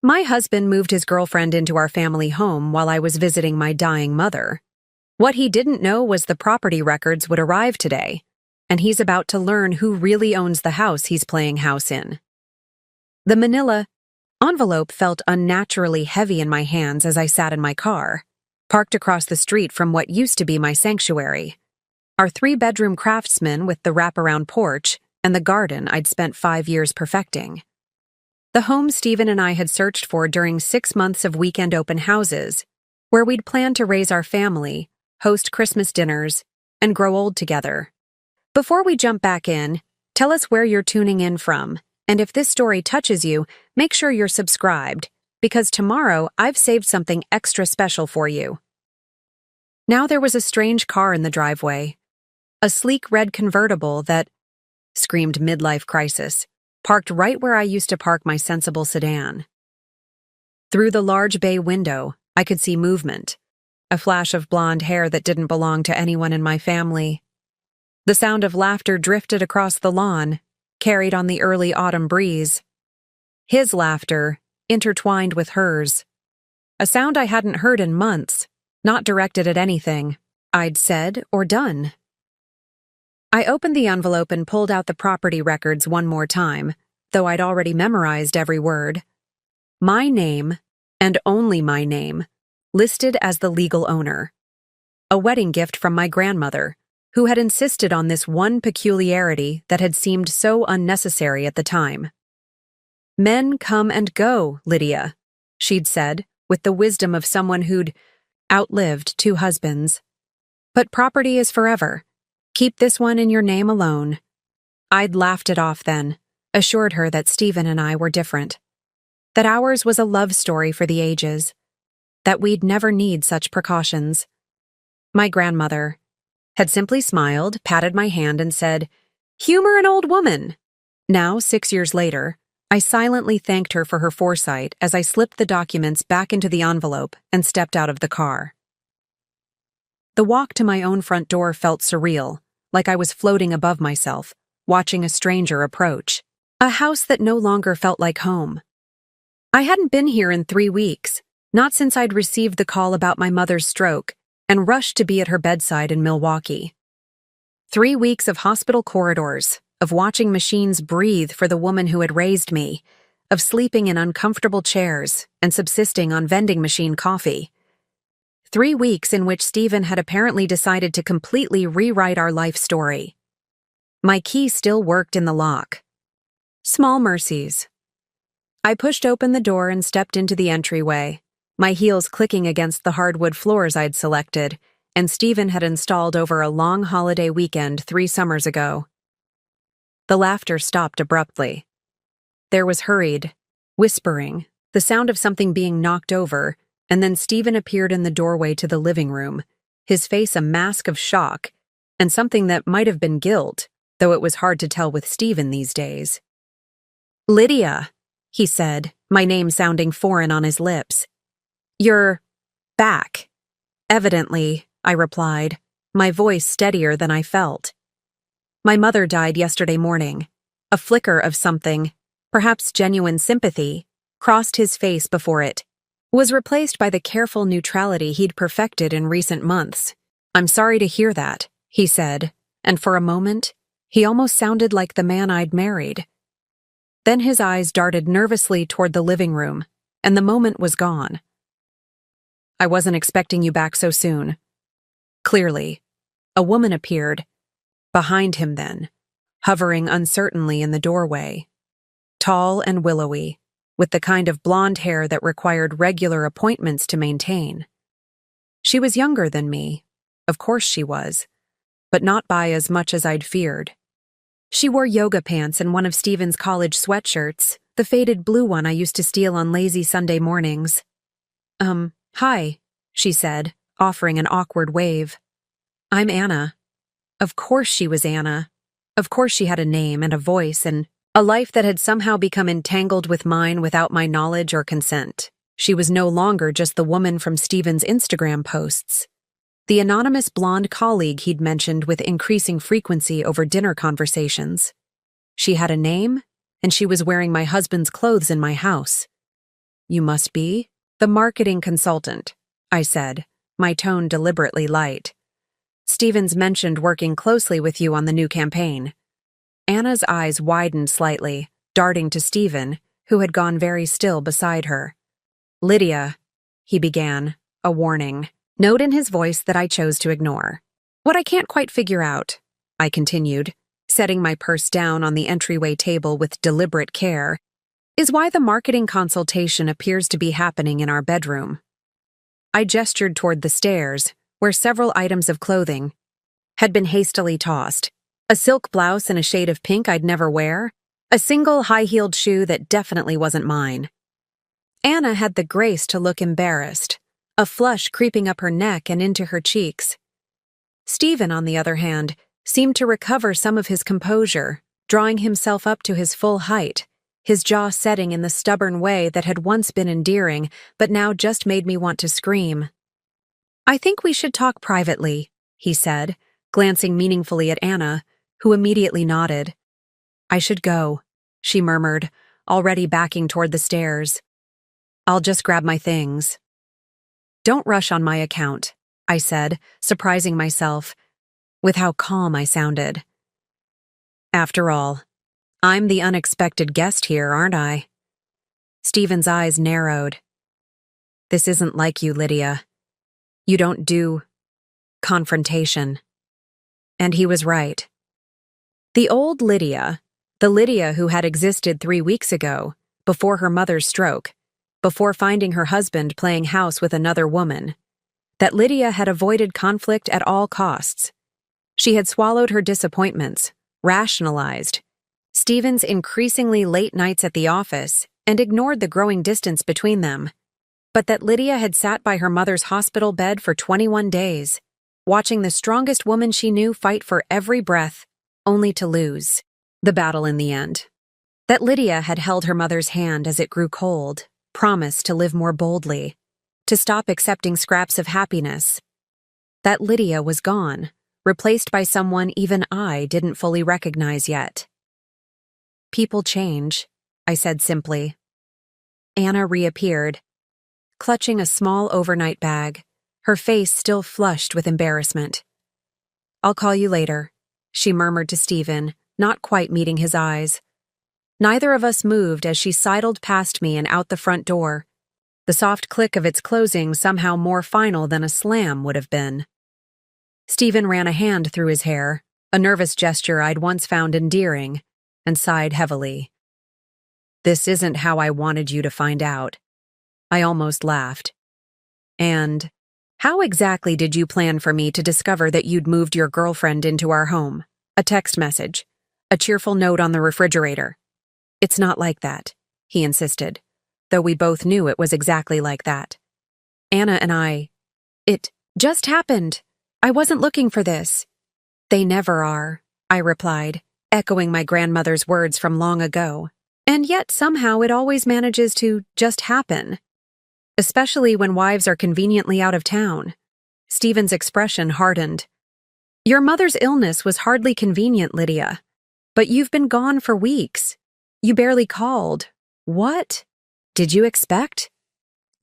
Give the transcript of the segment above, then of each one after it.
My husband moved his girlfriend into our family home while I was visiting my dying mother. What he didn't know was the property records would arrive today, and he's about to learn who really owns the house he's playing house in. The manila envelope felt unnaturally heavy in my hands as I sat in my car, parked across the street from what used to be my sanctuary. Our 3-bedroom craftsman with the wraparound porch and the garden I'd spent 5 years perfecting. The home Stephen and I had searched for during 6 months of weekend open houses, where we'd planned to raise our family, host Christmas dinners, and grow old together. Before we jump back in, tell us where you're tuning in from, and if this story touches you, make sure you're subscribed, because tomorrow I've saved something extra special for you. Now there was a strange car in the driveway, a sleek red convertible that screamed midlife crisis, parked right where I used to park my sensible sedan. Through the large bay window, I could see movement, a flash of blonde hair that didn't belong to anyone in my family. The sound of laughter drifted across the lawn, carried on the early autumn breeze. His laughter intertwined with hers, a sound I hadn't heard in months, not directed at anything I'd said or done. I opened the envelope and pulled out the property records one more time, though I'd already memorized every word. My name, and only my name, listed as the legal owner. A wedding gift from my grandmother, who had insisted on this one peculiarity that had seemed so unnecessary at the time. "Men come and go, Lydia," she'd said, with the wisdom of someone who'd outlived 2 husbands. "But property is forever. Keep this one in your name alone." I'd laughed it off then, assured her that Stephen and I were different, that ours was a love story for the ages, that we'd never need such precautions. My grandmother had simply smiled, patted my hand, and said, "Humor an old woman." Now, 6 years later, I silently thanked her for her foresight as I slipped the documents back into the envelope and stepped out of the car. The walk to my own front door felt surreal, like I was floating above myself, watching a stranger approach. A house that no longer felt like home. I hadn't been here in 3 weeks, not since I'd received the call about my mother's stroke and rushed to be at her bedside in Milwaukee. 3 weeks of hospital corridors, of watching machines breathe for the woman who had raised me, of sleeping in uncomfortable chairs and subsisting on vending machine coffee. 3 weeks in which Stephen had apparently decided to completely rewrite our life story. My key still worked in the lock. Small mercies. I pushed open the door and stepped into the entryway, my heels clicking against the hardwood floors I'd selected, and Stephen had installed over a long holiday weekend 3 summers ago. The laughter stopped abruptly. There was hurried whispering, the sound of something being knocked over, and then Stephen appeared in the doorway to the living room, his face a mask of shock, and something that might have been guilt, though it was hard to tell with Stephen these days. "Lydia," he said, my name sounding foreign on his lips. "You're back." "Evidently," I replied, my voice steadier than I felt. "My mother died yesterday morning." A flicker of something, perhaps genuine sympathy, crossed his face before it was replaced by the careful neutrality he'd perfected in recent months. "I'm sorry to hear that," he said, and for a moment, he almost sounded like the man I'd married. Then his eyes darted nervously toward the living room, and the moment was gone. "I wasn't expecting you back so soon." Clearly, a woman appeared, behind him then, hovering uncertainly in the doorway. Tall and willowy, with the kind of blonde hair that required regular appointments to maintain. She was younger than me, of course she was, but not by as much as I'd feared. She wore yoga pants and one of Stephen's college sweatshirts, the faded blue one I used to steal on lazy Sunday mornings. Hi," she said, offering an awkward wave. "I'm Anna." Of course she was Anna. Of course she had a name and a voice and a life that had somehow become entangled with mine without my knowledge or consent. She was no longer just the woman from Stephen's Instagram posts, the anonymous blonde colleague he'd mentioned with increasing frequency over dinner conversations. She had a name, and she was wearing my husband's clothes in my house. You must be the marketing consultant, I said, my tone deliberately light. Stevens mentioned working closely with you on the new campaign. Anna's eyes widened slightly, darting to Stephen, who had gone very still beside her. Lydia, he began, a warning note in his voice that I chose to ignore. What I can't quite figure out, I continued, setting my purse down on the entryway table with deliberate care, is why the marketing consultation appears to be happening in our bedroom. I gestured toward the stairs, where several items of clothing had been hastily tossed. A silk blouse in a shade of pink I'd never wear, a single high-heeled shoe that definitely wasn't mine. Anna had the grace to look embarrassed, a flush creeping up her neck and into her cheeks. Stephen, on the other hand, seemed to recover some of his composure, drawing himself up to his full height, his jaw setting in the stubborn way that had once been endearing but now just made me want to scream. I think we should talk privately, he said, glancing meaningfully at Anna, who immediately nodded. I should go, she murmured, already backing toward the stairs. I'll just grab my things. Don't rush on my account, I said, surprising myself with how calm I sounded. After all, I'm the unexpected guest here, aren't I? Stephen's eyes narrowed. This isn't like you, Lydia. You don't do confrontation. And he was right. The old Lydia, the Lydia who had existed 3 weeks ago, before her mother's stroke, before finding her husband playing house with another woman, that Lydia had avoided conflict at all costs. She had swallowed her disappointments, rationalized Stephen's increasingly late nights at the office, and ignored the growing distance between them. But that Lydia had sat by her mother's hospital bed for 21 days, watching the strongest woman she knew fight for every breath, only to lose the battle in the end. That Lydia had held her mother's hand as it grew cold, promised to live more boldly, to stop accepting scraps of happiness. That Lydia was gone, replaced by someone even I didn't fully recognize yet. People change, I said simply. Anna reappeared, clutching a small overnight bag, her face still flushed with embarrassment. I'll call you later, she murmured to Stephen, not quite meeting his eyes. Neither of us moved as she sidled past me and out the front door, the soft click of its closing somehow more final than a slam would have been. Stephen ran a hand through his hair, a nervous gesture I'd once found endearing, and sighed heavily. This isn't how I wanted you to find out. I almost laughed. And how exactly did you plan for me to discover that you'd moved your girlfriend into our home? A text message, a cheerful note on the refrigerator. It's not like that, he insisted, though we both knew it was exactly like that. Anna and I, it just happened. I wasn't looking for this. They never are, I replied, echoing my grandmother's words from long ago. And yet somehow it always manages to just happen. Especially when wives are conveniently out of town. Stephen's expression hardened. Your mother's illness was hardly convenient, Lydia. But you've been gone for weeks. You barely called. What did you expect?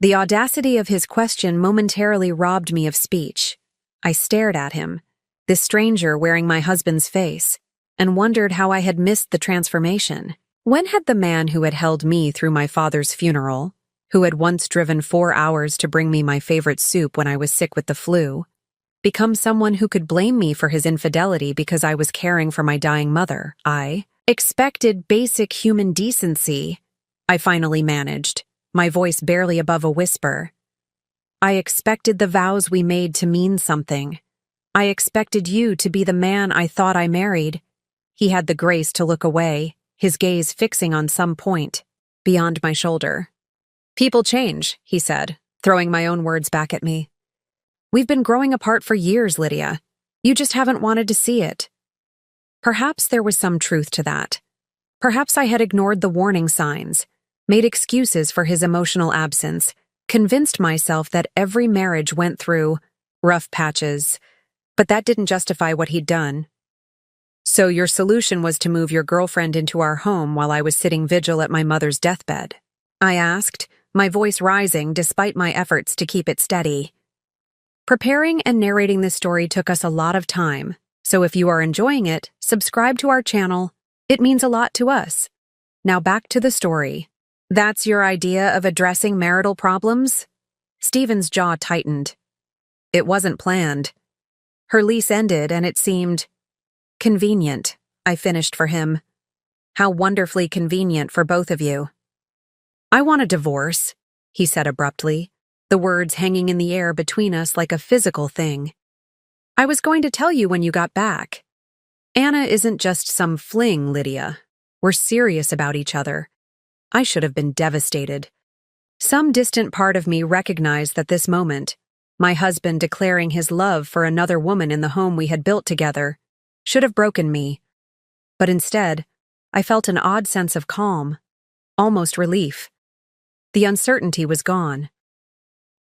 The audacity of his question momentarily robbed me of speech. I stared at him, this stranger wearing my husband's face, and wondered how I had missed the transformation. When had the man who had held me through my father's funeral, who had once driven 4 hours to bring me my favorite soup when I was sick with the flu, become someone who could blame me for his infidelity because I was caring for my dying mother? I expected basic human decency, I finally managed, my voice barely above a whisper. I expected the vows we made to mean something. I expected you to be the man I thought I married. He had the grace to look away, his gaze fixing on some point beyond my shoulder. People change, he said, throwing my own words back at me. We've been growing apart for years, Lydia. You just haven't wanted to see it. Perhaps there was some truth to that. Perhaps I had ignored the warning signs, made excuses for his emotional absence, convinced myself that every marriage went through rough patches, but that didn't justify what he'd done. So your solution was to move your girlfriend into our home while I was sitting vigil at my mother's deathbed? I asked, my voice rising despite my efforts to keep it steady. Preparing and narrating this story took us a lot of time, so if you are enjoying it, subscribe to our channel. It means a lot to us. Now back to the story. That's your idea of addressing marital problems? Stephen's jaw tightened. It wasn't planned. Her lease ended and it seemed convenient, I finished for him. How wonderfully convenient for both of you. I want a divorce, he said abruptly, the words hanging in the air between us like a physical thing. I was going to tell you when you got back. Anna isn't just some fling, Lydia. We're serious about each other. I should have been devastated. Some distant part of me recognized that this moment, my husband declaring his love for another woman in the home we had built together, should have broken me. But instead, I felt an odd sense of calm, almost relief. The uncertainty was gone.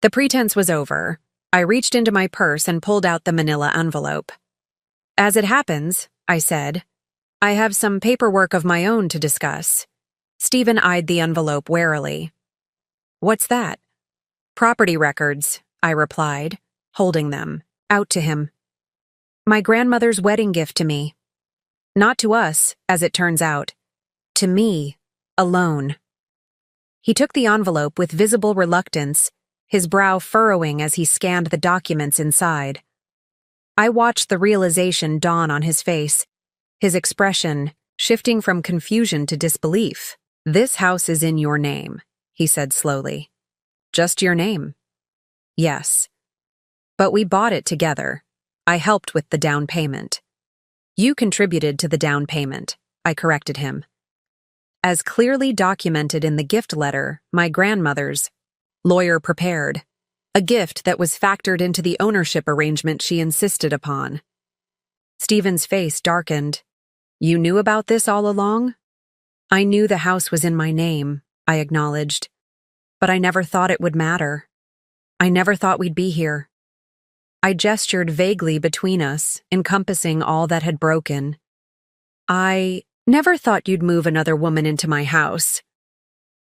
The pretense was over. I reached into my purse and pulled out the manila envelope. As it happens, I said, I have some paperwork of my own to discuss. Stephen eyed the envelope warily. What's that? Property records, I replied, holding them, out to him. My grandmother's wedding gift to me. Not to us, as it turns out. To me, alone. He took the envelope with visible reluctance, his brow furrowing as he scanned the documents inside. I watched the realization dawn on his face, his expression shifting from confusion to disbelief. This house is in your name, he said slowly. Just your name? Yes. But we bought it together. I helped with the down payment. You contributed to the down payment, I corrected him. As clearly documented in the gift letter, my grandmother's lawyer prepared, a gift that was factored into the ownership arrangement she insisted upon. Stephen's face darkened. You knew about this all along? I knew the house was in my name, I acknowledged. But I never thought it would matter. I never thought we'd be here. I gestured vaguely between us, encompassing all that had broken. I never thought you'd move another woman into my house.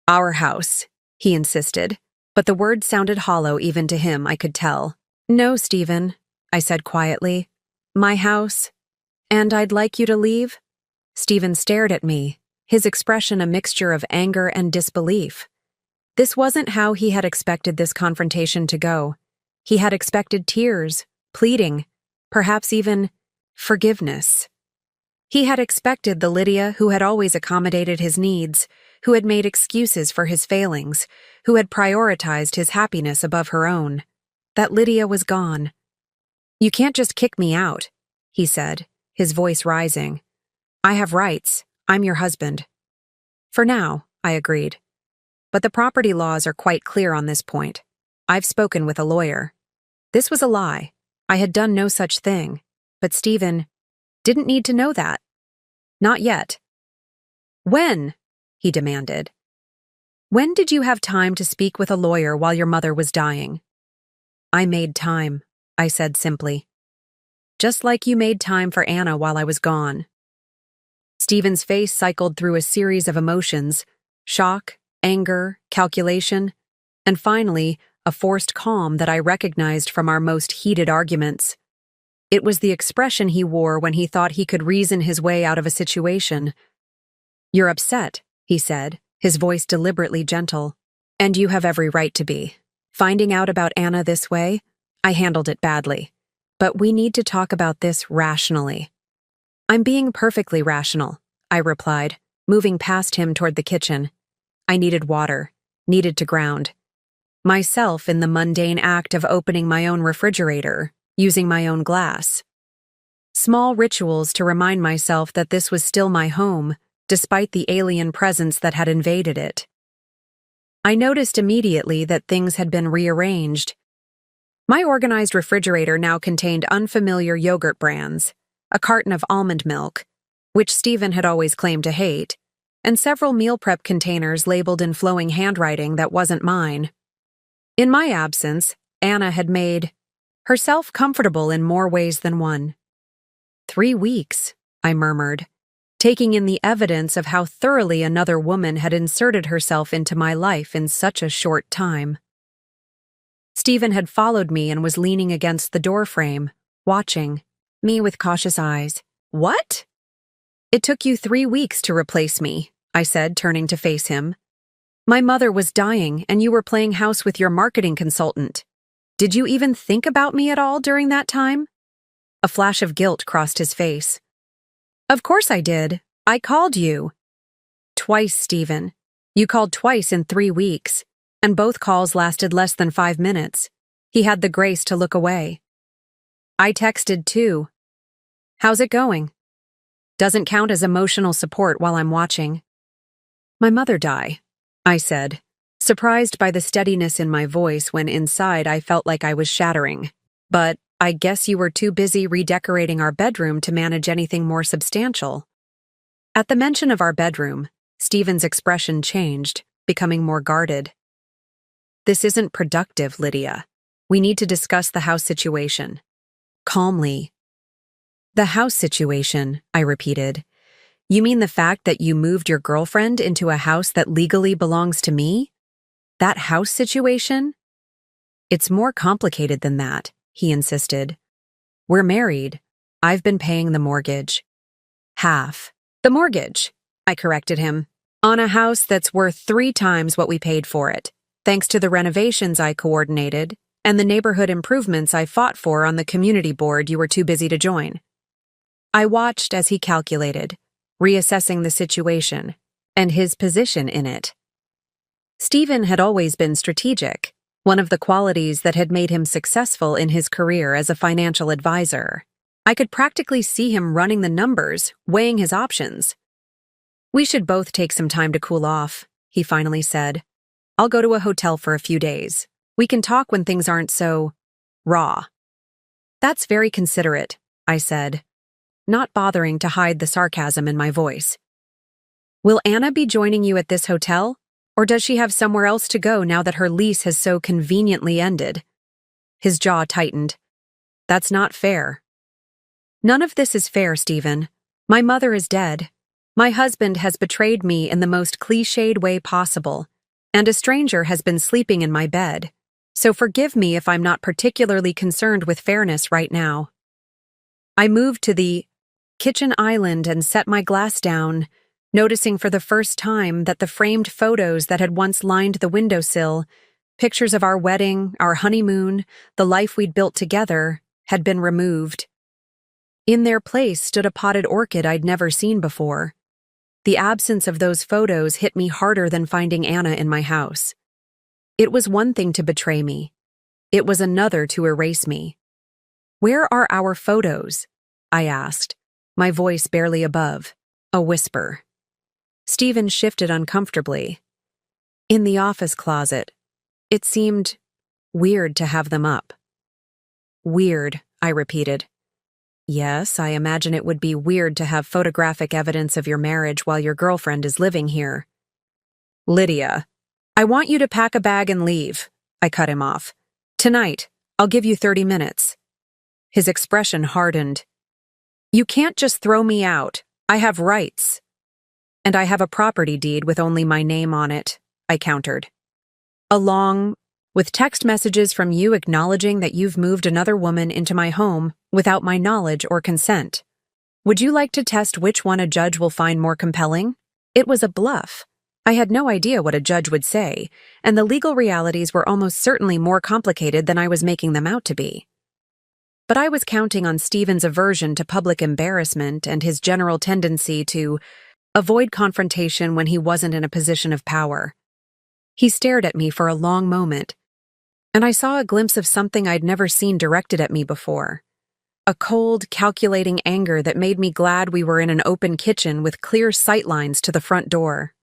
Our house, he insisted, but the words sounded hollow even to him, I could tell. No, Stephen, I said quietly. My house. And I'd like you to leave? Stephen stared at me, his expression a mixture of anger and disbelief. This wasn't how he had expected this confrontation to go. He had expected tears, pleading, perhaps even forgiveness. He had expected the Lydia who had always accommodated his needs, who had made excuses for his failings, who had prioritized his happiness above her own. That Lydia was gone. You can't just kick me out, he said, his voice rising. I have rights. I'm your husband. For now, I agreed. But the property laws are quite clear on this point. I've spoken with a lawyer. This was a lie. I had done no such thing. But Stephen didn't need to know that. Not yet. When? He demanded. When did you have time to speak with a lawyer while your mother was dying? I made time, I said simply. Just like you made time for Anna while I was gone. Stephen's face cycled through a series of emotions, shock, anger, calculation, and finally, a forced calm that I recognized from our most heated arguments. It was the expression he wore when he thought he could reason his way out of a situation. You're upset, he said, his voice deliberately gentle. And you have every right to be. Finding out about Anna this way, I handled it badly. But we need to talk about this rationally. I'm being perfectly rational, I replied, moving past him toward the kitchen. I needed water, needed to ground. Myself in the mundane act of opening my own refrigerator, using my own glass. Small rituals to remind myself that this was still my home, despite the alien presence that had invaded it. I noticed immediately that things had been rearranged. My organized refrigerator now contained unfamiliar yogurt brands, a carton of almond milk, which Stephen had always claimed to hate, and several meal prep containers labeled in flowing handwriting that wasn't mine. In my absence, Anna had made herself comfortable in more ways than one. 3 weeks, I murmured. taking in the evidence of how thoroughly another woman had inserted herself into my life in such a short time. Stephen had followed me and was leaning against the doorframe, watching me with cautious eyes. "What?" "It took you 3 weeks to replace me," I said, turning to face him. "My mother was dying, and you were playing house with your marketing consultant. Did you even think about me at all during that time?" A flash of guilt crossed his face. "Of course I did. I called you." "Twice, Stephen. You called twice in 3 weeks, and both calls lasted less than 5 minutes. He had the grace to look away. I texted too. How's it going? Doesn't count as emotional support while I'm watching." "My mother died," I said, surprised by the steadiness in my voice when inside I felt like I was shattering. "But I guess you were too busy redecorating our bedroom to manage anything more substantial." At the mention of our bedroom, Stephen's expression changed, becoming more guarded. "This isn't productive, Lydia. We need to discuss the house situation." Calmly. "The house situation," I repeated. "You mean the fact that you moved your girlfriend into a house that legally belongs to me? That house situation?" "It's more complicated than that," he insisted. "We're married. I've been paying the mortgage." "Half the mortgage," I corrected him, "on a house that's worth 3 times what we paid for it, thanks to the renovations I coordinated and the neighborhood improvements I fought for on the community board you were too busy to join." I watched as he calculated, reassessing the situation and his position in it. Stephen had always been strategic, one of the qualities that had made him successful in his career as a financial advisor. I could practically see him running the numbers, weighing his options. "We should both take some time to cool off," he finally said. "I'll go to a hotel for a few days. We can talk when things aren't so raw." "That's very considerate," I said, not bothering to hide the sarcasm in my voice. "Will Anna be joining you at this hotel, or does she have somewhere else to go now that her lease has so conveniently ended?" His jaw tightened. "That's not fair." "None of this is fair, Stephen. My mother is dead. My husband has betrayed me in the most cliched way possible, and a stranger has been sleeping in my bed. So forgive me if I'm not particularly concerned with fairness right now." I moved to the kitchen island and set my glass down, noticing for the first time that the framed photos that had once lined the windowsill, pictures of our wedding, our honeymoon, the life we'd built together, had been removed. In their place stood a potted orchid I'd never seen before. The absence of those photos hit me harder than finding Anna in my house. It was one thing to betray me. It was another to erase me. "Where are our photos?" I asked, my voice barely above, a whisper. Stephen shifted uncomfortably. "In the office closet. It seemed weird to have them up." "Weird," I repeated. "Yes, I imagine it would be weird to have photographic evidence of your marriage while your girlfriend is living here." "Lydia, I want you to pack a bag and leave," I cut him off. "Tonight, I'll give you 30 minutes. His expression hardened. "You can't just throw me out. I have rights." "And I have a property deed with only my name on it," I countered. "Along with text messages from you acknowledging that you've moved another woman into my home without my knowledge or consent. Would you like to test which one a judge will find more compelling?" It was a bluff. I had no idea what a judge would say, and the legal realities were almost certainly more complicated than I was making them out to be. But I was counting on Stephen's aversion to public embarrassment and his general tendency to avoid confrontation when he wasn't in a position of power. He stared at me for a long moment, and I saw a glimpse of something I'd never seen directed at me before. A cold, calculating anger that made me glad we were in an open kitchen with clear sightlines to the front door.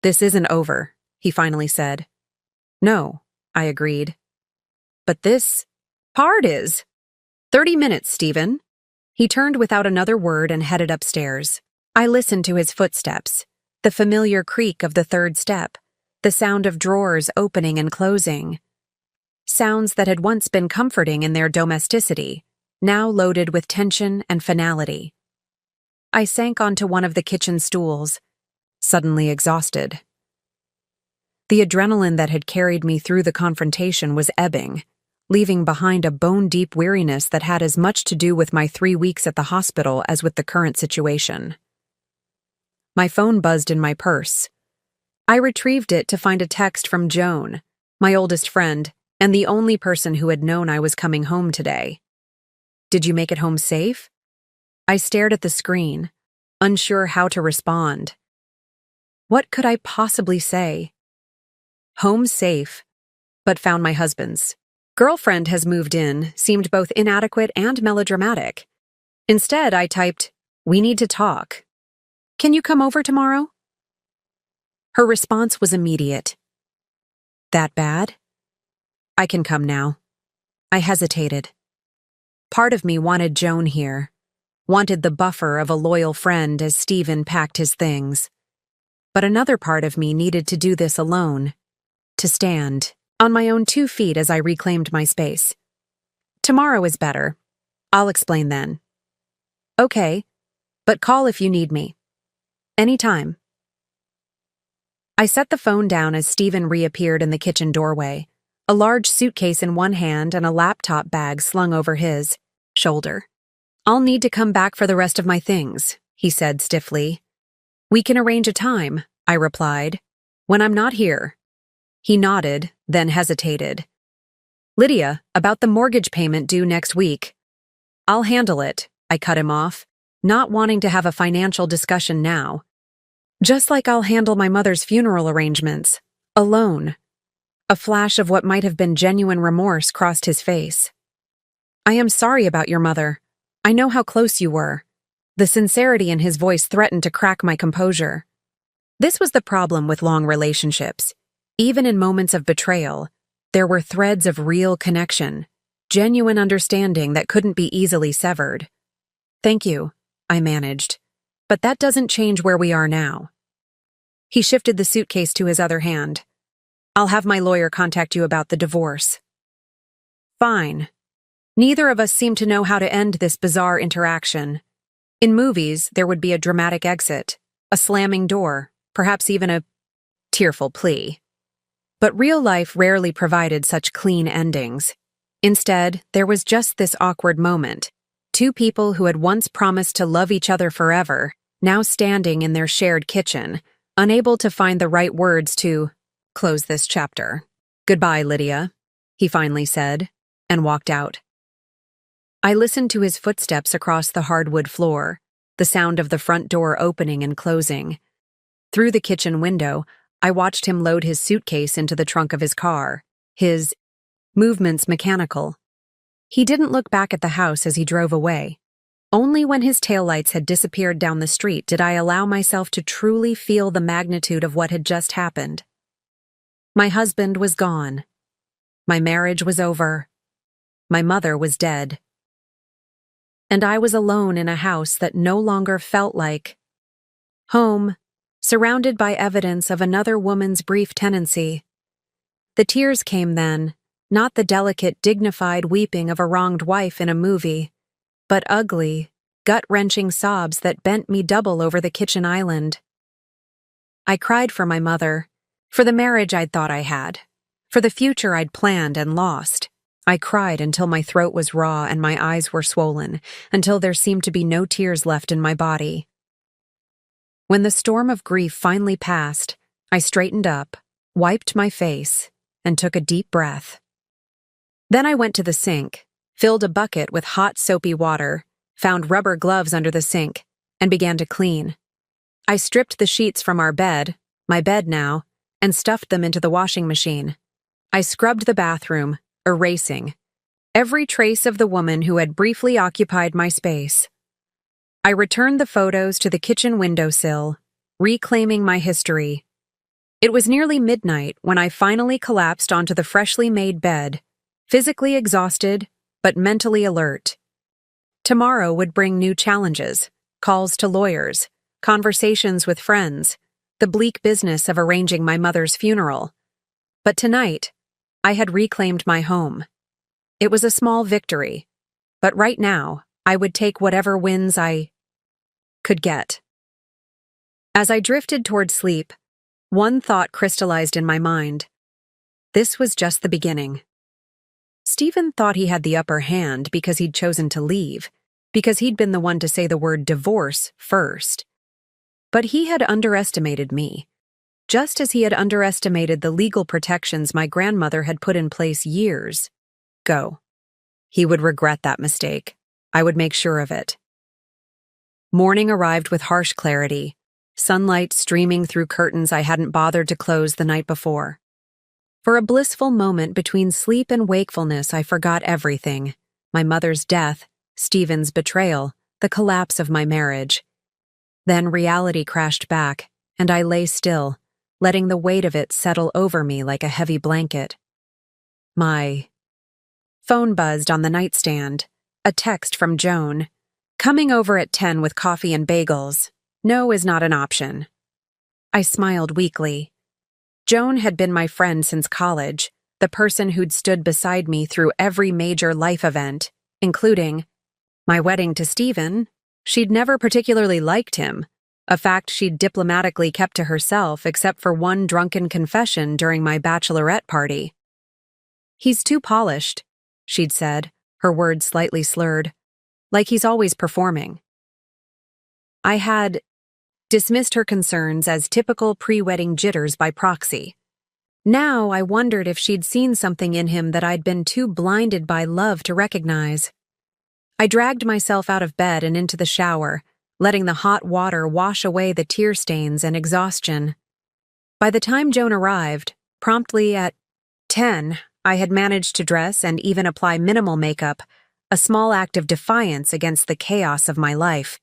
"This isn't over," he finally said. "No," I agreed. "But this part is. 30 minutes, Stephen." He turned without another word and headed upstairs. I listened to his footsteps, the familiar creak of the third step, the sound of drawers opening and closing. Sounds that had once been comforting in their domesticity, now loaded with tension and finality. I sank onto one of the kitchen stools, suddenly exhausted. The adrenaline that had carried me through the confrontation was ebbing, leaving behind a bone-deep weariness that had as much to do with my 3 weeks at the hospital as with the current situation. My phone buzzed in my purse. I retrieved it to find a text from Joan, my oldest friend, and the only person who had known I was coming home today. "Did you make it home safe?" I stared at the screen, unsure how to respond. What could I possibly say? "Home safe, but found my husband's. Girlfriend has moved in," seemed both inadequate and melodramatic. Instead, I typed, "We need to talk. Can you come over tomorrow?" Her response was immediate. "That bad?" "I can come now." I hesitated. Part of me wanted Joan here, wanted the buffer of a loyal friend as Stephen packed his things. But another part of me needed to do this alone, to stand on my own 2 feet as I reclaimed my space. "Tomorrow is better. I'll explain then." "Okay, but call if you need me. Anytime." I set the phone down as Stephen reappeared in the kitchen doorway, a large suitcase in one hand and a laptop bag slung over his shoulder. "I'll need to come back for the rest of my things," he said stiffly. "We can arrange a time," I replied, "when I'm not here." He nodded, then hesitated. "Lydia, about the mortgage payment due next week." "I'll handle it," I cut him off, not wanting to have a financial discussion now. "Just like I'll handle my mother's funeral arrangements, alone." A flash of what might have been genuine remorse crossed his face. "I am sorry about your mother. I know how close you were." The sincerity in his voice threatened to crack my composure. This was the problem with long relationships. Even in moments of betrayal, there were threads of real connection, genuine understanding that couldn't be easily severed. "Thank you," I managed, "but that doesn't change where we are now." He shifted the suitcase to his other hand. "I'll have my lawyer contact you about the divorce." Fine. Neither of us seemed to know how to end this bizarre interaction. In movies, there would be a dramatic exit, a slamming door, perhaps even a tearful plea. But real life rarely provided such clean endings. Instead, there was just this awkward moment. 2 people who had once promised to love each other forever, now standing in their shared kitchen, unable to find the right words to close this chapter. "Goodbye, Lydia," he finally said, and walked out. I listened to his footsteps across the hardwood floor, the sound of the front door opening and closing. Through the kitchen window, I watched him load his suitcase into the trunk of his car, his movements mechanical. He didn't look back at the house as he drove away. Only when his taillights had disappeared down the street did I allow myself to truly feel the magnitude of what had just happened. My husband was gone. My marriage was over. My mother was dead. And I was alone in a house that no longer felt like home, surrounded by evidence of another woman's brief tenancy. The tears came then, not the delicate, dignified weeping of a wronged wife in a movie, but ugly, gut-wrenching sobs that bent me double over the kitchen island. I cried for my mother, for the marriage I'd thought I had, for the future I'd planned and lost. I cried until my throat was raw and my eyes were swollen, until there seemed to be no tears left in my body. When the storm of grief finally passed, I straightened up, wiped my face, and took a deep breath. Then I went to the sink, filled a bucket with hot, soapy water, found rubber gloves under the sink, and began to clean. I stripped the sheets from our bed, my bed now, and stuffed them into the washing machine. I scrubbed the bathroom, erasing every trace of the woman who had briefly occupied my space. I returned the photos to the kitchen windowsill, reclaiming my history. It was nearly midnight when I finally collapsed onto the freshly made bed, physically exhausted, but mentally alert. Tomorrow would bring new challenges, calls to lawyers, conversations with friends, the bleak business of arranging my mother's funeral. But tonight, I had reclaimed my home. It was a small victory, but right now, I would take whatever wins I could get. As I drifted toward sleep, one thought crystallized in my mind. This was just the beginning. Stephen thought he had the upper hand because he'd chosen to leave, because he'd been the one to say the word divorce first. But he had underestimated me, just as he had underestimated the legal protections my grandmother had put in place years ago. He would regret that mistake. I would make sure of it. Morning arrived with harsh clarity, sunlight streaming through curtains I hadn't bothered to close the night before. For a blissful moment between sleep and wakefulness, I forgot everything: my mother's death, Stephen's betrayal, the collapse of my marriage. Then reality crashed back, and I lay still, letting the weight of it settle over me like a heavy blanket. My phone buzzed on the nightstand, a text from Joan. "Coming over at 10 with coffee and bagels. No is not an option." I smiled weakly. Joan had been my friend since college, the person who'd stood beside me through every major life event, including my wedding to Stephen. She'd never particularly liked him, a fact she'd diplomatically kept to herself except for one drunken confession during my bachelorette party. "He's too polished," she'd said, her words slightly slurred, like he's always performing. I had dismissed her concerns as typical pre-wedding jitters by proxy. Now I wondered if she'd seen something in him that I'd been too blinded by love to recognize. I dragged myself out of bed and into the shower, letting the hot water wash away the tear stains and exhaustion. By the time Joan arrived, promptly at 10, I had managed to dress and even apply minimal makeup, a small act of defiance against the chaos of my life.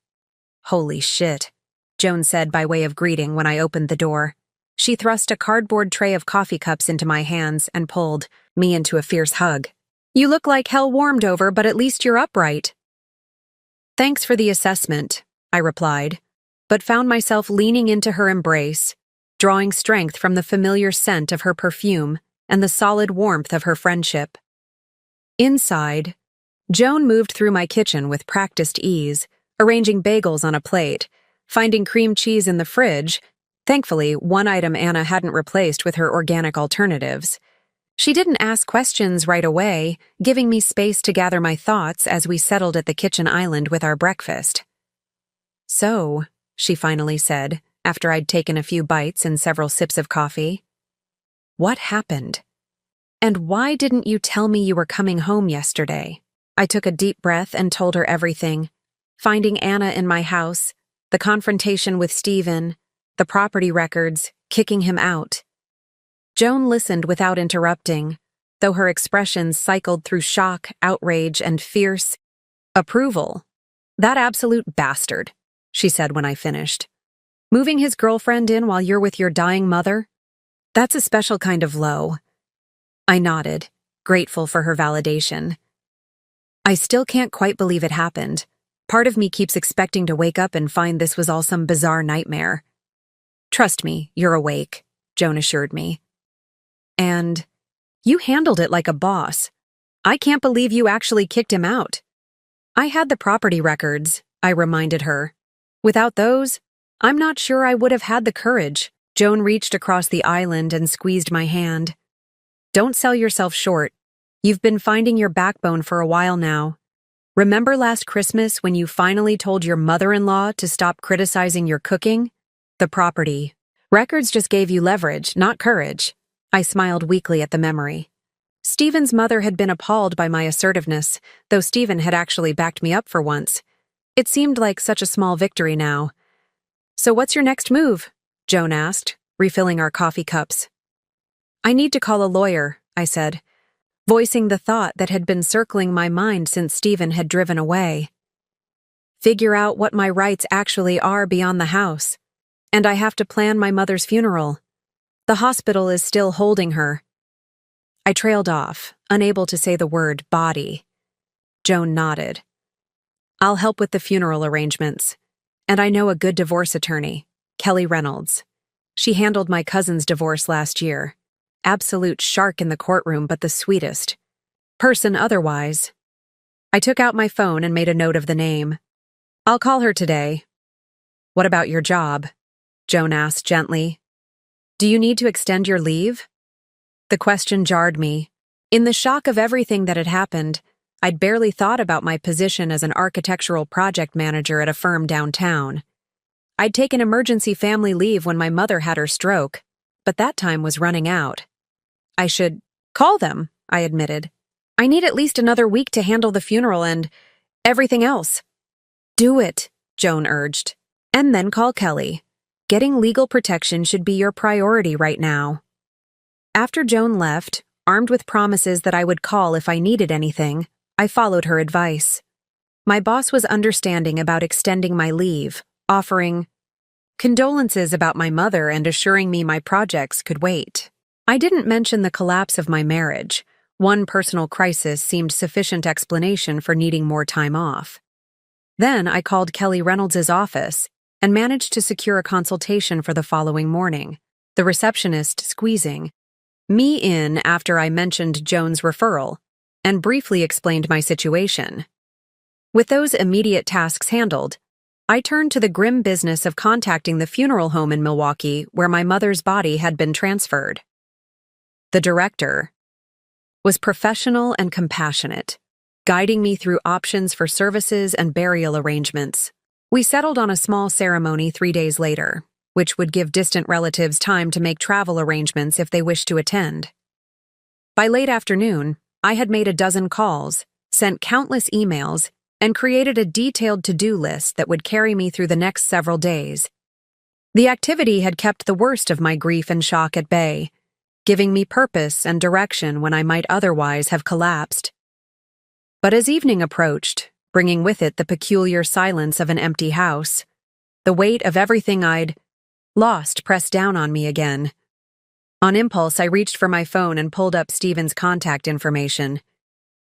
"Holy shit," Joan said by way of greeting when I opened the door. She thrust a cardboard tray of coffee cups into my hands and pulled me into a fierce hug. "You look like hell warmed over, but at least you're upright." "Thanks for the assessment," I replied, but found myself leaning into her embrace, drawing strength from the familiar scent of her perfume and the solid warmth of her friendship. Inside, Joan moved through my kitchen with practiced ease, arranging bagels on a plate, finding cream cheese in the fridge, thankfully one item Anna hadn't replaced with her organic alternatives. She didn't ask questions right away, giving me space to gather my thoughts as we settled at the kitchen island with our breakfast. "So," she finally said, after I'd taken a few bites and several sips of coffee, "what happened? And why didn't you tell me you were coming home yesterday?" I took a deep breath and told her everything. Finding Anna in my house, the confrontation with Stephen, the property records, kicking him out. Joan listened without interrupting, though her expressions cycled through shock, outrage, and fierce approval. "That absolute bastard," she said when I finished. "Moving his girlfriend in while you're with your dying mother? That's a special kind of low." I nodded, grateful for her validation. "I still can't quite believe it happened. Part of me keeps expecting to wake up and find this was all some bizarre nightmare." "Trust me, you're awake," Joan assured me. "And you handled it like a boss. I can't believe you actually kicked him out." "I had the property records," I reminded her. "Without those, I'm not sure I would have had the courage." Joan reached across the island and squeezed my hand. "Don't sell yourself short. You've been finding your backbone for a while now. Remember last Christmas when you finally told your mother-in-law to stop criticizing your cooking? The property records just gave you leverage, not courage." I smiled weakly at the memory. Stephen's mother had been appalled by my assertiveness, though Stephen had actually backed me up for once. It seemed like such a small victory now. "So what's your next move?" Joan asked, refilling our coffee cups. "I need to call a lawyer," I said, voicing the thought that had been circling my mind since Stephen had driven away. "Figure out what my rights actually are beyond the house. And I have to plan my mother's funeral. The hospital is still holding her." I trailed off, unable to say the word body. Joan nodded. "I'll help with the funeral arrangements. And I know a good divorce attorney, Kelly Reynolds. She handled my cousin's divorce last year. Absolute shark in the courtroom, but the sweetest person otherwise." I took out my phone and made a note of the name. "I'll call her today." What about your job? Joan asked gently. Do you need to extend your leave? The question jarred me. In the shock of everything that had happened, I'd barely thought about my position as an architectural project manager at a firm downtown. I'd taken emergency family leave when my mother had her stroke, but that time was running out. I should call them, I admitted. I need at least another week to handle the funeral and everything else. Do it, Joan urged. And then call Kelly. Getting legal protection should be your priority right now. After Joan left, armed with promises that I would call if I needed anything, I followed her advice. My boss was understanding about extending my leave, offering condolences about my mother and assuring me my projects could wait. I didn't mention the collapse of my marriage. One personal crisis seemed sufficient explanation for needing more time off. Then I called Kelly Reynolds' office and managed to secure a consultation for the following morning, the receptionist squeezing me in after I mentioned Joan's referral and briefly explained my situation. With those immediate tasks handled, I turned to the grim business of contacting the funeral home in Milwaukee where my mother's body had been transferred. The director was professional and compassionate, guiding me through options for services and burial arrangements. We settled on a small ceremony 3 days later, which would give distant relatives time to make travel arrangements if they wished to attend. By late afternoon, I had made a dozen calls, sent countless emails, and created a detailed to-do list that would carry me through the next several days. The activity had kept the worst of my grief and shock at bay, giving me purpose and direction when I might otherwise have collapsed. But as evening approached, bringing with it the peculiar silence of an empty house, the weight of everything I'd lost pressed down on me again. On impulse, I reached for my phone and pulled up Stephen's contact information.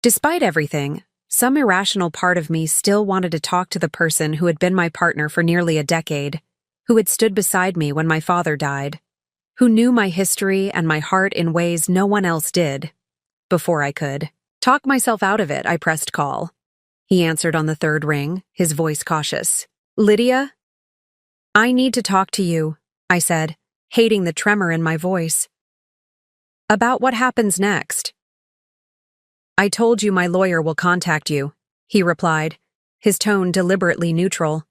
Despite everything, some irrational part of me still wanted to talk to the person who had been my partner for nearly a decade, who had stood beside me when my father died, who knew my history and my heart in ways no one else did. Before I could talk myself out of it, I pressed call. He answered on the third ring, his voice cautious. Lydia? I need to talk to you, I said, hating the tremor in my voice. About what happens next. I told you my lawyer will contact you, he replied, his tone deliberately neutral.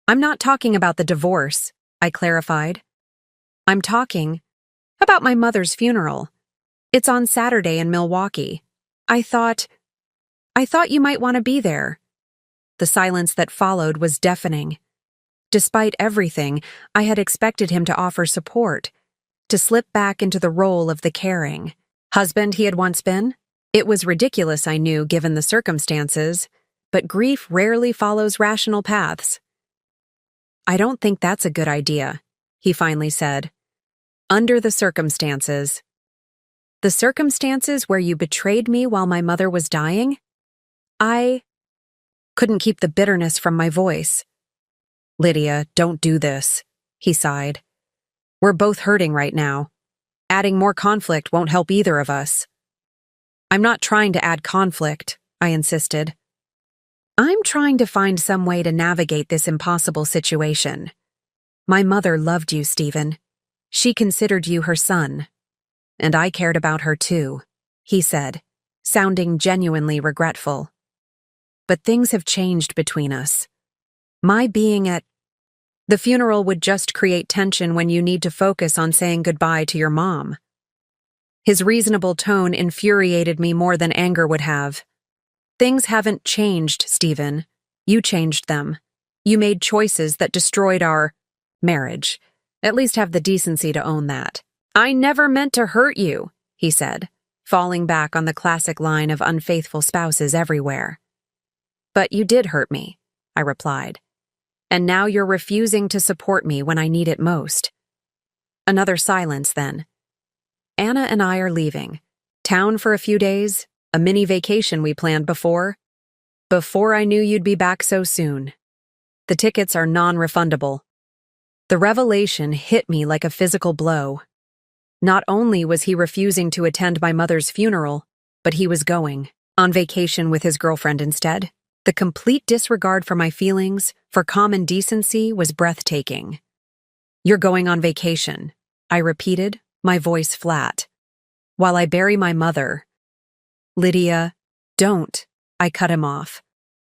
I'm not talking about the divorce, I clarified. I'm talking about my mother's funeral. It's on Saturday in Milwaukee. I thought you might want to be there. The silence that followed was deafening. Despite everything, I had expected him to offer support, to slip back into the role of the caring husband he had once been. It was ridiculous, I knew, given the circumstances, but grief rarely follows rational paths. I don't think that's a good idea, he finally said. Under the circumstances. The circumstances where you betrayed me while my mother was dying? I couldn't keep the bitterness from my voice. Lydia, don't do this, he sighed. We're both hurting right now. Adding more conflict won't help either of us. I'm not trying to add conflict, I insisted. I'm trying to find some way to navigate this impossible situation. My mother loved you, Stephen. She considered you her son. And I cared about her too, he said, sounding genuinely regretful. But things have changed between us. My being at the funeral would just create tension when you need to focus on saying goodbye to your mom. His reasonable tone infuriated me more than anger would have. Things haven't changed, Stephen. You changed them. You made choices that destroyed our marriage. At least have the decency to own that. I never meant to hurt you, he said, falling back on the classic line of unfaithful spouses everywhere. But you did hurt me, I replied. And now you're refusing to support me when I need it most. Another silence then. Anna and I are leaving. Town for a few days, a mini vacation we planned before I knew you'd be back so soon. The tickets are non-refundable. The revelation hit me like a physical blow. Not only was he refusing to attend my mother's funeral, but he was going on vacation with his girlfriend instead. The complete disregard for my feelings, for common decency, was breathtaking. "You're going on vacation," I repeated, my voice flat. "While I bury my mother." "Lydia, don't," I cut him off.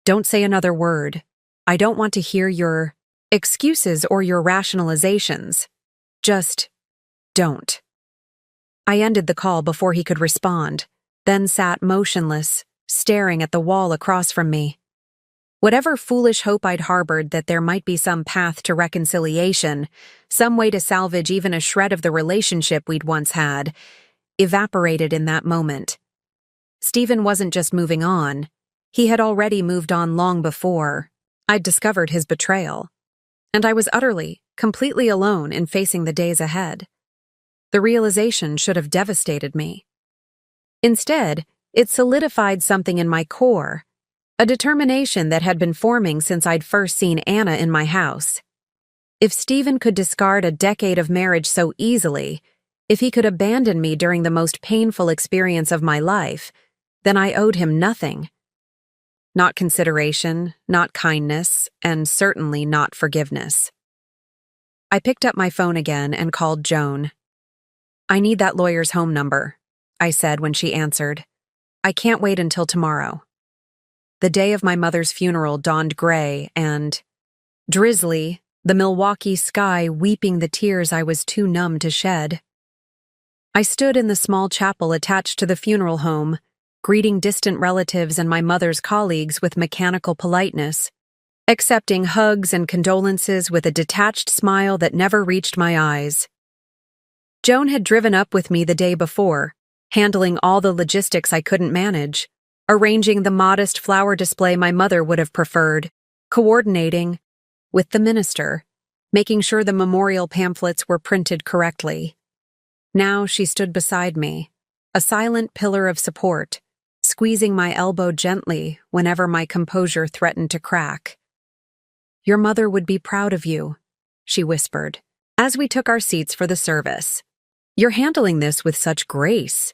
"Don't say another word. I don't want to hear your excuses or your rationalizations. Just don't." I ended the call before he could respond, then sat motionless, staring at the wall across from me. Whatever foolish hope I'd harbored that there might be some path to reconciliation, some way to salvage even a shred of the relationship we'd once had, evaporated in that moment. Stephen wasn't just moving on. He had already moved on long before I'd discovered his betrayal. And I was utterly, completely alone in facing the days ahead. The realization should have devastated me. Instead, it solidified something in my core, a determination that had been forming since I'd first seen Anna in my house. If Stephen could discard a decade of marriage so easily, if he could abandon me during the most painful experience of my life, then I owed him nothing. Not consideration, not kindness, and certainly not forgiveness. I picked up my phone again and called Joan. "I need that lawyer's home number," I said when she answered. "I can't wait until tomorrow." The day of my mother's funeral dawned gray and drizzly, the Milwaukee sky weeping the tears I was too numb to shed. I stood in the small chapel attached to the funeral home, greeting distant relatives and my mother's colleagues with mechanical politeness, accepting hugs and condolences with a detached smile that never reached my eyes. Joan had driven up with me the day before, handling all the logistics I couldn't manage, arranging the modest flower display my mother would have preferred, coordinating with the minister, making sure the memorial pamphlets were printed correctly. Now she stood beside me, a silent pillar of support, squeezing my elbow gently whenever my composure threatened to crack. "Your mother would be proud of you," she whispered, as we took our seats for the service. "You're handling this with such grace."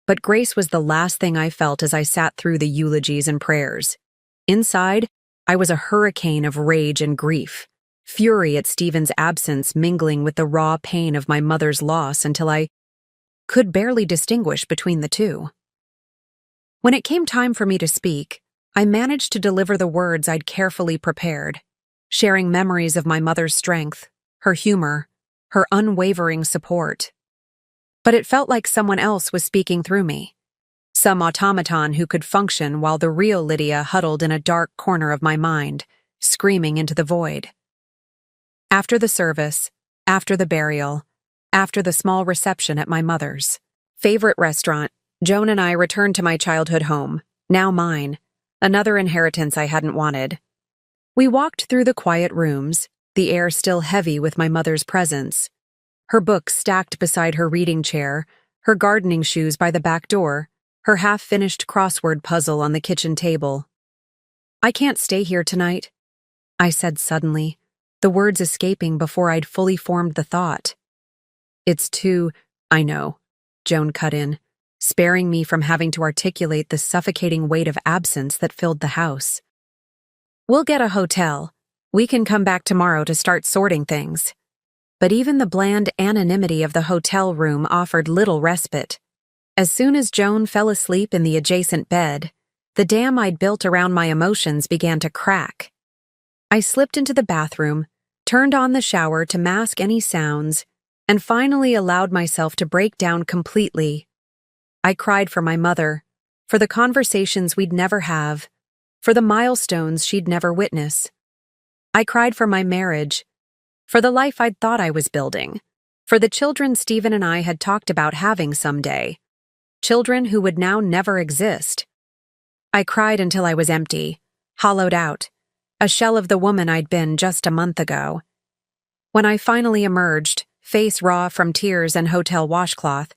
But grace was the last thing I felt as I sat through the eulogies and prayers. Inside, I was a hurricane of rage and grief, fury at Stephen's absence mingling with the raw pain of my mother's loss until I could barely distinguish between the two. When it came time for me to speak, I managed to deliver the words I'd carefully prepared, sharing memories of my mother's strength, her humor, her unwavering support. But it felt like someone else was speaking through me, some automaton who could function while the real Lydia huddled in a dark corner of my mind, screaming into the void. After the service, after the burial, after the small reception at my mother's favorite restaurant, Joan and I returned to my childhood home, now mine, another inheritance I hadn't wanted. We walked through the quiet rooms, the air still heavy with my mother's presence. Her books stacked beside her reading chair, her gardening shoes by the back door, her half-finished crossword puzzle on the kitchen table. "I can't stay here tonight," I said suddenly, the words escaping before I'd fully formed the thought. "It's too—" "I know," Joan cut in, sparing me from having to articulate the suffocating weight of absence that filled the house. "We'll get a hotel. We can come back tomorrow to start sorting things." But even the bland anonymity of the hotel room offered little respite. As soon as Joan fell asleep in the adjacent bed, the dam I'd built around my emotions began to crack. I slipped into the bathroom, turned on the shower to mask any sounds, and finally allowed myself to break down completely. I cried for my mother, for the conversations we'd never have, for the milestones she'd never witness. I cried for my marriage, for the life I'd thought I was building, for the children Stephen and I had talked about having someday, children who would now never exist. I cried until I was empty, hollowed out, a shell of the woman I'd been just a month ago. When I finally emerged, face raw from tears and hotel washcloth,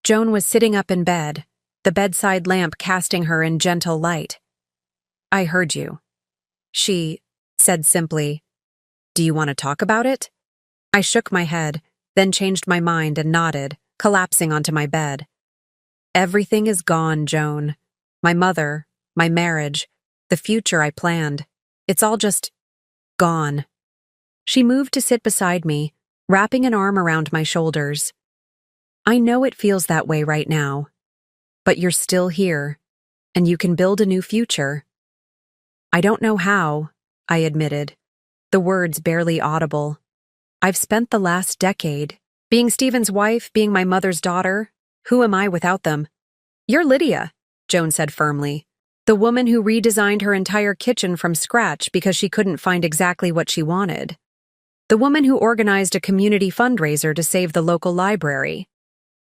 Joan was sitting up in bed, the bedside lamp casting her in gentle light. "I heard you," she said simply. "Do you want to talk about it?" I shook my head, then changed my mind and nodded, collapsing onto my bed. "Everything is gone, Joan. My mother, my marriage, the future I planned. It's all just gone. She moved to sit beside me, wrapping an arm around my shoulders. I know it feels that way right now, but you're still here, and you can build a new future. I don't know how, I admitted, the words barely audible. I've spent the last decade being Stephen's wife, being my mother's daughter. Who am I without them? You're Lydia, Joan said firmly, the woman who redesigned her entire kitchen from scratch because she couldn't find exactly what she wanted. The woman who organized a community fundraiser to save the local library.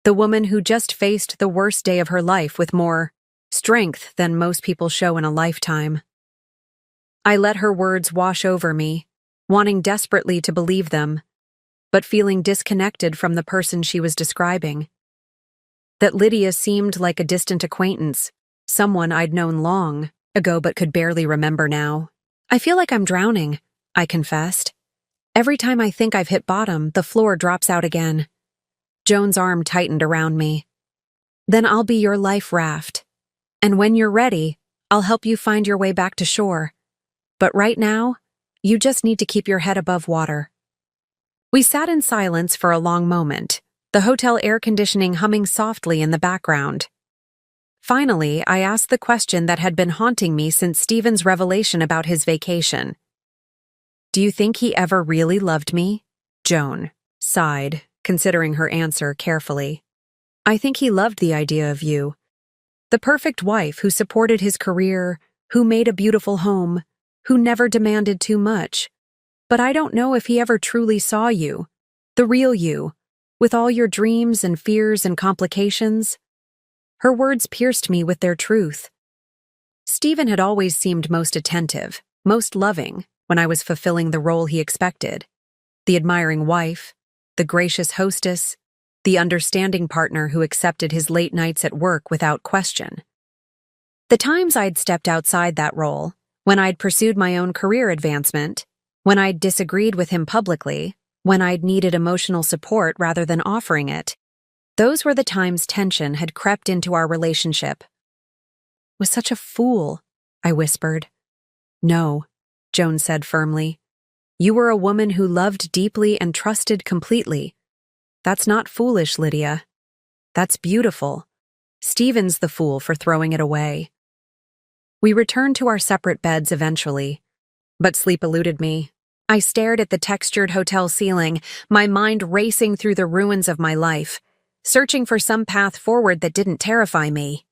The woman who just faced the worst day of her life with more strength than most people show in a lifetime. I let her words wash over me, wanting desperately to believe them, but feeling disconnected from the person she was describing. That Lydia seemed like a distant acquaintance, someone I'd known long ago but could barely remember now. I feel like I'm drowning, I confessed. Every time I think I've hit bottom, the floor drops out again. Joan's arm tightened around me. Then I'll be your life raft. And when you're ready, I'll help you find your way back to shore. But right now, you just need to keep your head above water. We sat in silence for a long moment, the hotel air conditioning humming softly in the background. Finally, I asked the question that had been haunting me since Stephen's revelation about his vacation. Do you think he ever really loved me? Joan sighed, considering her answer carefully. I think he loved the idea of you. The perfect wife who supported his career, who made a beautiful home, who never demanded too much. But I don't know if he ever truly saw you, the real you, with all your dreams and fears and complications. Her words pierced me with their truth. Stephen had always seemed most attentive, most loving, when I was fulfilling the role he expected. The admiring wife, the gracious hostess, the understanding partner who accepted his late nights at work without question. The times I'd stepped outside that role, when I'd pursued my own career advancement, when I'd disagreed with him publicly, when I'd needed emotional support rather than offering it, those were the times tension had crept into our relationship. Was such a fool, I whispered. No, Joan said firmly. You were a woman who loved deeply and trusted completely. That's not foolish, Lydia. That's beautiful. Stephen's the fool for throwing it away. We returned to our separate beds eventually, but sleep eluded me. I stared at the textured hotel ceiling, my mind racing through the ruins of my life, searching for some path forward that didn't terrify me.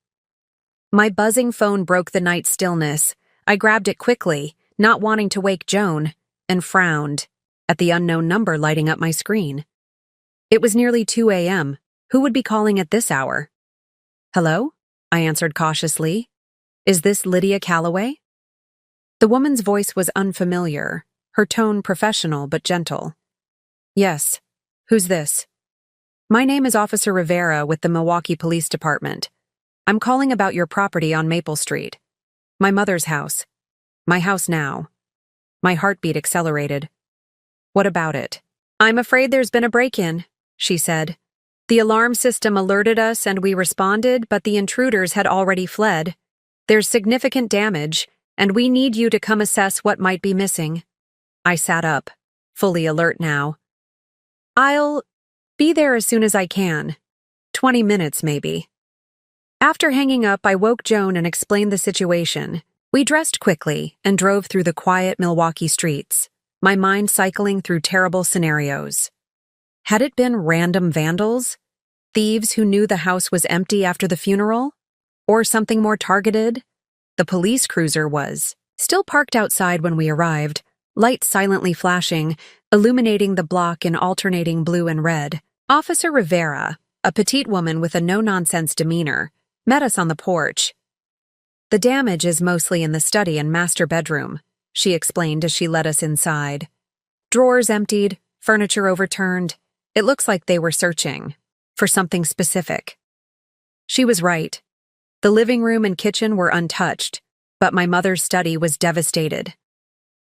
My buzzing phone broke the night stillness. I grabbed it quickly, not wanting to wake Joan, and frowned at the unknown number lighting up my screen. It was nearly 2 a.m. Who would be calling at this hour? Hello? I answered cautiously. Is this Lydia Calloway? The woman's voice was unfamiliar, her tone professional but gentle. Yes. Who's this? My name is Officer Rivera with the Milwaukee Police Department. I'm calling about your property on Maple Street. My mother's house. My house now. My heartbeat accelerated. What about it? I'm afraid there's been a break-in, she said. The alarm system alerted us and we responded, but the intruders had already fled. There's significant damage, and we need you to come assess what might be missing. I sat up, fully alert now. I'll be there as soon as I can. 20 minutes, maybe. After hanging up, I woke Joan and explained the situation. We dressed quickly and drove through the quiet Milwaukee streets, my mind cycling through terrible scenarios. Had it been random vandals? Thieves who knew the house was empty after the funeral? Or something more targeted? The police cruiser was still parked outside when we arrived, lights silently flashing, illuminating the block in alternating blue and red. Officer Rivera, a petite woman with a no-nonsense demeanor, met us on the porch. The damage is mostly in the study and master bedroom, she explained as she led us inside. Drawers emptied, furniture overturned. It looks like they were searching for something specific. She was right. The living room and kitchen were untouched, but my mother's study was devastated.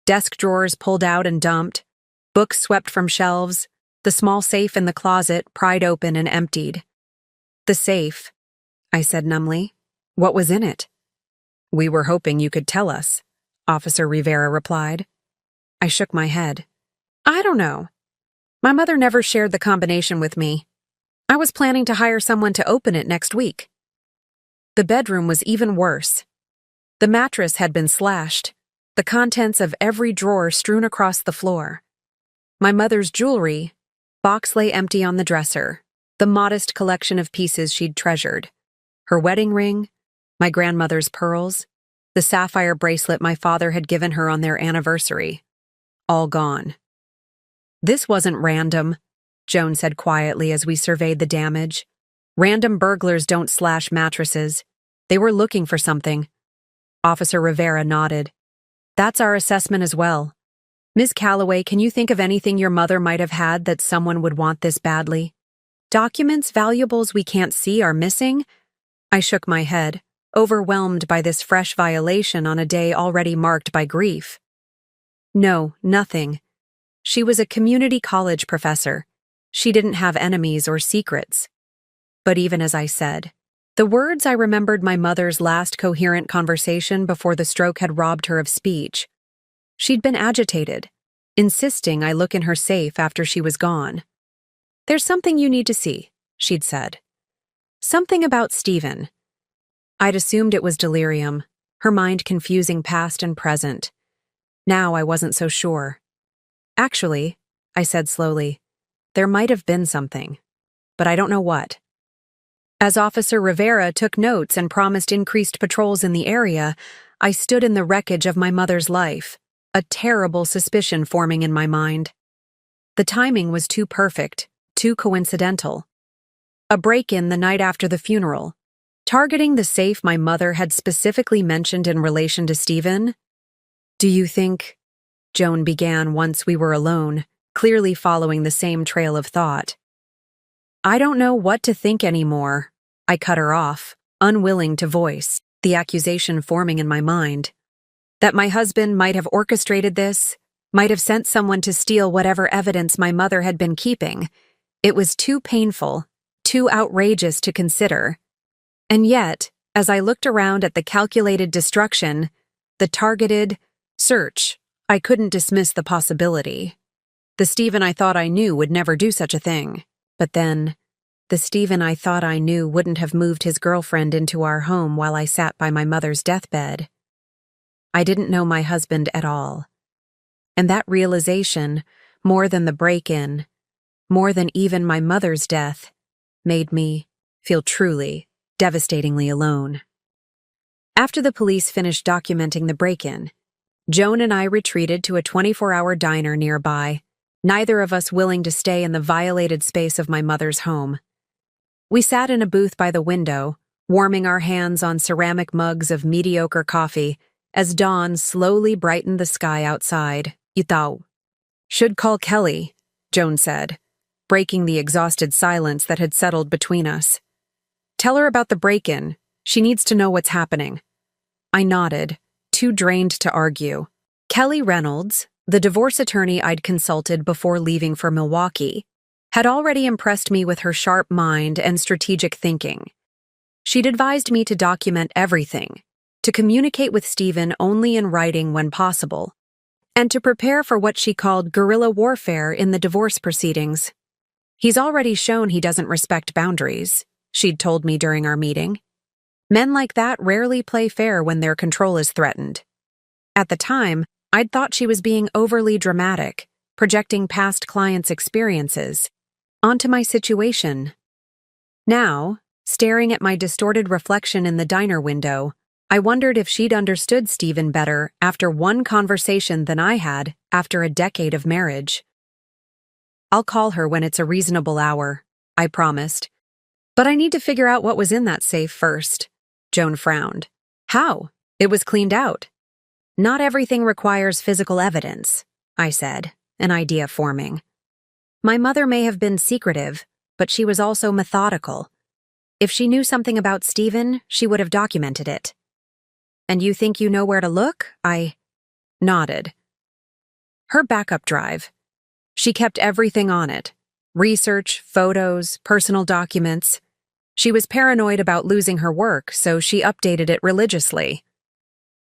Desk drawers pulled out and dumped, books swept from shelves, the small safe in the closet pried open and emptied. The safe, I said numbly. What was in it? We were hoping you could tell us, Officer Rivera replied. I shook my head. I don't know. My mother never shared the combination with me. I was planning to hire someone to open it next week. The bedroom was even worse. The mattress had been slashed, the contents of every drawer strewn across the floor. My mother's jewelry box lay empty on the dresser, the modest collection of pieces she'd treasured. Her wedding ring, my grandmother's pearls, the sapphire bracelet my father had given her on their anniversary. All gone. This wasn't random, Joan said quietly as we surveyed the damage. Random burglars don't slash mattresses. They were looking for something. Officer Rivera nodded. That's our assessment as well. Ms. Calloway, can you think of anything your mother might have had that someone would want this badly? Documents, valuables we can't see are missing? I shook my head, overwhelmed by this fresh violation on a day already marked by grief. No, nothing. She was a community college professor. She didn't have enemies or secrets. But even as I said, the words I remembered my mother's last coherent conversation before the stroke had robbed her of speech. She'd been agitated, insisting I look in her safe after she was gone. There's something you need to see, she'd said. Something about Stephen. I'd assumed it was delirium, her mind confusing past and present. Now I wasn't so sure. Actually, I said slowly, there might have been something, but I don't know what. As Officer Rivera took notes and promised increased patrols in the area, I stood in the wreckage of my mother's life, a terrible suspicion forming in my mind. The timing was too perfect, too coincidental. A break-in the night after the funeral, targeting the safe my mother had specifically mentioned in relation to Stephen. Do you think? Joan began once we were alone, clearly following the same trail of thought. I don't know what to think anymore, I cut her off, unwilling to voice the accusation forming in my mind. That my husband might have orchestrated this, might have sent someone to steal whatever evidence my mother had been keeping. It was too painful, too outrageous to consider. And yet, as I looked around at the calculated destruction, the targeted search, I couldn't dismiss the possibility. The Stephen I thought I knew would never do such a thing. But then, the Stephen I thought I knew wouldn't have moved his girlfriend into our home while I sat by my mother's deathbed. I didn't know my husband at all. And that realization, more than the break-in, more than even my mother's death, made me feel truly, devastatingly alone. After the police finished documenting the break-in, Joan and I retreated to a 24-hour diner nearby, neither of us willing to stay in the violated space of my mother's home. We sat in a booth by the window, warming our hands on ceramic mugs of mediocre coffee as dawn slowly brightened the sky outside. Itaw. Should call Kelly, Joan said, breaking the exhausted silence that had settled between us. Tell her about the break-in. She needs to know what's happening. I nodded, too drained to argue. Kelly Reynolds, the divorce attorney I'd consulted before leaving for Milwaukee, had already impressed me with her sharp mind and strategic thinking. She'd advised me to document everything, to communicate with Stephen only in writing when possible, and to prepare for what she called guerrilla warfare in the divorce proceedings. He's already shown he doesn't respect boundaries, she'd told me during our meeting. Men like that rarely play fair when their control is threatened. At the time, I'd thought she was being overly dramatic, projecting past clients' experiences onto my situation. Now, staring at my distorted reflection in the diner window, I wondered if she'd understood Stephen better after one conversation than I had after a decade of marriage. I'll call her when it's a reasonable hour, I promised. But I need to figure out what was in that safe first. Joan frowned. How? It was cleaned out. Not everything requires physical evidence, I said, an idea forming. My mother may have been secretive, but she was also methodical. If she knew something about Stephen, she would have documented it. And you think you know where to look? I nodded. Her backup drive. She kept everything on it. Research, photos, personal documents. She was paranoid about losing her work, so she updated it religiously.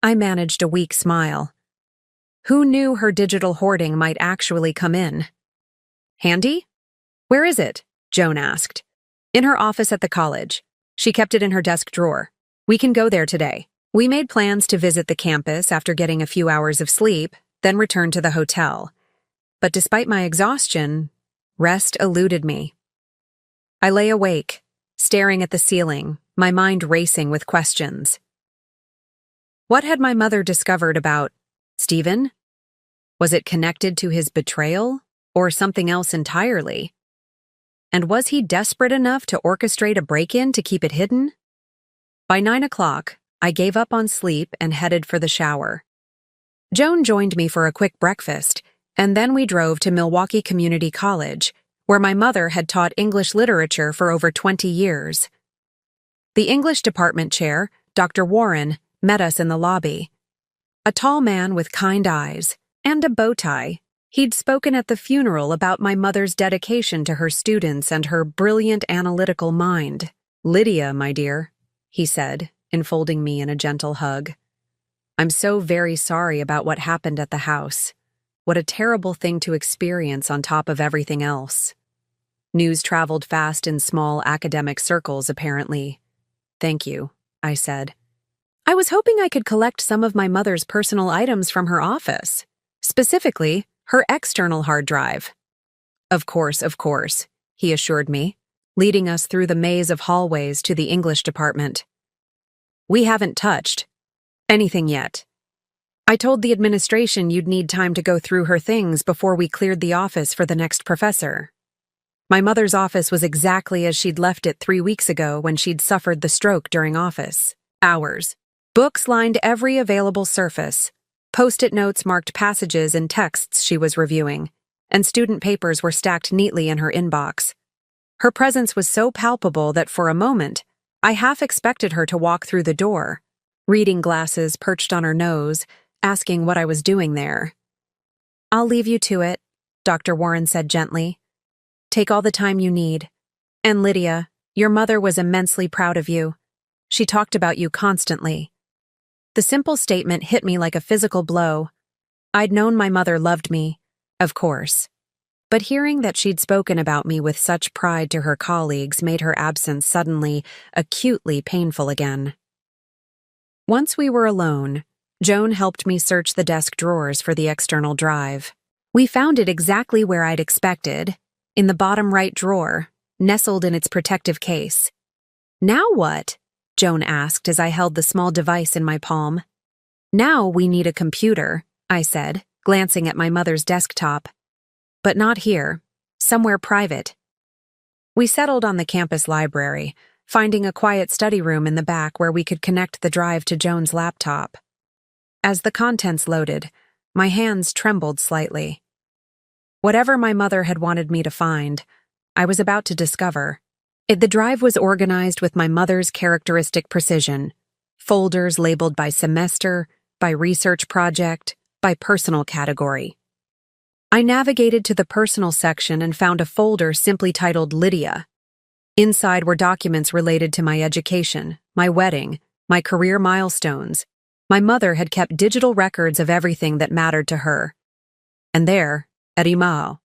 I managed a weak smile. Who knew her digital hoarding might actually come in? Handy? Where is it? Joan asked. In her office at the college. She kept it in her desk drawer. We can go there today. We made plans to visit the campus after getting a few hours of sleep, then return to the hotel. But despite my exhaustion, rest eluded me. I lay awake, staring at the ceiling, my mind racing with questions. What had my mother discovered about Stephen? Was it connected to his betrayal, or something else entirely? And was he desperate enough to orchestrate a break-in to keep it hidden? By 9 o'clock, I gave up on sleep and headed for the shower. Joan joined me for a quick breakfast, and then we drove to Milwaukee Community College, where my mother had taught English literature for over 20 years. The English department chair, Dr. Warren, met us in the lobby. A tall man with kind eyes and a bow tie. He'd spoken at the funeral about my mother's dedication to her students and her brilliant analytical mind. Lydia, my dear, he said, enfolding me in a gentle hug. I'm so very sorry about what happened at the house. What a terrible thing to experience on top of everything else. News traveled fast in small academic circles, apparently. Thank you, I said. I was hoping I could collect some of my mother's personal items from her office, specifically her external hard drive. Of course, he assured me, leading us through the maze of hallways to the English department. We haven't touched anything yet. I told the administration you'd need time to go through her things before we cleared the office for the next professor. My mother's office was exactly as she'd left it 3 weeks ago when she'd suffered the stroke during office hours. Books lined every available surface. Post-it notes marked passages and texts she was reviewing, and student papers were stacked neatly in her inbox. Her presence was so palpable that for a moment, I half expected her to walk through the door, reading glasses perched on her nose, asking what I was doing there. I'll leave you to it, Dr. Warren said gently. Take all the time you need. And Lydia, your mother was immensely proud of you. She talked about you constantly. The simple statement hit me like a physical blow. I'd known my mother loved me, of course. But hearing that she'd spoken about me with such pride to her colleagues made her absence suddenly acutely painful again. Once we were alone, Joan helped me search the desk drawers for the external drive. We found it exactly where I'd expected, in the bottom right drawer, nestled in its protective case. Now what? Joan asked as I held the small device in my palm. Now we need a computer, I said, glancing at my mother's desktop. But not here, somewhere private. We settled on the campus library, finding a quiet study room in the back where we could connect the drive to Joan's laptop. As the contents loaded, my hands trembled slightly. Whatever my mother had wanted me to find, I was about to discover. The drive was organized with my mother's characteristic precision. Folders labeled by semester, by research project, by personal category. I navigated to the personal section and found a folder simply titled Lydia. Inside were documents related to my education, my wedding, my career milestones. My mother had kept digital records of everything that mattered to her. And there, at Imao.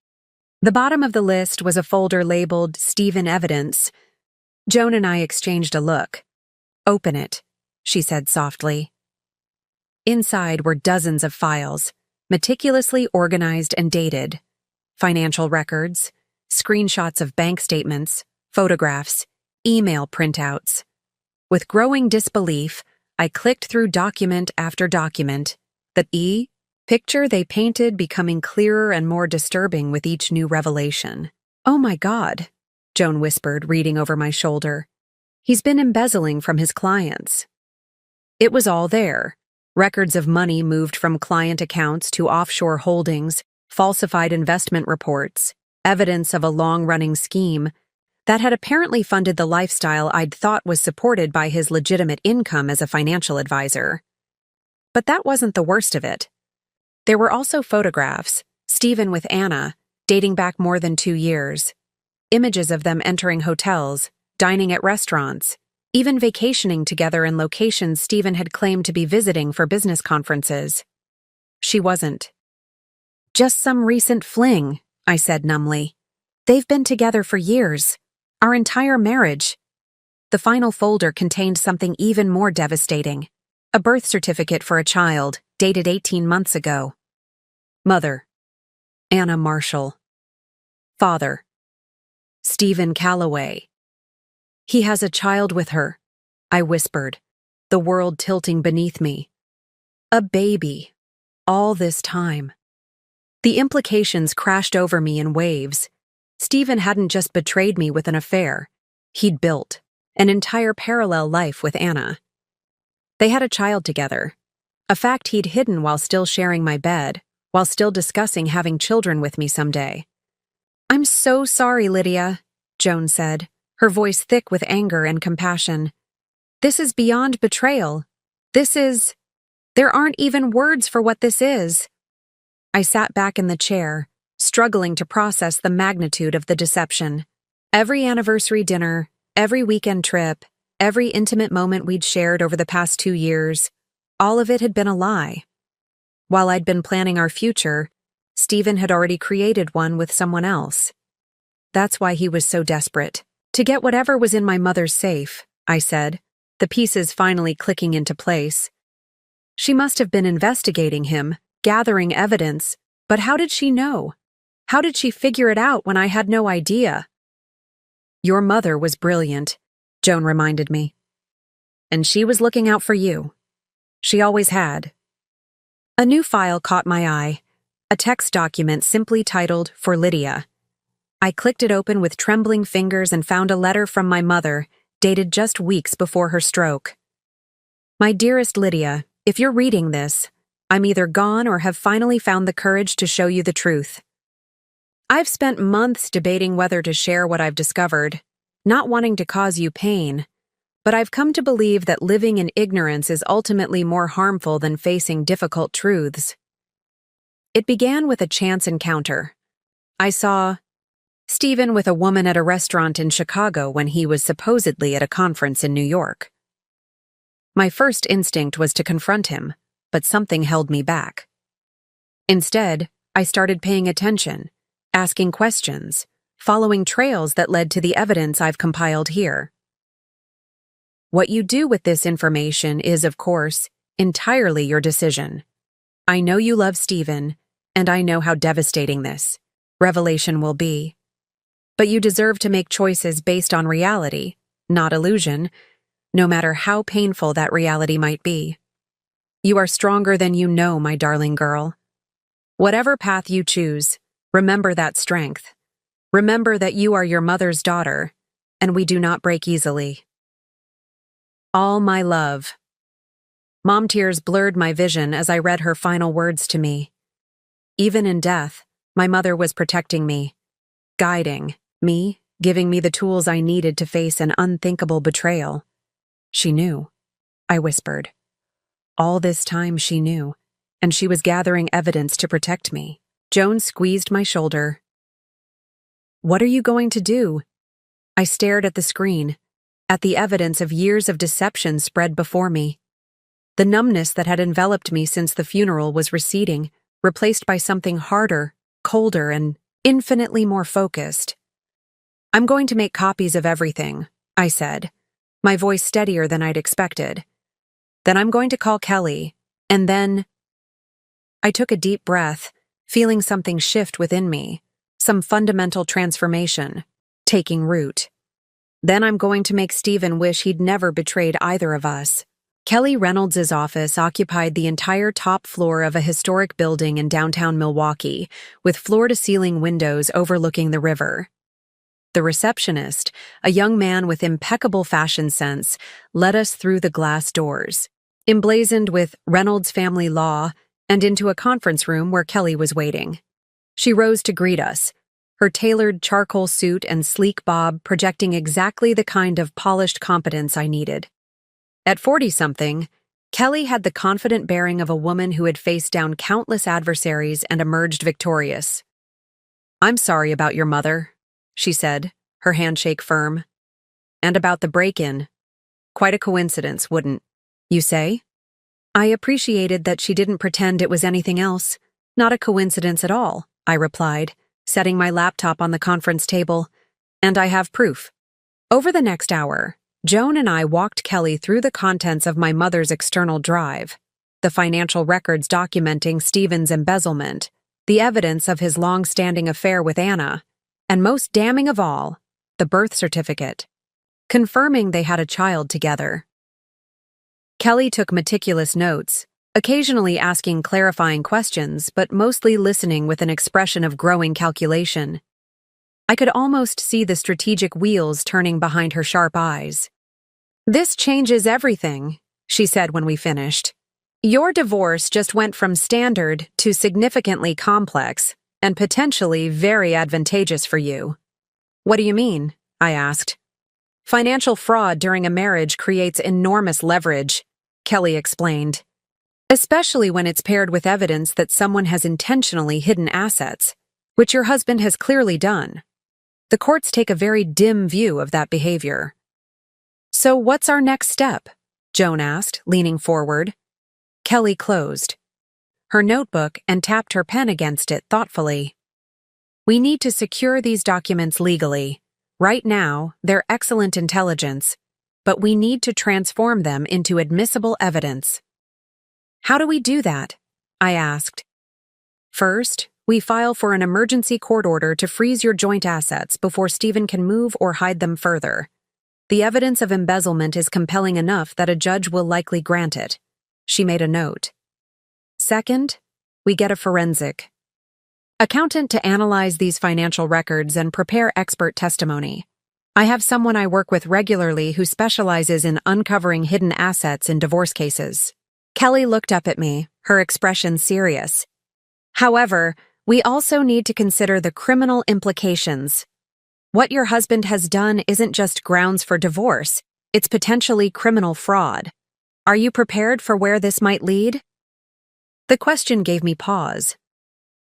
The bottom of the list was a folder labeled Stephen Evidence. Joan and I exchanged a look. Open it, she said softly. Inside were dozens of files, meticulously organized and dated. Financial records, screenshots of bank statements, photographs, email printouts. With growing disbelief, I clicked through document after document, the picture they painted becoming clearer and more disturbing with each new revelation. Oh my God, Joan whispered, reading over my shoulder. He's been embezzling from his clients. It was all there. Records of money moved from client accounts to offshore holdings, falsified investment reports, evidence of a long-running scheme that had apparently funded the lifestyle I'd thought was supported by his legitimate income as a financial advisor. But that wasn't the worst of it. There were also photographs, Stephen with Anna, dating back more than 2 years. Images of them entering hotels, dining at restaurants, even vacationing together in locations Stephen had claimed to be visiting for business conferences. She wasn't. "Just some recent fling," I said numbly. "They've been together for years. Our entire marriage." The final folder contained something even more devastating. A birth certificate for a child, dated 18 months ago. Mother: Anna Marshall. Father: Stephen Calloway. "He has a child with her," I whispered, the world tilting beneath me. A baby. All this time. The implications crashed over me in waves. Stephen hadn't just betrayed me with an affair. He'd built an entire parallel life with Anna. They had a child together, a fact he'd hidden while still sharing my bed, while still discussing having children with me someday. "I'm so sorry, Lydia," Joan said, her voice thick with anger and compassion. "This is beyond betrayal. There aren't even words for what this is." I sat back in the chair, struggling to process the magnitude of the deception. Every anniversary dinner, every weekend trip, every intimate moment we'd shared over the past 2 years, all of it had been a lie. While I'd been planning our future, Stephen had already created one with someone else. That's why he was so desperate. To get whatever was in my mother's safe, I said, the pieces finally clicking into place. She must have been investigating him, gathering evidence, but how did she know? How did she figure it out when I had no idea? "Your mother was brilliant," Joan reminded me. "And she was looking out for you. She always had." A new file caught my eye, a text document simply titled, "For Lydia." I clicked it open with trembling fingers and found a letter from my mother, dated just weeks before her stroke. "My dearest Lydia, if you're reading this, I'm either gone or have finally found the courage to show you the truth. I've spent months debating whether to share what I've discovered, not wanting to cause you pain, but I've come to believe that living in ignorance is ultimately more harmful than facing difficult truths. It began with a chance encounter. I saw Stephen with a woman at a restaurant in Chicago when he was supposedly at a conference in New York. My first instinct was to confront him, but something held me back. Instead, I started paying attention, asking questions, following trails that led to the evidence I've compiled here. What you do with this information is, of course, entirely your decision. I know you love Stephen, and I know how devastating this revelation will be. But you deserve to make choices based on reality, not illusion, no matter how painful that reality might be. You are stronger than you know, my darling girl. Whatever path you choose, remember that strength. Remember that you are your mother's daughter, and we do not break easily. All my love." Mom tears blurred my vision as I read her final words to me. Even in death, my mother was protecting me, guiding me, giving me the tools I needed to face an unthinkable betrayal. She knew, I whispered. All this time she knew, and she was gathering evidence to protect me. Joan squeezed my shoulder. "What are you going to do?" I stared at the screen, at the evidence of years of deception spread before me. The numbness that had enveloped me since the funeral was receding, replaced by something harder, colder, and infinitely more focused. "I'm going to make copies of everything," I said, my voice steadier than I'd expected. "Then I'm going to call Kelly, and then—" I took a deep breath, feeling something shift within me, some fundamental transformation, taking root. "Then I'm going to make Stephen wish he'd never betrayed either of us." Kelly Reynolds' office occupied the entire top floor of a historic building in downtown Milwaukee, with floor-to-ceiling windows overlooking the river. The receptionist, a young man with impeccable fashion sense, led us through the glass doors, emblazoned with Reynolds Family Law, and into a conference room where Kelly was waiting. She rose to greet us, her tailored charcoal suit and sleek bob projecting exactly the kind of polished competence I needed. At 40-something, Kelly had the confident bearing of a woman who had faced down countless adversaries and emerged victorious. "I'm sorry about your mother," she said, her handshake firm. "And about the break-in. Quite a coincidence, wouldn't you say? I appreciated that she didn't pretend it was anything else. Not a coincidence at all, I replied, setting my laptop on the conference table. And I have proof. Over the next hour, Joan and I walked Kelly through the contents of my mother's external drive, the financial records documenting Stephen's embezzlement, the evidence of his long-standing affair with Anna, and most damning of all, the birth certificate, confirming they had a child together. Kelly took meticulous notes, occasionally asking clarifying questions, but mostly listening with an expression of growing calculation. I could almost see the strategic wheels turning behind her sharp eyes. "This changes everything," she said when we finished. "Your divorce just went from standard to significantly complex and potentially very advantageous for you." "What do you mean?" I asked. "Financial fraud during a marriage creates enormous leverage," Kelly explained, "especially when it's paired with evidence that someone has intentionally hidden assets, which your husband has clearly done. The courts take a very dim view of that behavior." "So what's our next step?" Joan asked, leaning forward. Kelly closed her notebook and tapped her pen against it thoughtfully. "We need to secure these documents legally. Right now, they're excellent intelligence, but we need to transform them into admissible evidence." "How do we do that?" I asked. "First, we file for an emergency court order to freeze your joint assets before Stephen can move or hide them further. The evidence of embezzlement is compelling enough that a judge will likely grant it." She made a note. "Second, we get a forensic accountant to analyze these financial records and prepare expert testimony. I have someone I work with regularly who specializes in uncovering hidden assets in divorce cases." Kelly looked up at me, her expression serious. "However, we also need to consider the criminal implications. What your husband has done isn't just grounds for divorce, it's potentially criminal fraud. Are you prepared for where this might lead?" The question gave me pause.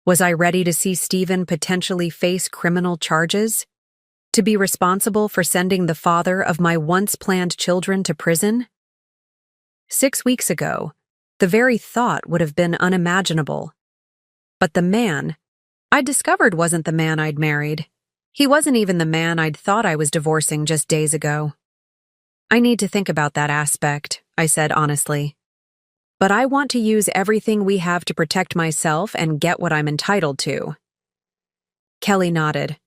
Was I ready to see Stephen potentially face criminal charges? To be responsible for sending the father of my once-planned children to prison? 6 weeks ago, the very thought would have been unimaginable. But the man I'd discovered wasn't the man I'd married. He wasn't even the man I'd thought I was divorcing just days ago. "I need to think about that aspect," I said honestly. "But I want to use everything we have to protect myself and get what I'm entitled to." Kelly nodded.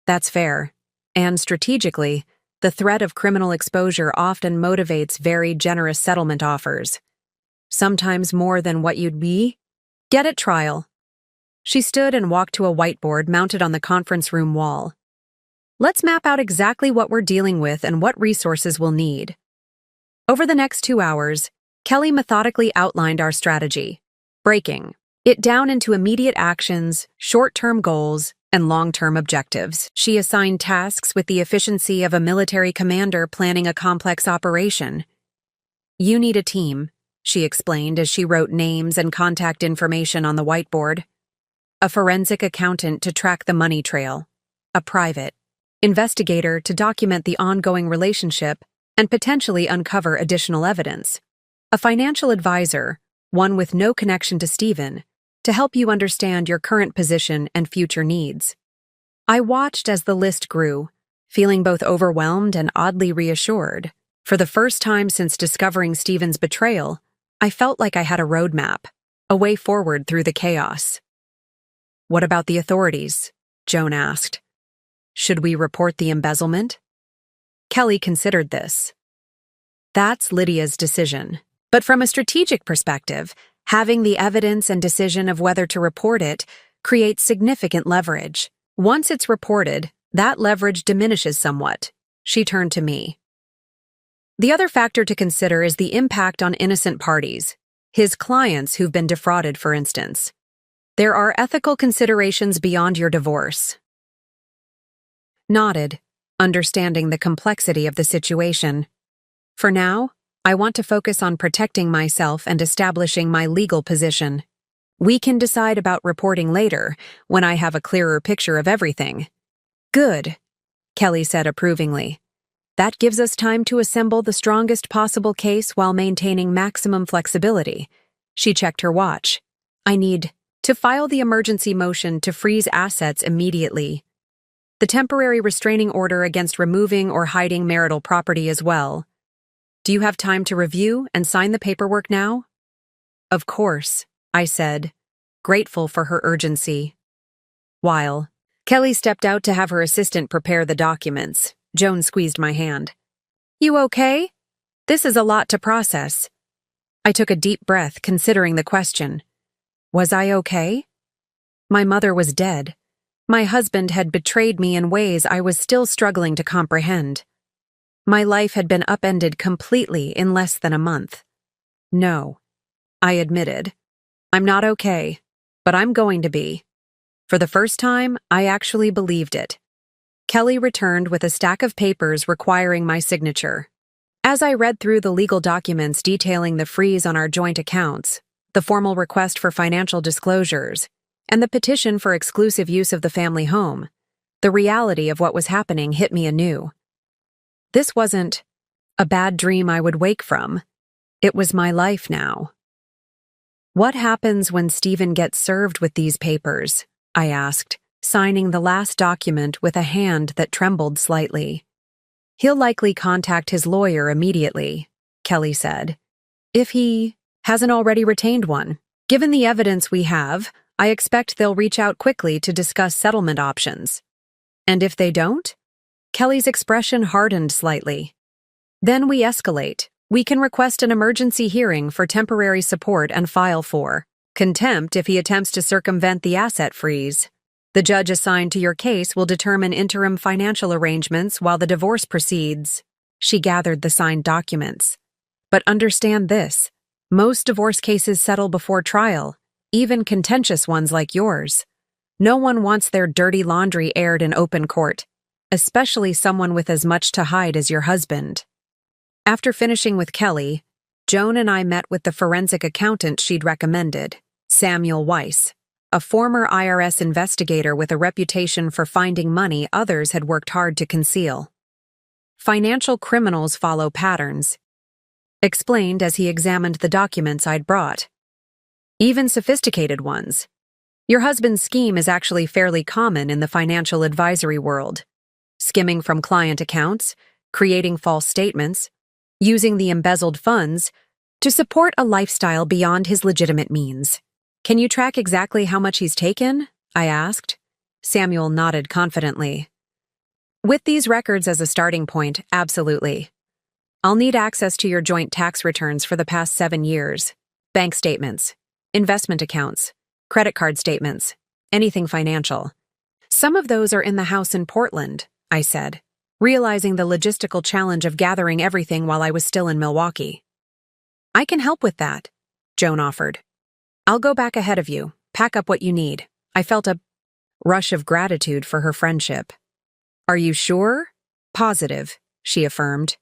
"That's fair. And strategically, the threat of criminal exposure often motivates very generous settlement offers. Sometimes more than what you'd get at trial." She stood and walked to a whiteboard mounted on the conference room wall. "Let's map out exactly what we're dealing with and what resources we'll need." Over the next 2 hours, Kelly methodically outlined our strategy, breaking it down into immediate actions, short-term goals, and long-term objectives. She assigned tasks with the efficiency of a military commander planning a complex operation. "You need a team," she explained as she wrote names and contact information on the whiteboard. "A forensic accountant to track the money trail, a private investigator to document the ongoing relationship and potentially uncover additional evidence, a financial advisor, one with no connection to Stephen, to help you understand your current position and future needs." I watched as the list grew, feeling both overwhelmed and oddly reassured. For the first time since discovering Stephen's betrayal, I felt like I had a roadmap, a way forward through the chaos. "What about the authorities?" Joan asked. "Should we report the embezzlement?" Kelly considered this. "That's Lydia's decision. But from a strategic perspective, having the evidence and decision of whether to report it creates significant leverage. Once it's reported, that leverage diminishes somewhat." She turned to me. "The other factor to consider is the impact on innocent parties, his clients who've been defrauded, for instance. There are ethical considerations beyond your divorce." Nodded, understanding the complexity of the situation. "For now, I want to focus on protecting myself and establishing my legal position. We can decide about reporting later, when I have a clearer picture of everything." "Good," Kelly said approvingly. That gives us time to assemble the strongest possible case while maintaining maximum flexibility. She checked her watch. I need to file the emergency motion to freeze assets immediately. The temporary restraining order against removing or hiding marital property as well. Do you have time to review and sign the paperwork now? Of course, I said, grateful for her urgency. While Kelly stepped out to have her assistant prepare the documents, Joan squeezed my hand. You okay? This is a lot to process. I took a deep breath, considering the question. Was I okay? My mother was dead. My husband had betrayed me in ways I was still struggling to comprehend. My life had been upended completely in less than a month. No, I admitted. I'm not okay, but I'm going to be. For the first time, I actually believed it. Kelly returned with a stack of papers requiring my signature. As I read through the legal documents detailing the freeze on our joint accounts, the formal request for financial disclosures, and the petition for exclusive use of the family home, the reality of what was happening hit me anew. This wasn't a bad dream I would wake from. It was my life now. What happens when Stephen gets served with these papers? I asked, signing the last document with a hand that trembled slightly. He'll likely contact his lawyer immediately, Kelly said. If he hasn't already retained one. Given the evidence we have, I expect they'll reach out quickly to discuss settlement options. And if they don't? Kelly's expression hardened slightly. Then we escalate. We can request an emergency hearing for temporary support and file for contempt if he attempts to circumvent the asset freeze. The judge assigned to your case will determine interim financial arrangements while the divorce proceeds. She gathered the signed documents. But understand this. Most divorce cases settle before trial, even contentious ones like yours. No one wants their dirty laundry aired in open court, especially someone with as much to hide as your husband. After finishing with Kelly, Joan and I met with the forensic accountant she'd recommended, Samuel Weiss, a former IRS investigator with a reputation for finding money others had worked hard to conceal. Financial criminals follow patterns, explained as he examined the documents I'd brought. Even sophisticated ones. Your husband's scheme is actually fairly common in the financial advisory world. Skimming from client accounts, creating false statements, using the embezzled funds to support a lifestyle beyond his legitimate means. Can you track exactly how much he's taken? I asked. Samuel nodded confidently. With these records as a starting point, absolutely. I'll need access to your joint tax returns for the past 7 years, bank statements, investment accounts, credit card statements, anything financial. Some of those are in the house in Portland, I said, realizing the logistical challenge of gathering everything while I was still in Milwaukee. I can help with that, Joan offered. I'll go back ahead of you, pack up what you need. I felt a rush of gratitude for her friendship. Are you sure? Positive, she affirmed.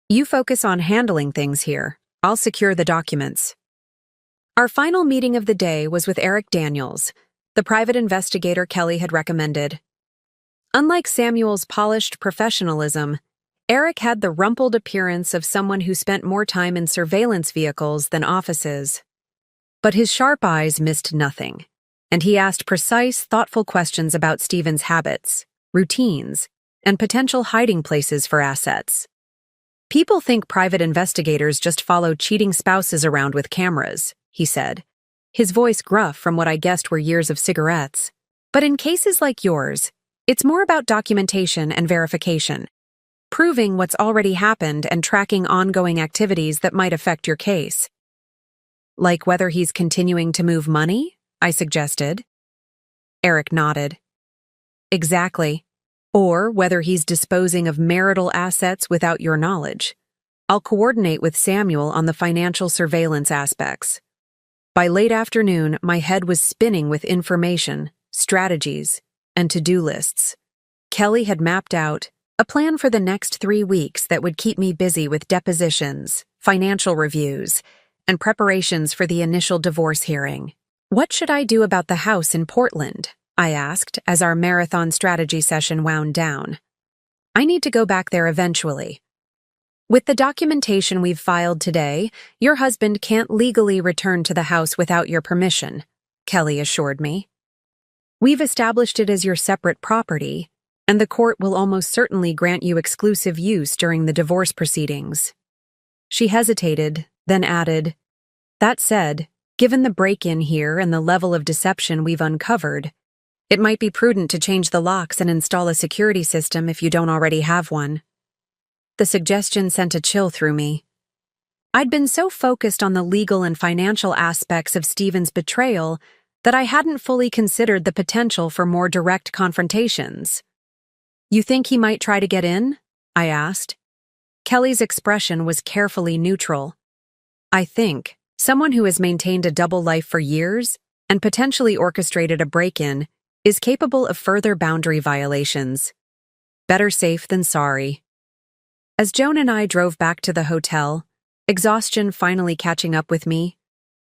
You focus on handling things here. I'll secure the documents. Our final meeting of the day was with Eric Daniels, the private investigator Kelly had recommended. Unlike Samuel's polished professionalism, Eric had the rumpled appearance of someone who spent more time in surveillance vehicles than offices. But his sharp eyes missed nothing, and he asked precise, thoughtful questions about Stephen's habits, routines, and potential hiding places for assets. People think private investigators just follow cheating spouses around with cameras, he said, his voice gruff from what I guessed were years of cigarettes. But in cases like yours, it's more about documentation and verification, proving what's already happened and tracking ongoing activities that might affect your case. Like whether he's continuing to move money? I suggested. Eric nodded. Exactly. Or whether he's disposing of marital assets without your knowledge. I'll coordinate with Samuel on the financial surveillance aspects. By late afternoon, my head was spinning with information, strategies, and to-do lists. Kelly had mapped out a plan for the next 3 weeks that would keep me busy with depositions, financial reviews, and preparations for the initial divorce hearing. What should I do about the house in Portland? I asked as our marathon strategy session wound down. I need to go back there eventually, With the documentation we've filed today, your husband can't legally return to the house without your permission, Kelly assured me. We've established it as your separate property, and the court will almost certainly grant you exclusive use during the divorce proceedings. She hesitated, then added, "That said, given the break-in here and the level of deception we've uncovered, it might be prudent to change the locks and install a security system if you don't already have one." The suggestion sent a chill through me. I'd been so focused on the legal and financial aspects of Stephen's betrayal that I hadn't fully considered the potential for more direct confrontations. "You think he might try to get in?" I asked. Kelly's expression was carefully neutral. "I think someone who has maintained a double life for years and potentially orchestrated a break-in is capable of further boundary violations. Better safe than sorry." As Joan and I drove back to the hotel, exhaustion finally catching up with me,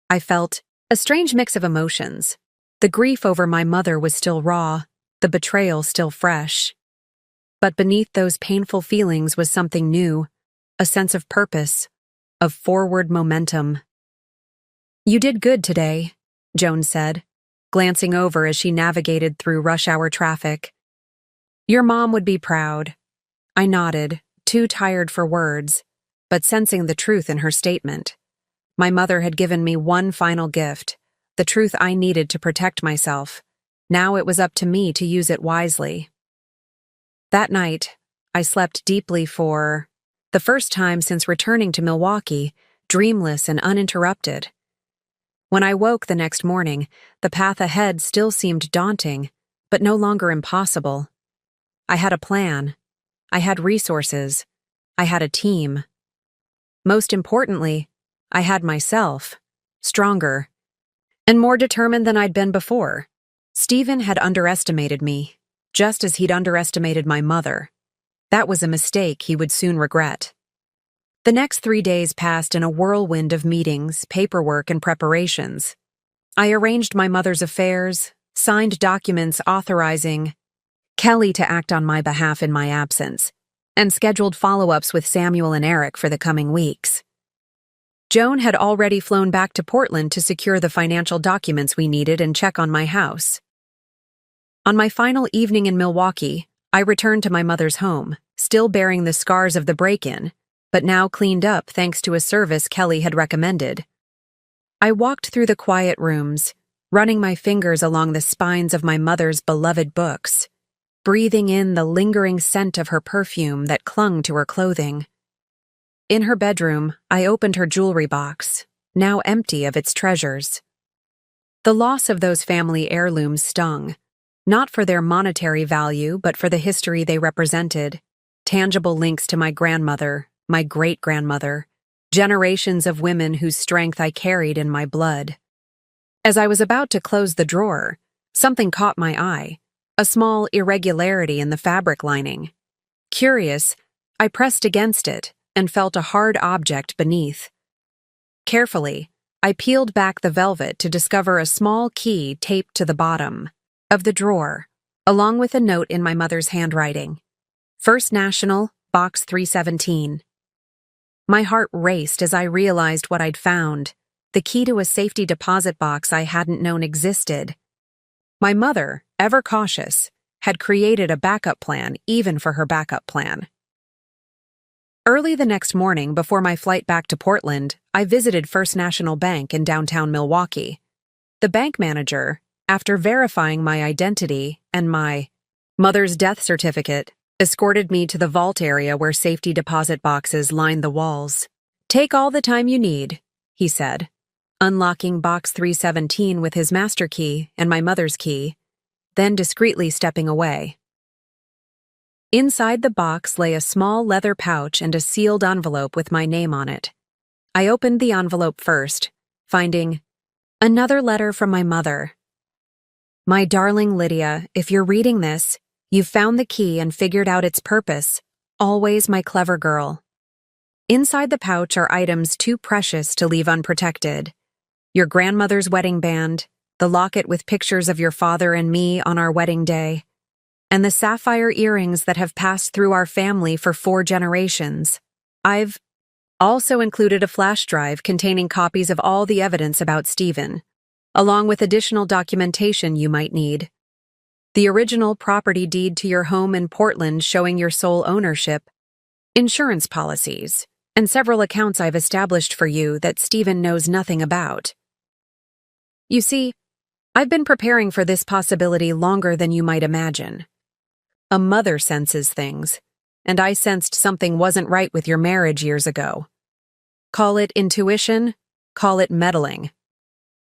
I felt a strange mix of emotions. The grief over my mother was still raw, the betrayal still fresh. But beneath those painful feelings was something new, a sense of purpose, of forward momentum. "You did good today," Joan said, glancing over as she navigated through rush-hour traffic. "Your mom would be proud." I nodded, too tired for words, but sensing the truth in her statement. My mother had given me one final gift, the truth I needed to protect myself. Now it was up to me to use it wisely. That night, I slept deeply for the first time since returning to Milwaukee, dreamless and uninterrupted. When I woke the next morning, the path ahead still seemed daunting, but no longer impossible. I had a plan. I had resources. I had a team. Most importantly, I had myself, stronger, and more determined than I'd been before. Stephen had underestimated me, just as he'd underestimated my mother. That was a mistake he would soon regret. The next 3 days passed in a whirlwind of meetings, paperwork, and preparations. I arranged my mother's affairs, signed documents authorizing Kelly to act on my behalf in my absence, and scheduled follow-ups with Samuel and Eric for the coming weeks. Joan had already flown back to Portland to secure the financial documents we needed and check on my house. On my final evening in Milwaukee, I returned to my mother's home, still bearing the scars of the break-in, but now cleaned up thanks to a service Kelly had recommended. I walked through the quiet rooms, running my fingers along the spines of my mother's beloved books, breathing in the lingering scent of her perfume that clung to her clothing. In her bedroom, I opened her jewelry box, now empty of its treasures. The loss of those family heirlooms stung, not for their monetary value but for the history they represented, tangible links to my grandmother, my great-grandmother, generations of women whose strength I carried in my blood. As I was about to close the drawer, something caught my eye. A small irregularity in the fabric lining. Curious, I pressed against it and felt a hard object beneath. Carefully, I peeled back the velvet to discover a small key taped to the bottom of the drawer, along with a note in my mother's handwriting. First National, Box 317. My heart raced as I realized what I'd found, the key to a safety deposit box I hadn't known existed. My mother, ever cautious, had created a backup plan even for her backup plan. Early the next morning, before my flight back to Portland, I visited First National Bank in downtown Milwaukee. The bank manager, after verifying my identity and my mother's death certificate, escorted me to the vault area where safety deposit boxes lined the walls. "Take all the time you need," he said, unlocking box 317 with his master key and my mother's key, then discreetly stepping away. Inside the box lay a small leather pouch and a sealed envelope with my name on it. I opened the envelope first, finding another letter from my mother. "My darling Lydia, if you're reading this, you've found the key and figured out its purpose. Always my clever girl. Inside the pouch are items too precious to leave unprotected. Your grandmother's wedding band, the locket with pictures of your father and me on our wedding day, and the sapphire earrings that have passed through our family for 4 generations. I've also included a flash drive containing copies of all the evidence about Stephen, along with additional documentation you might need. The original property deed to your home in Portland showing your sole ownership, insurance policies, and several accounts I've established for you that Stephen knows nothing about. You see, I've been preparing for this possibility longer than you might imagine. A mother senses things, and I sensed something wasn't right with your marriage years ago. Call it intuition, call it meddling.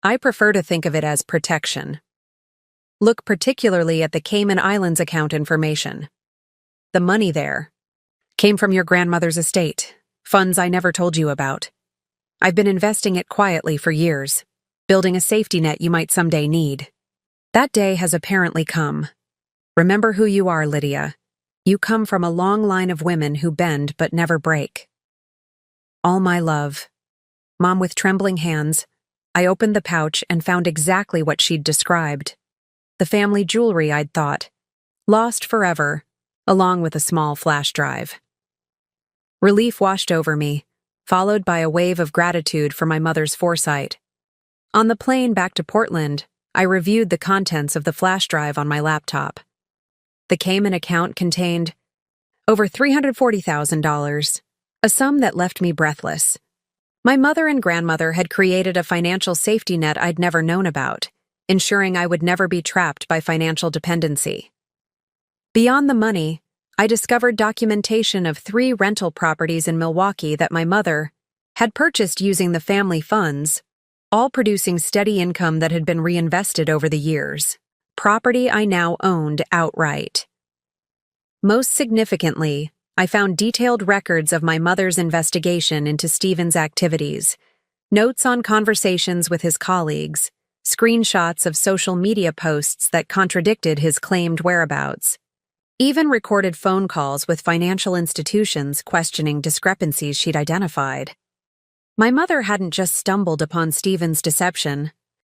I prefer to think of it as protection. Look particularly at the Cayman Islands account information. The money there came from your grandmother's estate, funds I never told you about. I've been investing it quietly for years, building a safety net you might someday need. That day has apparently come. Remember who you are, Lydia. You come from a long line of women who bend but never break. All my love. Mom, with trembling hands, I opened the pouch and found exactly what she'd described. The family jewelry I'd thought, lost forever, along with a small flash drive. Relief washed over me, followed by a wave of gratitude for my mother's foresight. On the plane back to Portland, I reviewed the contents of the flash drive on my laptop. The Cayman account contained over $340,000, a sum that left me breathless. My mother and grandmother had created a financial safety net I'd never known about, ensuring I would never be trapped by financial dependency. Beyond the money, I discovered documentation of 3 rental properties in Milwaukee that my mother had purchased using the family funds, all producing steady income that had been reinvested over the years. Property I now owned outright. Most significantly, I found detailed records of my mother's investigation into Stephen's activities, notes on conversations with his colleagues, screenshots of social media posts that contradicted his claimed whereabouts, even recorded phone calls with financial institutions questioning discrepancies she'd identified. My mother hadn't just stumbled upon Stephen's deception.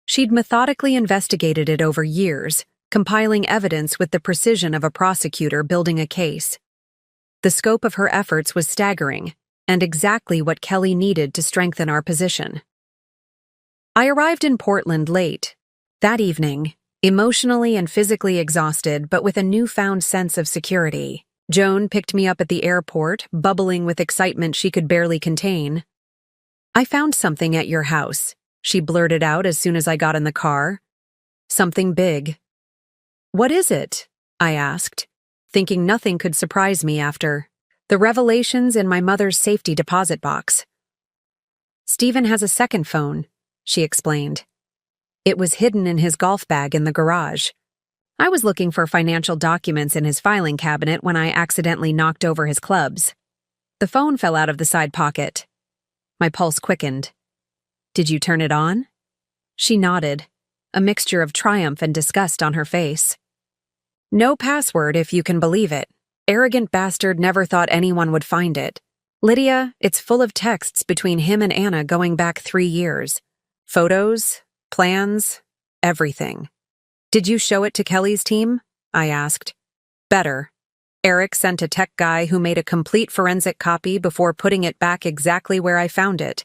She'd methodically investigated it over years, compiling evidence with the precision of a prosecutor building a case. The scope of her efforts was staggering, and exactly what Kelly needed to strengthen our position. I arrived in Portland late that evening, emotionally and physically exhausted, but with a newfound sense of security. Joan picked me up at the airport, bubbling with excitement she could barely contain. "I found something at your house," she blurted out as soon as I got in the car. "Something big." "What is it?" I asked, thinking nothing could surprise me after the revelations in my mother's safety deposit box. "Stephen has a second phone," she explained. "It was hidden in his golf bag in the garage. I was looking for financial documents in his filing cabinet when I accidentally knocked over his clubs. The phone fell out of the side pocket." My pulse quickened. "Did you turn it on?" She nodded, a mixture of triumph and disgust on her face. "No password, if you can believe it. Arrogant bastard never thought anyone would find it. Lydia, it's full of texts between him and Anna going back 3 years. Photos, plans, everything." "Did you show it to Kelly's team?" I asked. "Better. Eric sent a tech guy who made a complete forensic copy before putting it back exactly where I found it.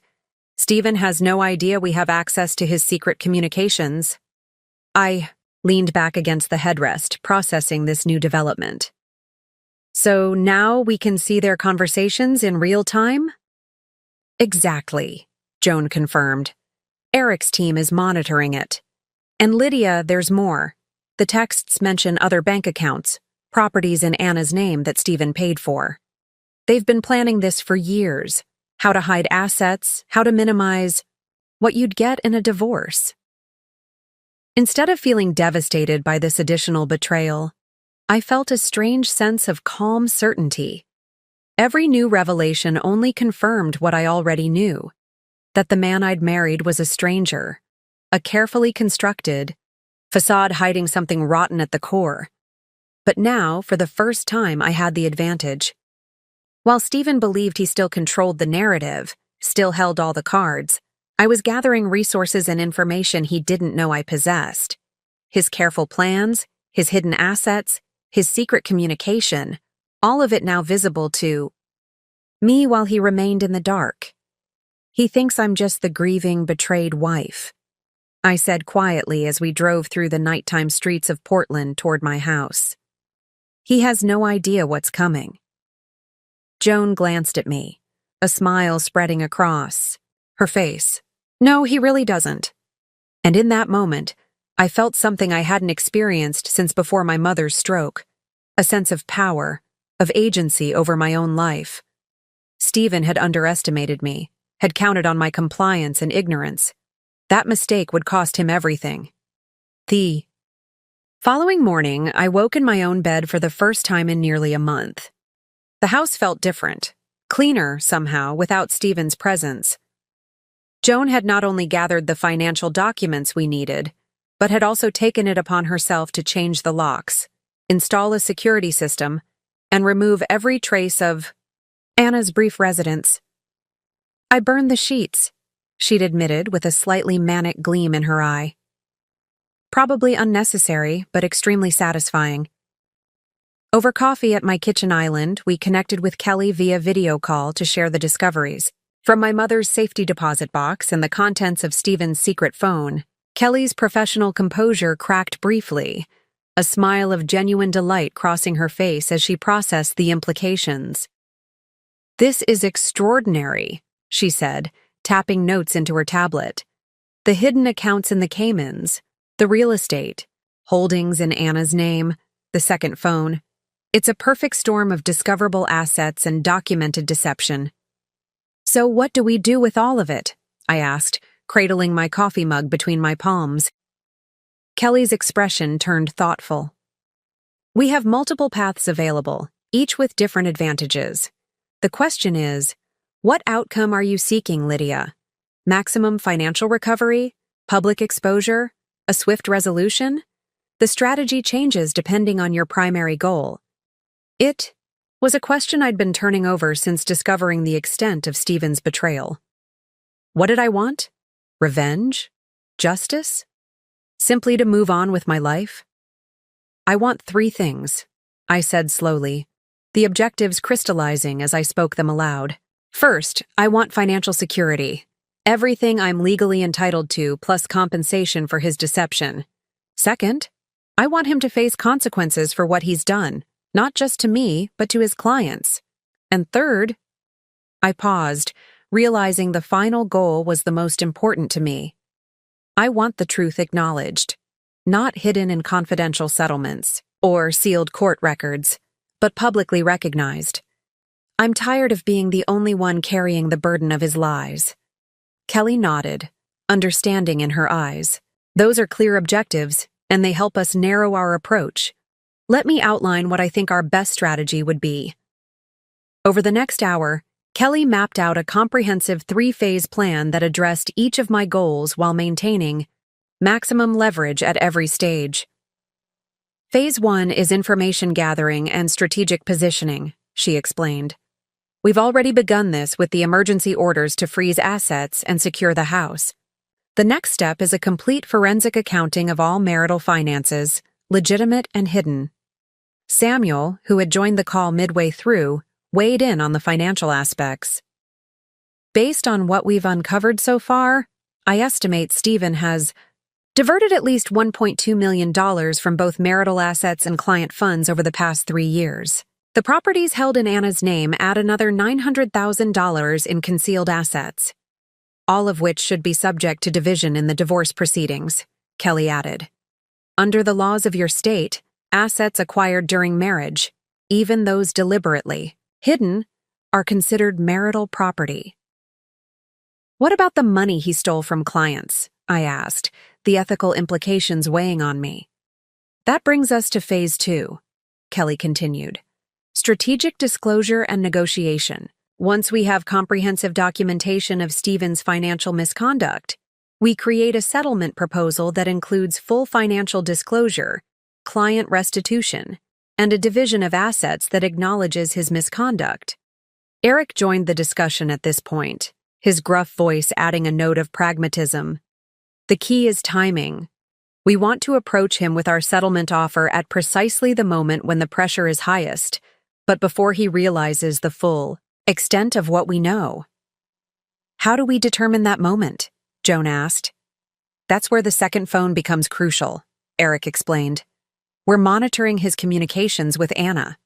Stephen has no idea we have access to his secret communications." I leaned back against the headrest, processing this new development. "So now we can see their conversations in real time?" "Exactly," Joan confirmed. "Eric's team is monitoring it. And Lydia, there's more. The texts mention other bank accounts, properties in Anna's name that Stephen paid for. They've been planning this for years. How to hide assets, how to minimize what you'd get in a divorce." Instead of feeling devastated by this additional betrayal, I felt a strange sense of calm certainty. Every new revelation only confirmed what I already knew, that the man I'd married was a stranger, a carefully constructed facade hiding something rotten at the core. But now, for the first time, I had the advantage. While Stephen believed he still controlled the narrative, still held all the cards, I was gathering resources and information he didn't know I possessed. His careful plans, his hidden assets, his secret communication, all of it now visible to Me while he remained in the dark. He thinks I'm just the grieving, betrayed wife, I said quietly as we drove through the nighttime streets of Portland toward my house. He has no idea what's coming. Joan glanced at me, a smile spreading across her face. No, he really doesn't. And in that moment, I felt something I hadn't experienced since before my mother's stroke, a sense of power, of agency over my own life. Stephen had underestimated me, had counted on my compliance and ignorance. That mistake would cost him everything. The following morning, I woke in my own bed for the first time in nearly a month. The house felt different, cleaner somehow, without Stephen's presence. Joan had not only gathered the financial documents we needed, but had also taken it upon herself to change the locks, install a security system, and remove every trace of Anna's brief residence. I burned the sheets, she'd admitted with a slightly manic gleam in her eye. Probably unnecessary, but extremely satisfying. Over coffee at my kitchen island, we connected with Kelly via video call to share the discoveries. From my mother's safety deposit box and the contents of Stephen's secret phone, Kelly's professional composure cracked briefly, a smile of genuine delight crossing her face as she processed the implications. "This is extraordinary," she said, tapping notes into her tablet. "The hidden accounts in the Caymans, the real estate, holdings in Anna's name, the second phone. It's a perfect storm of discoverable assets and documented deception." "So what do we do with all of it?" I asked, cradling my coffee mug between my palms. Kelly's expression turned thoughtful. "We have multiple paths available, each with different advantages. The question is, what outcome are you seeking, Lydia? Maximum financial recovery? Public exposure? A swift resolution? The strategy changes depending on your primary goal." It was a question I'd been turning over since discovering the extent of Stephen's betrayal. What did I want? Revenge? Justice? Simply to move on with my life? "I want 3 things," I said slowly, the objectives crystallizing as I spoke them aloud. "First, I want financial security. Everything I'm legally entitled to, plus compensation for his deception. Second, I want him to face consequences for what he's done, not just to me, but to his clients. And third," I paused, realizing the final goal was the most important to me. "I want the truth acknowledged, not hidden in confidential settlements or sealed court records, but publicly recognized. I'm tired of being the only one carrying the burden of his lies." Kelly nodded, understanding in her eyes. "Those are clear objectives, and they help us narrow our approach. Let me outline what I think our best strategy would be." Over the next hour, Kelly mapped out a comprehensive 3-phase plan that addressed each of my goals while maintaining maximum leverage at every stage. "Phase 1 is information gathering and strategic positioning," she explained. "We've already begun this with the emergency orders to freeze assets and secure the house. The next step is a complete forensic accounting of all marital finances, legitimate and hidden." Samuel, who had joined the call midway through, weighed in on the financial aspects. "Based on what we've uncovered so far, I estimate Stephen has diverted at least $1.2 million from both marital assets and client funds over the past 3 years. The properties held in Anna's name add another $900,000 in concealed assets, all of which should be subject to division in the divorce proceedings," Kelly added. "Under the laws of your state, assets acquired during marriage, even those deliberately hidden, are considered marital property." "What about the money he stole from clients?" I asked, the ethical implications weighing on me. "That brings us to phase 2, Kelly continued. "Strategic disclosure and negotiation. Once we have comprehensive documentation of Stephen's financial misconduct, we create a settlement proposal that includes full financial disclosure, client restitution, and a division of assets that acknowledges his misconduct." Eric joined the discussion at this point, his gruff voice adding a note of pragmatism. "The key is timing. We want to approach him with our settlement offer at precisely the moment when the pressure is highest, but before he realizes the full, extent of what we know. How do we determine that moment? Joan asked. That's where the second phone becomes crucial, Eric explained. We're monitoring his communications with Anna.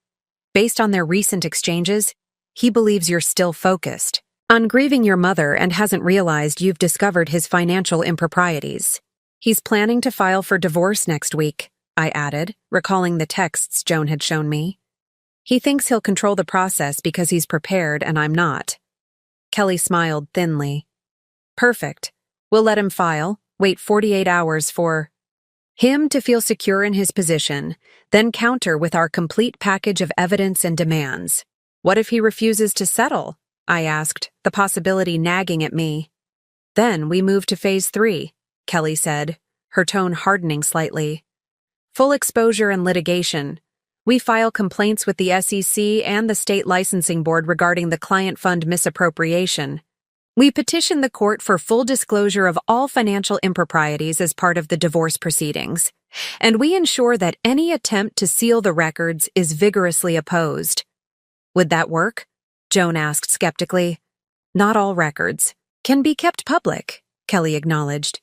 Based on their recent exchanges, he believes you're still focused on grieving your mother and hasn't realized you've discovered his financial improprieties. He's planning to file for divorce next week, I added, recalling the texts Joan had shown me. He thinks he'll control the process because he's prepared and I'm not. Kelly smiled thinly. Perfect. We'll let him file, wait 48 hours for him to feel secure in his position, then counter with our complete package of evidence and demands. What if he refuses to settle? I asked, the possibility nagging at me. Then we move to phase 3, Kelly said, her tone hardening slightly. Full exposure and litigation. We file complaints with the SEC and the state licensing board regarding the client fund misappropriation. We petition the court for full disclosure of all financial improprieties as part of the divorce proceedings, and we ensure that any attempt to seal the records is vigorously opposed. Would that work? Joan asked skeptically. Not all records can be kept public, Kelly acknowledged.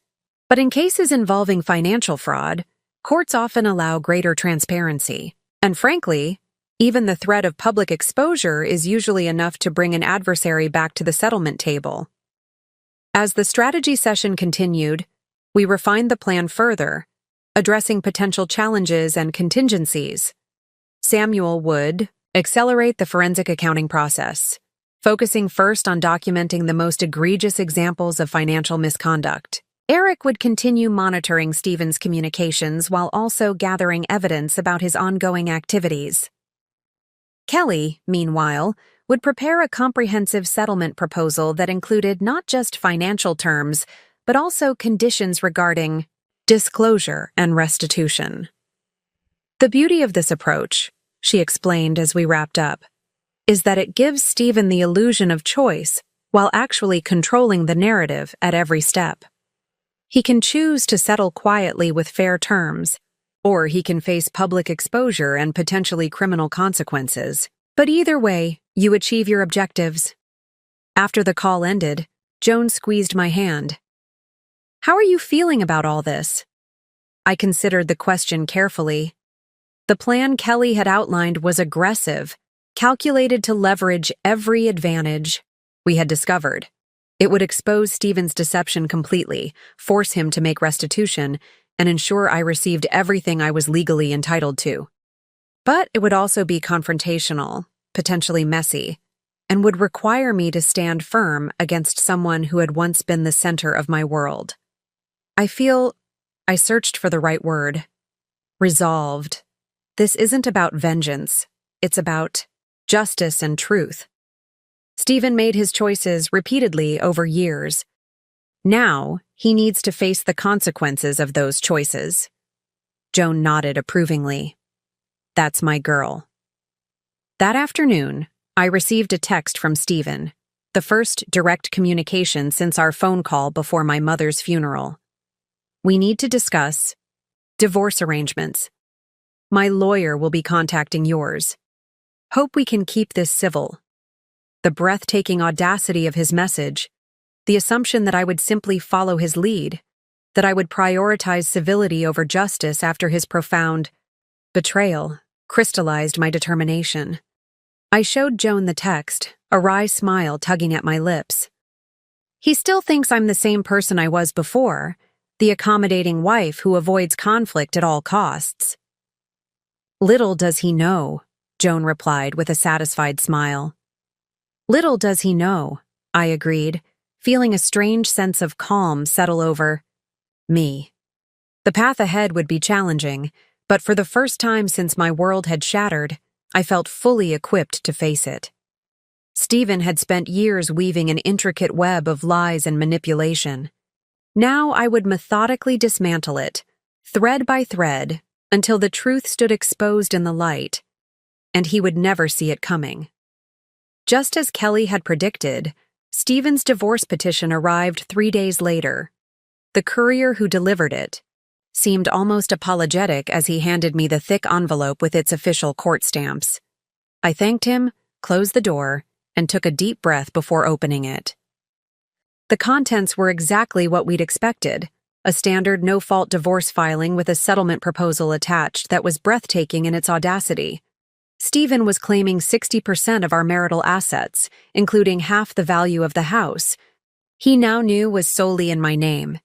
But in cases involving financial fraud, courts often allow greater transparency. And frankly, even the threat of public exposure is usually enough to bring an adversary back to the settlement table. As the strategy session continued, we refined the plan further, addressing potential challenges and contingencies. Samuel would accelerate the forensic accounting process, focusing first on documenting the most egregious examples of financial misconduct. Eric would continue monitoring Stephen's communications while also gathering evidence about his ongoing activities. Kelly, meanwhile, would prepare a comprehensive settlement proposal that included not just financial terms, but also conditions regarding disclosure and restitution. The beauty of this approach, she explained as we wrapped up, is that it gives Stephen the illusion of choice while actually controlling the narrative at every step. He can choose to settle quietly with fair terms, or he can face public exposure and potentially criminal consequences. But either way, you achieve your objectives. After the call ended, Joan squeezed my hand. How are you feeling about all this? I considered the question carefully. The plan Kelly had outlined was aggressive, calculated to leverage every advantage we had discovered. It would expose Stephen's deception completely, force him to make restitution, and ensure I received everything I was legally entitled to. But it would also be confrontational, potentially messy, and would require me to stand firm against someone who had once been the center of my world. I searched for the right word. Resolved. This isn't about vengeance. It's about justice and truth. Stephen made his choices repeatedly over years. Now, he needs to face the consequences of those choices. Joan nodded approvingly. That's my girl. That afternoon, I received a text from Stephen, the first direct communication since our phone call before my mother's funeral. We need to discuss divorce arrangements. My lawyer will be contacting yours. Hope we can keep this civil. The breathtaking audacity of his message, the assumption that I would simply follow his lead, that I would prioritize civility over justice after his profound betrayal, crystallized my determination. I showed Joan the text, a wry smile tugging at my lips. He still thinks I'm the same person I was before, the accommodating wife who avoids conflict at all costs. Little does he know, Joan replied with a satisfied smile. Little does he know, I agreed, feeling a strange sense of calm settle over me. The path ahead would be challenging, but for the first time since my world had shattered, I felt fully equipped to face it. Stephen had spent years weaving an intricate web of lies and manipulation. Now I would methodically dismantle it, thread by thread, until the truth stood exposed in the light, and he would never see it coming. Just as Kelly had predicted, Stephen's divorce petition arrived 3 days later. The courier who delivered it seemed almost apologetic as he handed me the thick envelope with its official court stamps. I thanked him, closed the door, and took a deep breath before opening it. The contents were exactly what we'd expected, a standard no-fault divorce filing with a settlement proposal attached that was breathtaking in its audacity. Stephen was claiming 60% of our marital assets, including half the value of the house. He now knew was solely in my name.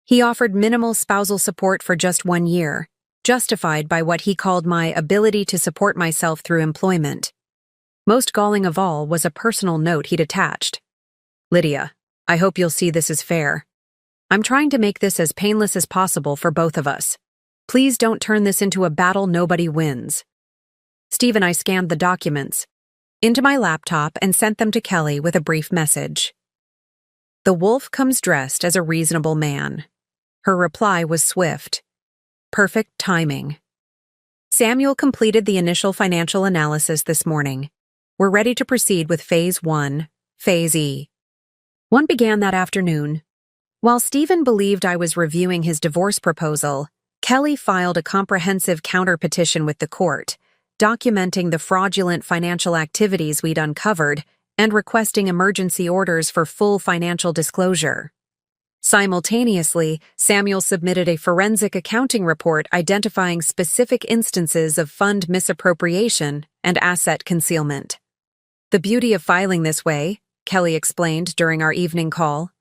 He offered minimal spousal support for just 1 year, justified by what he called my ability to support myself through employment. Most galling of all was a personal note he'd attached. "Lydia, I hope you'll see this as fair. I'm trying to make this as painless as possible for both of us. Please don't turn this into a battle nobody wins." Steve and I scanned the documents into my laptop and sent them to Kelly with a brief message. "The wolf comes dressed as a reasonable man." Her reply was swift. Perfect timing. "Samuel completed the initial financial analysis this morning. We're ready to proceed with Phase 1, Phase E." One began that afternoon. While Stephen believed I was reviewing his divorce proposal, Kelly filed a comprehensive counter-petition with the court, documenting the fraudulent financial activities we'd uncovered and requesting emergency orders for full financial disclosure. Simultaneously, Samuel submitted a forensic accounting report identifying specific instances of fund misappropriation and asset concealment. "The beauty of filing this way," Kelly explained during our evening call,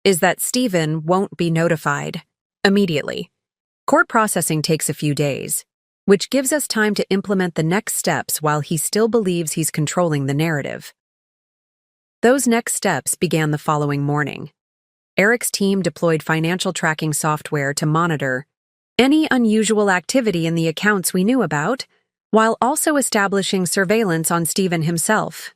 "is that Stephen won't be notified immediately. Court processing takes a few days, which gives us time to implement the next steps while he still believes he's controlling the narrative." Those next steps began the following morning. Eric's team deployed financial tracking software to monitor any unusual activity in the accounts we knew about, while also establishing surveillance on Stephen himself.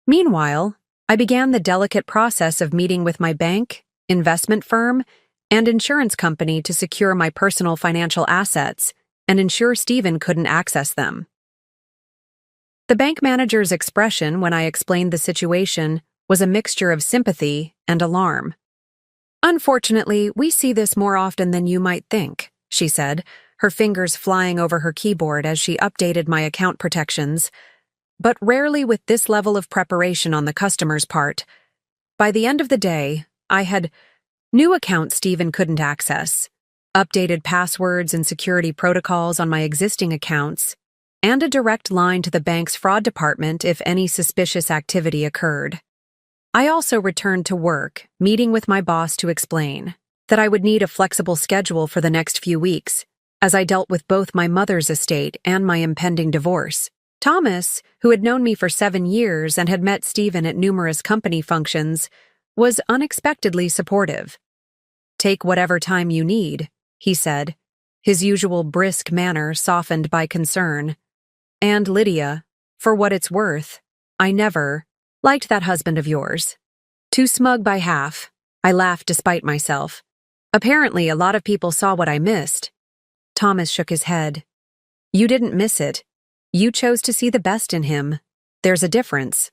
Meanwhile, I began the delicate process of meeting with my bank, investment firm, and insurance company to secure my personal financial assets and ensure Stephen couldn't access them. The bank manager's expression when I explained the situation was a mixture of sympathy and alarm. "Unfortunately, we see this more often than you might think," she said, her fingers flying over her keyboard as she updated my account protections, "but rarely with this level of preparation on the customer's part. By the end of the day, I had new accounts Stephen couldn't access, updated passwords and security protocols on my existing accounts, and a direct line to the bank's fraud department if any suspicious activity occurred. I also returned to work, meeting with my boss to explain that I would need a flexible schedule for the next few weeks, as I dealt with both my mother's estate and my impending divorce. Thomas, who had known me for 7 years and had met Stephen at numerous company functions, was unexpectedly supportive. "Take whatever time you need," he said, his usual brisk manner softened by concern. "And Lydia, for what it's worth, I never liked that husband of yours. Too smug by half." I laughed despite myself. "Apparently, a lot of people saw what I missed." Thomas shook his head. "You didn't miss it. You chose to see the best in him. There's a difference."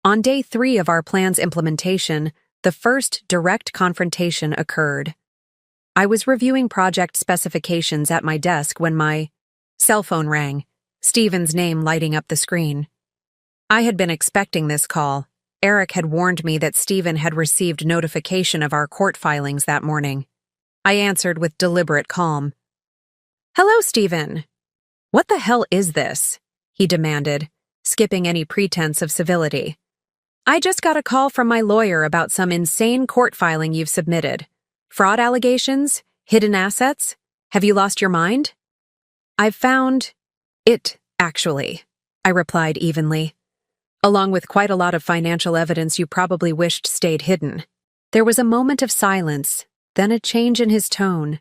On day 3 of our plan's implementation, the first direct confrontation occurred. I was reviewing project specifications at my desk when my cell phone rang, Stephen's name lighting up the screen. I had been expecting this call. Eric had warned me that Stephen had received notification of our court filings that morning. I answered with deliberate calm. "Hello, Stephen." "What the hell is this?" he demanded, skipping any pretense of civility. "I just got a call from my lawyer about some insane court filing you've submitted. Fraud allegations? Hidden assets? Have you lost your mind?" "I've found it, actually," I replied evenly. "Along with quite a lot of financial evidence you probably wished stayed hidden." There was a moment of silence, then a change in his tone.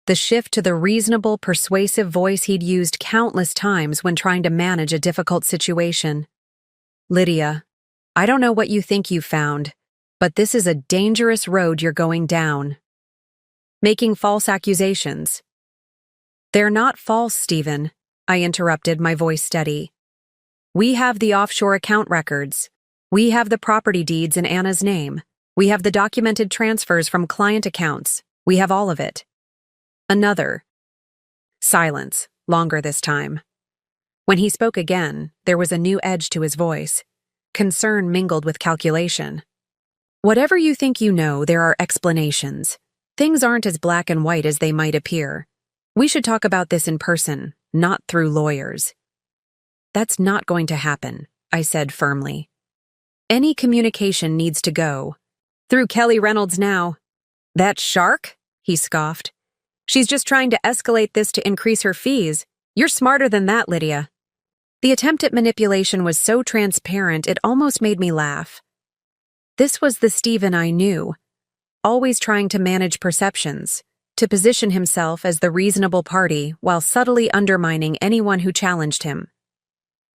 The shift to the reasonable, persuasive voice he'd used countless times when trying to manage a difficult situation. "Lydia, I don't know what you think you found, but this is a dangerous road you're going down. Making false accusations." "They're not false, Stephen," I interrupted, my voice steady. "We have the offshore account records. We have the property deeds in Anna's name. We have the documented transfers from client accounts. We have all of it." Another silence, longer this time. When he spoke again, there was a new edge to his voice. concern mingled with calculation. Whatever you think you know, there are explanations. Things aren't as black and white as they might appear. We should talk about this in person, not through lawyers. That's not going to happen, I said firmly. Any communication needs to go. Through Kelly Reynolds now. That shark? He scoffed. She's just trying to escalate this to increase her fees. You're smarter than that, Lydia. The attempt at manipulation was so transparent it almost made me laugh. This was the Stephen I knew, always trying to manage perceptions, to position himself as the reasonable party while subtly undermining anyone who challenged him.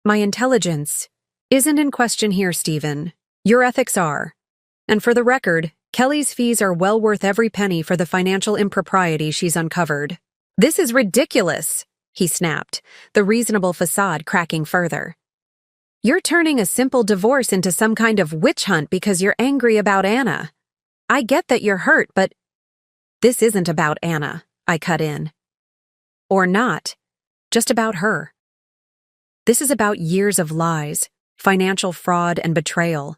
My intelligence isn't in question here, Stephen. Your ethics are. And for the record, Kelly's fees are well worth every penny for the financial impropriety she's uncovered. This is ridiculous, he snapped, the reasonable facade cracking further. You're turning a simple divorce into some kind of witch hunt because you're angry about Anna. I get that you're hurt, but this isn't about Anna, I cut in. Or not, just about her. This is about years of lies, financial fraud, and betrayal.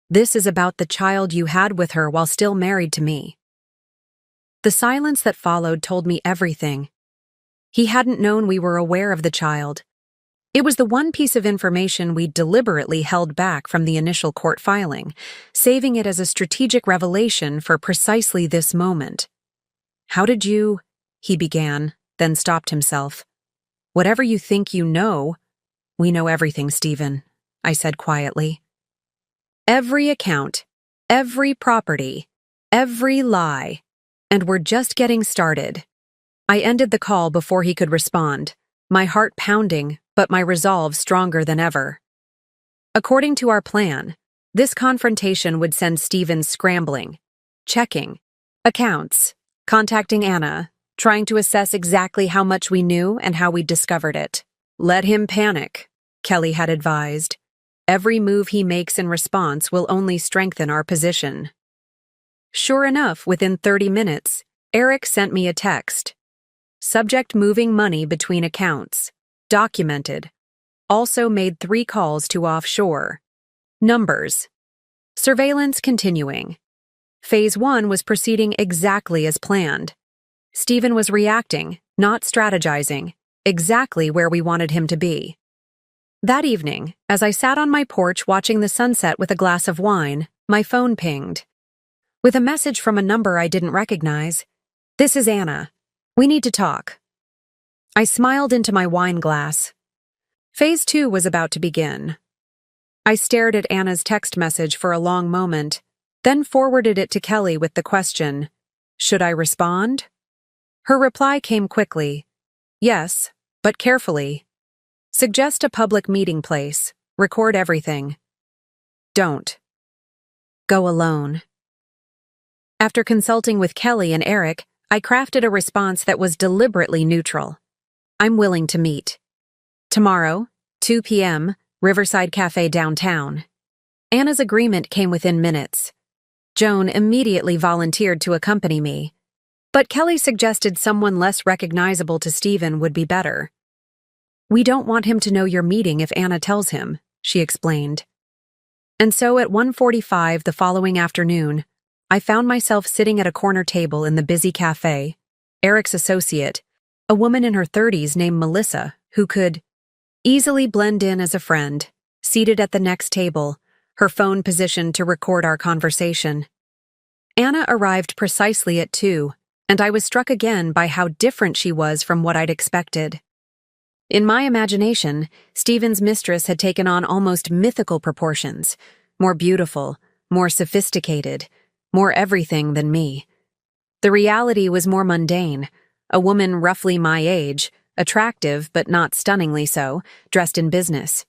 This is about the child you had with her while still married to me. The silence that followed told me everything. He hadn't known we were aware of the child. It was the one piece of information we deliberately held back from the initial court filing, saving it as a strategic revelation for precisely this moment. How did you... he began, then stopped himself. Whatever you think you know, we know everything, Stephen, I said quietly. Every account, every property, every lie, and we're just getting started. I ended the call before he could respond, my heart pounding, but my resolve stronger than ever. According to our plan, this confrontation would send Stephen scrambling, checking accounts, contacting Anna, trying to assess exactly how much we knew and how we'd discovered it. Let him panic, Kelly had advised. Every move he makes in response will only strengthen our position. Sure enough, within 30 minutes, Eric sent me a text. Subject: moving money between accounts. Documented. Also made 3 calls to offshore. Numbers. Surveillance continuing. Phase 1 was proceeding exactly as planned. Stephen was reacting, not strategizing, exactly where we wanted him to be. That evening, as I sat on my porch watching the sunset with a glass of wine, my phone pinged. With a message from a number I didn't recognize. This is Anna. We need to talk. I smiled into my wine glass. Phase 2 was about to begin. I stared at Anna's text message for a long moment, then forwarded it to Kelly with the question, should I respond? Her reply came quickly. Yes, but carefully. Suggest a public meeting place. Record everything. Don't. Go alone. After consulting with Kelly and Eric, I crafted a response that was deliberately neutral. I'm willing to meet. Tomorrow, 2 p.m., Riverside Cafe downtown. Anna's agreement came within minutes. Joan immediately volunteered to accompany me. But Kelly suggested someone less recognizable to Stephen would be better. We don't want him to know you're meeting if Anna tells him, she explained. And so at 1:45 the following afternoon, I found myself sitting at a corner table in the busy cafe. Eric's associate, a woman in her 30s named Melissa, who could easily blend in as a friend, seated at the next table, her phone positioned to record our conversation. Anna arrived precisely at 2, and I was struck again by how different she was from what I'd expected. In my imagination, Stephen's mistress had taken on almost mythical proportions, more beautiful, more sophisticated, more everything than me. The reality was more mundane, a woman roughly my age, attractive but not stunningly so, dressed in business.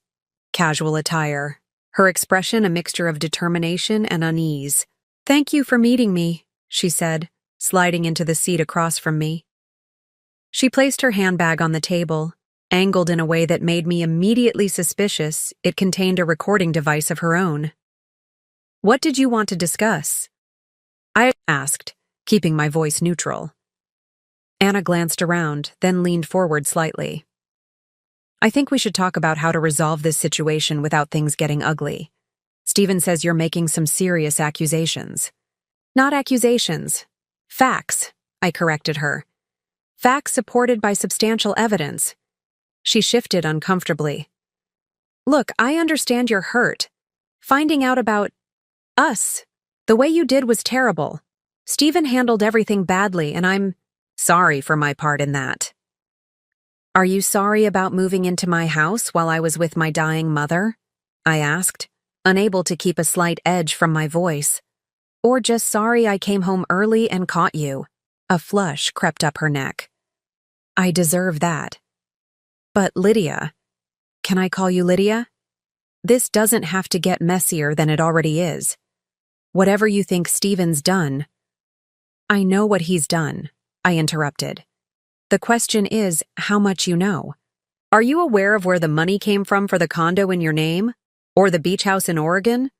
Casual attire, her expression a mixture of determination and unease. Thank you for meeting me, she said, sliding into the seat across from me. She placed her handbag on the table, angled in a way that made me immediately suspicious it contained a recording device of her own. What did you want to discuss? I asked, keeping my voice neutral. Anna glanced around, then leaned forward slightly. I think we should talk about how to resolve this situation without things getting ugly. Stephen says you're making some serious accusations. Not accusations. Facts, I corrected her. Facts supported by substantial evidence. She shifted uncomfortably. Look, I understand you're hurt. Finding out about us. The way you did was terrible. Stephen handled everything badly, and I'm sorry for my part in that. Are you sorry about moving into my house while I was with my dying mother? I asked, unable to keep a slight edge from my voice. Or just sorry I came home early and caught you? A flush crept up her neck. I deserve that. But Lydia, can I call you Lydia? This doesn't have to get messier than it already is. Whatever you think Stephen's done. I know what he's done, I interrupted. The question is how much you know. Are you aware of where the money came from for the condo in your name? Or the beach house in Oregon?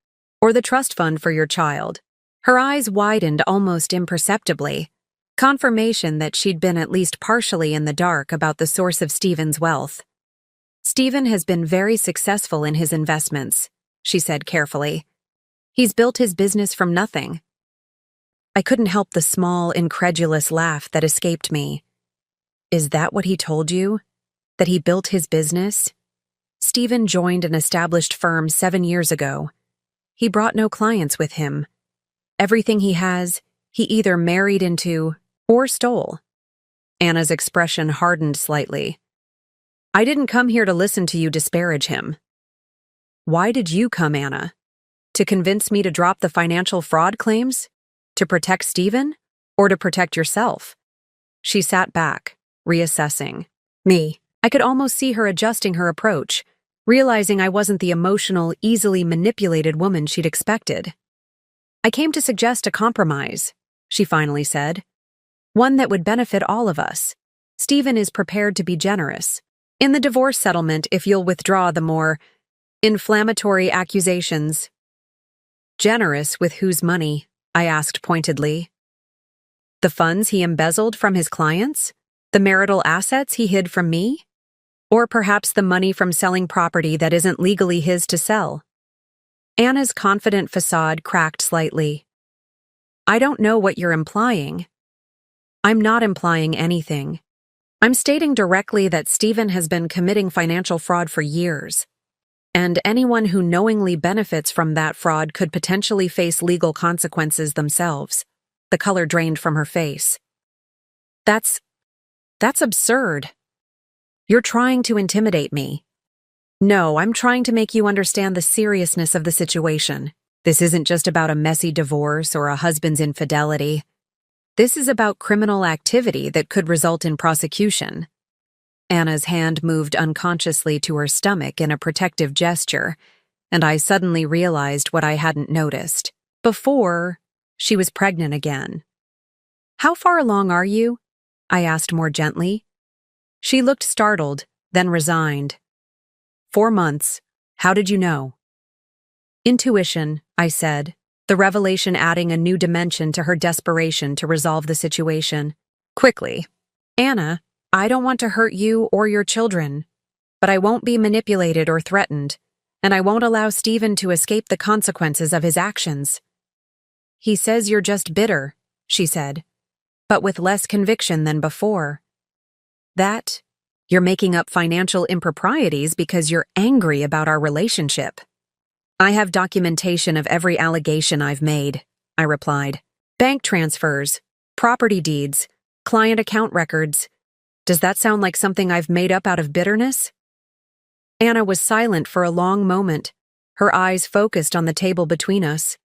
Or the trust fund for your child? Her eyes widened almost imperceptibly, confirmation that she'd been at least partially in the dark about the source of Stephen's wealth. Stephen has been very successful in his investments, she said carefully. He's built his business from nothing. I couldn't help the small, incredulous laugh that escaped me. Is that what he told you? That he built his business? Stephen joined an established firm 7 years ago. He brought no clients with him. Everything he has, he either married into or stole. Anna's expression hardened slightly. I didn't come here to listen to you disparage him. Why did you come, Anna? To convince me to drop the financial fraud claims? To protect Stephen? Or to protect yourself? She sat back, reassessing me. I could almost see her adjusting her approach, realizing I wasn't the emotional, easily manipulated woman she'd expected. I came to suggest a compromise, she finally said. One that would benefit all of us. Stephen is prepared to be generous. In the divorce settlement, if you'll withdraw the more inflammatory accusations. Generous with whose money? I asked pointedly. The funds he embezzled from his clients? The marital assets he hid from me? Or perhaps the money from selling property that isn't legally his to sell? Anna's confident facade cracked slightly. I don't know what you're implying. I'm not implying anything. I'm stating directly that Stephen has been committing financial fraud for years, and anyone who knowingly benefits from that fraud could potentially face legal consequences themselves. The color drained from her face. That's absurd. You're trying to intimidate me. No, I'm trying to make you understand the seriousness of the situation. This isn't just about a messy divorce or a husband's infidelity. This is about criminal activity that could result in prosecution. Anna's hand moved unconsciously to her stomach in a protective gesture, and I suddenly realized what I hadn't noticed. Before, she was pregnant again. How far along are you? I asked more gently. She looked startled, then resigned. 4 months. How did you know? Intuition, I said, the revelation adding a new dimension to her desperation to resolve the situation. Quickly. Anna, I don't want to hurt you or your children, but I won't be manipulated or threatened, and I won't allow Stephen to escape the consequences of his actions. He says you're just bitter, she said, but with less conviction than before. That, you're making up financial improprieties because you're angry about our relationship. I have documentation of every allegation I've made, I replied. Bank transfers, property deeds, client account records. Does that sound like something I've made up out of bitterness? Anna was silent for a long moment, her eyes focused on the table between us.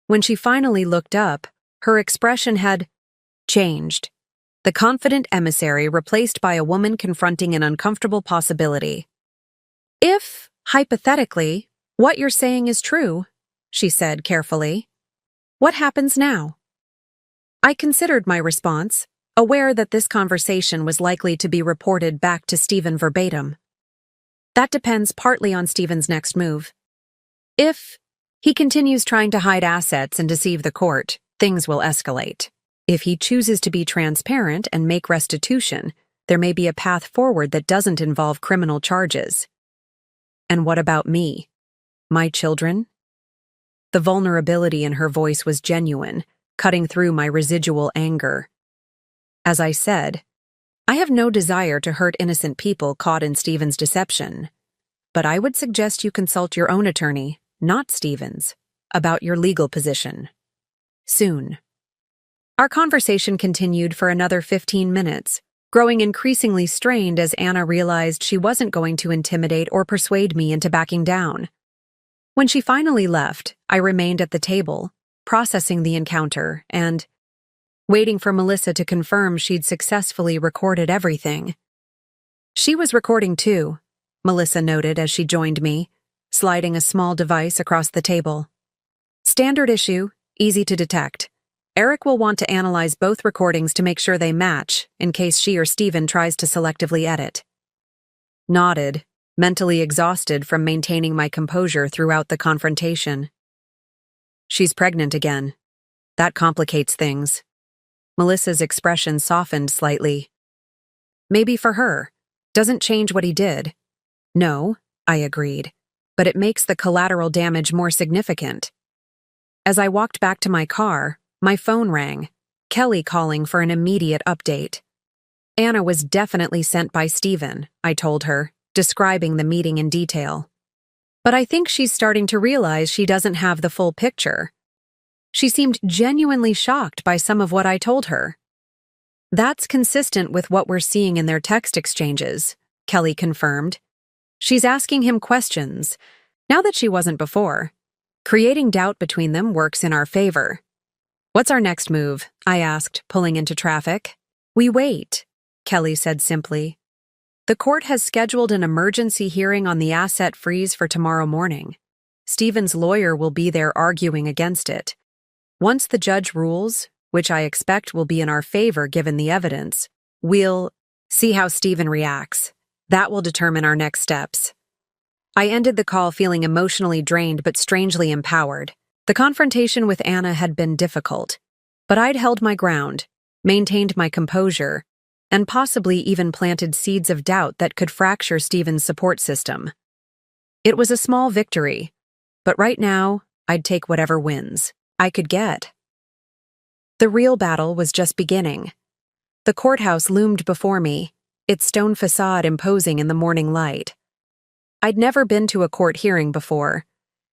When she finally looked up, her expression had changed. The confident emissary replaced by a woman confronting an uncomfortable possibility. If, hypothetically, what you're saying is true, she said carefully, what happens now? I considered my response, aware that this conversation was likely to be reported back to Stephen verbatim. That depends partly on Stephen's next move. If he continues trying to hide assets and deceive the court, things will escalate. If he chooses to be transparent and make restitution, there may be a path forward that doesn't involve criminal charges. And what about me? My children? The vulnerability in her voice was genuine, cutting through my residual anger. As I said, I have no desire to hurt innocent people caught in Stephen's deception, but I would suggest you consult your own attorney, not Stephen's, about your legal position. Soon. Our conversation continued for another 15 minutes, growing increasingly strained as Anna realized she wasn't going to intimidate or persuade me into backing down. When she finally left, I remained at the table, processing the encounter and waiting for Melissa to confirm she'd successfully recorded everything. She was recording too, Melissa noted as she joined me, sliding a small device across the table. Standard issue, easy to detect. Eric will want to analyze both recordings to make sure they match, in case she or Stephen tries to selectively edit. Nodded, mentally exhausted from maintaining my composure throughout the confrontation. She's pregnant again. That complicates things. Melissa's expression softened slightly. Maybe for her. Doesn't change what he did. No, I agreed, but it makes the collateral damage more significant. As I walked back to my car, my phone rang, Kelly calling for an immediate update. Anna was definitely sent by Stephen, I told her, describing the meeting in detail. But I think she's starting to realize she doesn't have the full picture. She seemed genuinely shocked by some of what I told her. That's consistent with what we're seeing in their text exchanges, Kelly confirmed. She's asking him questions, now that she wasn't before. Creating doubt between them works in our favor. What's our next move? I asked, pulling into traffic. We wait, Kelly said simply. The court has scheduled an emergency hearing on the asset freeze for tomorrow morning. Stephen's lawyer will be there arguing against it. Once the judge rules, which I expect will be in our favor given the evidence, we'll see how Stephen reacts. That will determine our next steps. I ended the call feeling emotionally drained but strangely empowered. The confrontation with Anna had been difficult, but I'd held my ground, maintained my composure, and possibly even planted seeds of doubt that could fracture Stephen's support system. It was a small victory, but right now, I'd take whatever wins I could get. The real battle was just beginning. The courthouse loomed before me, its stone facade imposing in the morning light. I'd never been to a court hearing before,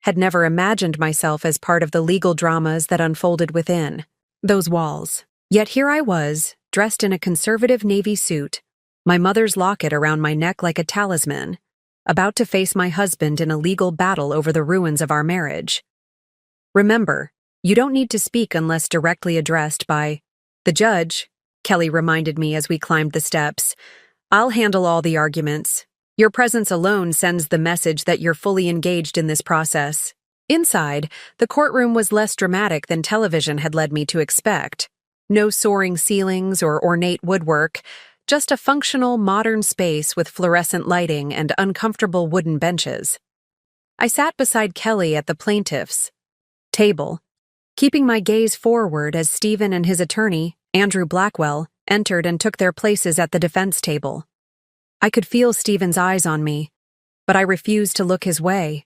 had never imagined myself as part of the legal dramas that unfolded within those walls. Yet here I was, dressed in a conservative navy suit, my mother's locket around my neck like a talisman, about to face my husband in a legal battle over the ruins of our marriage. Remember, you don't need to speak unless directly addressed by the judge, Kelly reminded me as we climbed the steps. I'll handle all the arguments. Your presence alone sends the message that you're fully engaged in this process. Inside, the courtroom was less dramatic than television had led me to expect. No soaring ceilings or ornate woodwork, just a functional, modern space with fluorescent lighting and uncomfortable wooden benches. I sat beside Kelly at the plaintiff's table, keeping my gaze forward as Stephen and his attorney, Andrew Blackwell, entered and took their places at the defense table. I could feel Stephen's eyes on me, but I refused to look his way.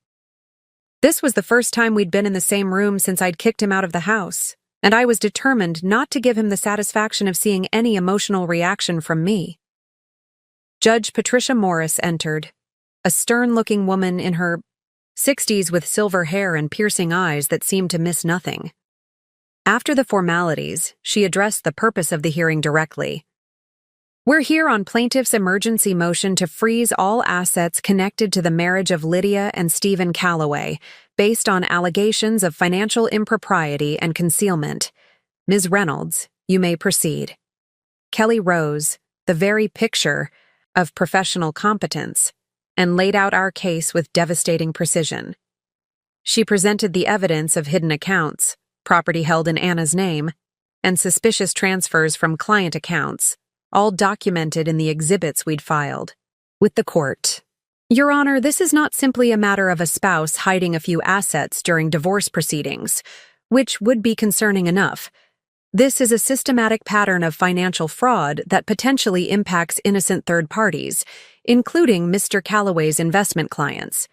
This was the first time we'd been in the same room since I'd kicked him out of the house, and I was determined not to give him the satisfaction of seeing any emotional reaction from me. Judge Patricia Morris entered, a stern-looking woman in her 60s with silver hair and piercing eyes that seemed to miss nothing. After the formalities, she addressed the purpose of the hearing directly. We're here on plaintiff's emergency motion to freeze all assets connected to the marriage of Lydia and Stephen Calloway, based on allegations of financial impropriety and concealment. Ms. Reynolds, you may proceed. Kelly rose, the very picture of professional competence, and laid out our case with devastating precision. She presented the evidence of hidden accounts, property held in Anna's name, and suspicious transfers from client accounts, all documented in the exhibits we'd filed with the court. Your Honor, this is not simply a matter of a spouse hiding a few assets during divorce proceedings, which would be concerning enough. This is a systematic pattern of financial fraud that potentially impacts innocent third parties, including Mr. Calloway's investment clients.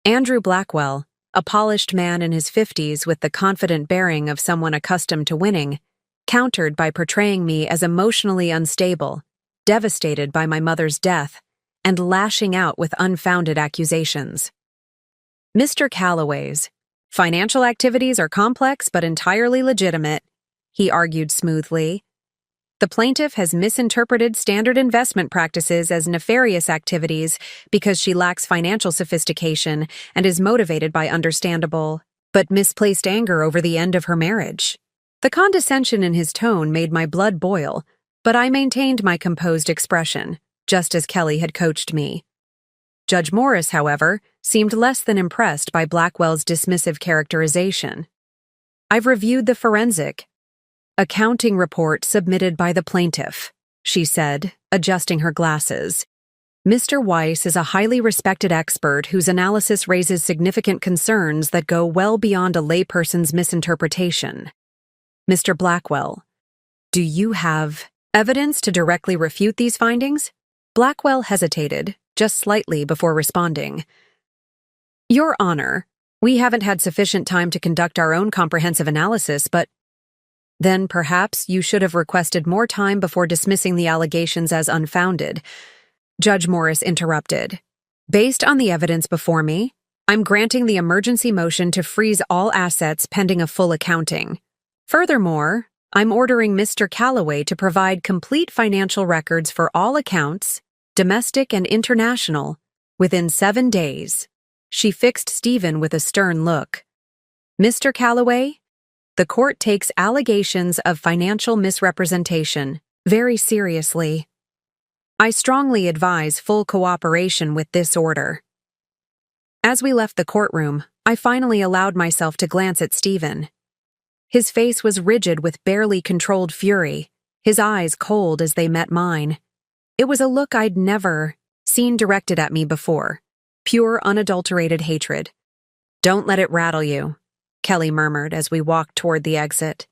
Andrew Blackwell, a polished man in his 50s with the confident bearing of someone accustomed to winning, countered by portraying me as emotionally unstable, devastated by my mother's death, and lashing out with unfounded accusations. Mr. Calloway's financial activities are complex but entirely legitimate, he argued smoothly. The plaintiff has misinterpreted standard investment practices as nefarious activities because she lacks financial sophistication and is motivated by understandable but misplaced anger over the end of her marriage. The condescension in his tone made my blood boil, but I maintained my composed expression, just as Kelly had coached me. Judge Morris, however, seemed less than impressed by Blackwell's dismissive characterization. I've reviewed the forensic accounting report submitted by the plaintiff, she said, adjusting her glasses. Mr. Weiss is a highly respected expert whose analysis raises significant concerns that go well beyond a layperson's misinterpretation. Mr. Blackwell, do you have evidence to directly refute these findings? Blackwell hesitated, just slightly before responding. Your Honor, we haven't had sufficient time to conduct our own comprehensive analysis, but then perhaps you should have requested more time before dismissing the allegations as unfounded. Judge Morris interrupted. Based on the evidence before me, I'm granting the emergency motion to freeze all assets pending a full accounting. Furthermore, I'm ordering Mr. Calloway to provide complete financial records for all accounts, domestic and international, within 7 days. She fixed Stephen with a stern look. Mr. Calloway, the court takes allegations of financial misrepresentation very seriously. I strongly advise full cooperation with this order. As we left the courtroom, I finally allowed myself to glance at Stephen. His face was rigid with barely controlled fury, his eyes cold as they met mine. It was a look I'd never seen directed at me before, pure, unadulterated hatred. Don't let it rattle you, Kelly murmured as we walked toward the exit.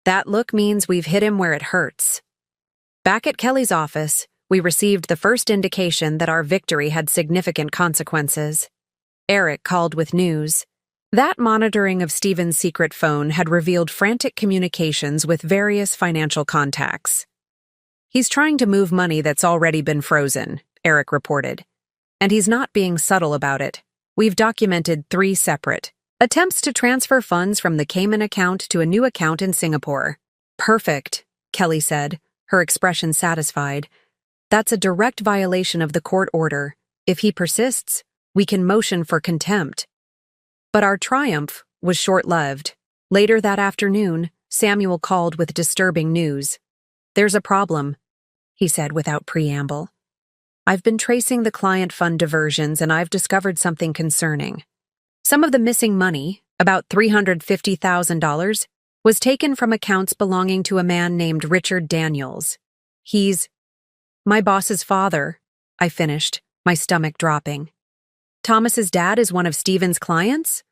That look means we've hit him where it hurts. Back at Kelly's office, we received the first indication that our victory had significant consequences. Eric called with news. That monitoring of Stephen's secret phone had revealed frantic communications with various financial contacts. He's trying to move money that's already been frozen, Eric reported. And he's not being subtle about it. We've documented 3 separate attempts to transfer funds from the Cayman account to a new account in Singapore. Perfect, Kelly said, her expression satisfied. That's a direct violation of the court order. If he persists, we can motion for contempt. But our triumph was short-lived. Later that afternoon, Samuel called with disturbing news. There's a problem, he said without preamble. I've been tracing the client fund diversions and I've discovered something concerning. Some of the missing money, about $350,000, was taken from accounts belonging to a man named Richard Daniels. He's my boss's father, I finished, my stomach dropping. Thomas's dad is one of Stephen's clients?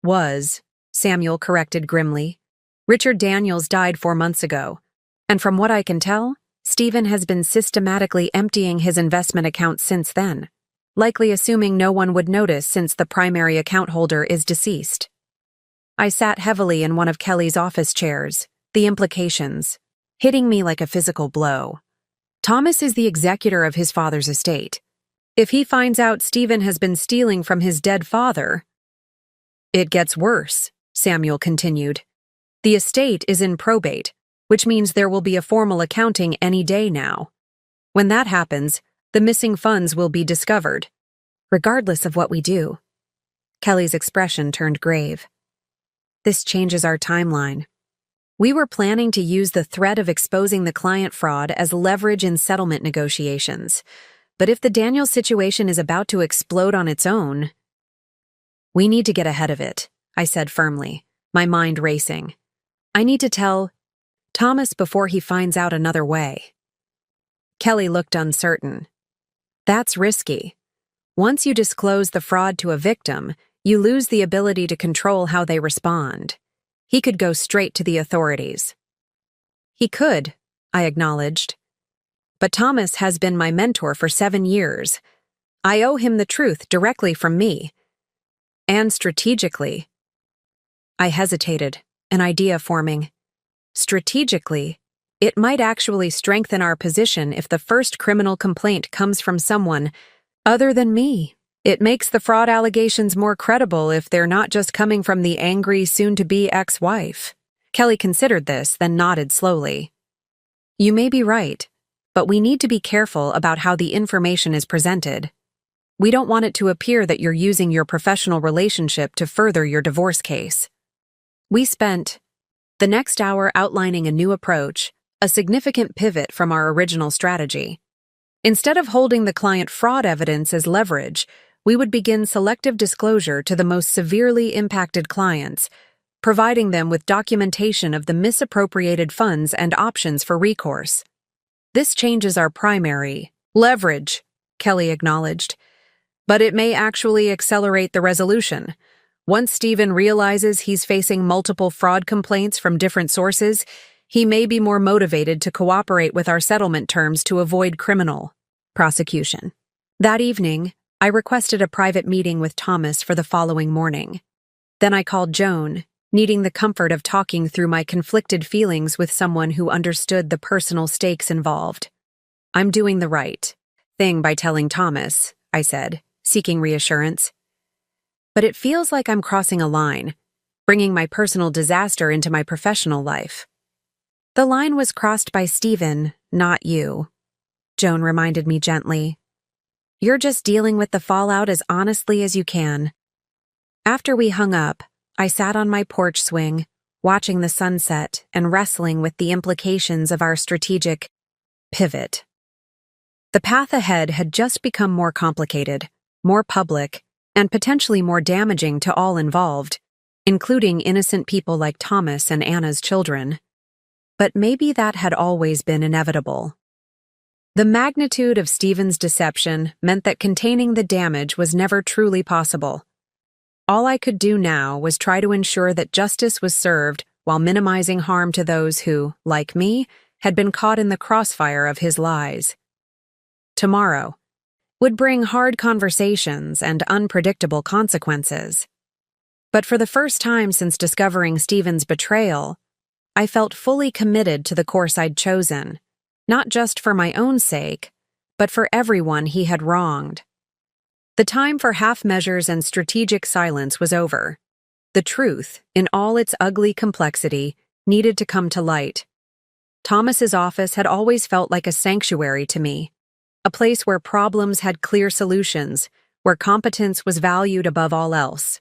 Was, Samuel corrected grimly. Richard Daniels died 4 months ago, and from what I can tell, Stephen has been systematically emptying his investment account since then, likely assuming no one would notice since the primary account holder is deceased. I sat heavily in one of Kelly's office chairs, the implications, hitting me like a physical blow. Thomas is the executor of his father's estate. If he finds out Stephen has been stealing from his dead father... It gets worse, Samuel continued. The estate is in probate, which means there will be a formal accounting any day now. When that happens, the missing funds will be discovered, regardless of what we do. Kelly's expression turned grave. This changes our timeline. We were planning to use the threat of exposing the client fraud as leverage in settlement negotiations. But if the Daniels situation is about to explode on its own... We need to get ahead of it, I said firmly, my mind racing. I need to tell Thomas before he finds out another way. Kelly looked uncertain. That's risky. Once you disclose the fraud to a victim, you lose the ability to control how they respond. He could go straight to the authorities. He could, I acknowledged. But Thomas has been my mentor for 7 years. I owe him the truth directly from me. And strategically. I hesitated, an idea forming. Strategically, it might actually strengthen our position if the first criminal complaint comes from someone other than me. It makes the fraud allegations more credible if they're not just coming from the angry, soon-to-be ex-wife. Kelly considered this, then nodded slowly. You may be right, but we need to be careful about how the information is presented. We don't want it to appear that you're using your professional relationship to further your divorce case. We spent the next hour outlining a new approach, a significant pivot from our original strategy. Instead of holding the client fraud evidence as leverage, we would begin selective disclosure to the most severely impacted clients, providing them with documentation of the misappropriated funds and options for recourse. This changes our primary leverage, Kelly acknowledged, but it may actually accelerate the resolution. Once Stephen realizes he's facing multiple fraud complaints from different sources, he may be more motivated to cooperate with our settlement terms to avoid criminal prosecution. That evening, I requested a private meeting with Thomas for the following morning. Then I called Joan, needing the comfort of talking through my conflicted feelings with someone who understood the personal stakes involved. I'm doing the right thing by telling Thomas, I said, seeking reassurance. But it feels like I'm crossing a line, bringing my personal disaster into my professional life. The line was crossed by Stephen, not you, Joan reminded me gently. You're just dealing with the fallout as honestly as you can. After we hung up, I sat on my porch swing, watching the sunset and wrestling with the implications of our strategic pivot. The path ahead had just become more complicated, more public, and potentially more damaging to all involved, including innocent people like Thomas and Anna's children. But maybe that had always been inevitable. The magnitude of Stephen's deception meant that containing the damage was never truly possible. All I could do now was try to ensure that justice was served while minimizing harm to those who, like me, had been caught in the crossfire of his lies. Tomorrow would bring hard conversations and unpredictable consequences. But for the first time since discovering Stephen's betrayal, I felt fully committed to the course I'd chosen, not just for my own sake, but for everyone he had wronged. The time for half measures and strategic silence was over. The truth, in all its ugly complexity, needed to come to light. Thomas's office had always felt like a sanctuary to me, a place where problems had clear solutions, where competence was valued above all else.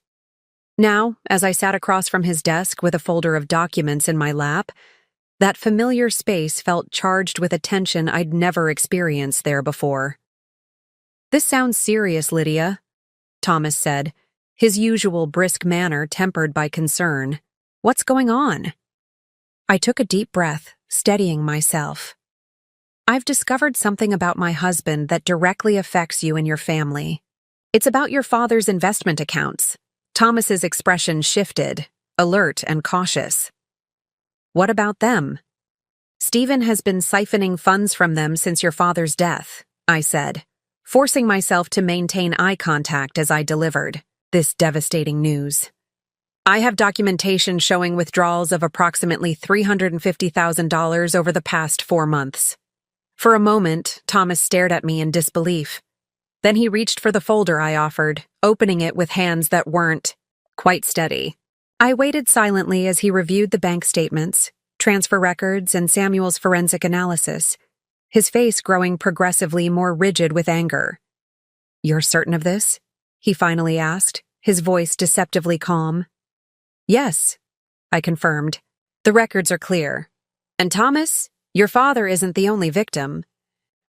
Now, as I sat across from his desk with a folder of documents in my lap, that familiar space felt charged with a tension I'd never experienced there before. This sounds serious, Lydia, Thomas said, his usual brisk manner tempered by concern. What's going on? I took a deep breath, steadying myself. I've discovered something about my husband that directly affects you and your family. It's about your father's investment accounts. Thomas's expression shifted, alert and cautious. What about them? Stephen has been siphoning funds from them since your father's death, I said, forcing myself to maintain eye contact as I delivered this devastating news. I have documentation showing withdrawals of approximately $350,000 over the past 4 months. For a moment, Thomas stared at me in disbelief. Then he reached for the folder I offered, opening it with hands that weren't quite steady. I waited silently as he reviewed the bank statements, transfer records, and Samuel's forensic analysis, his face growing progressively more rigid with anger. You're certain of this? He finally asked, his voice deceptively calm. Yes, I confirmed. The records are clear. And Thomas, your father isn't the only victim.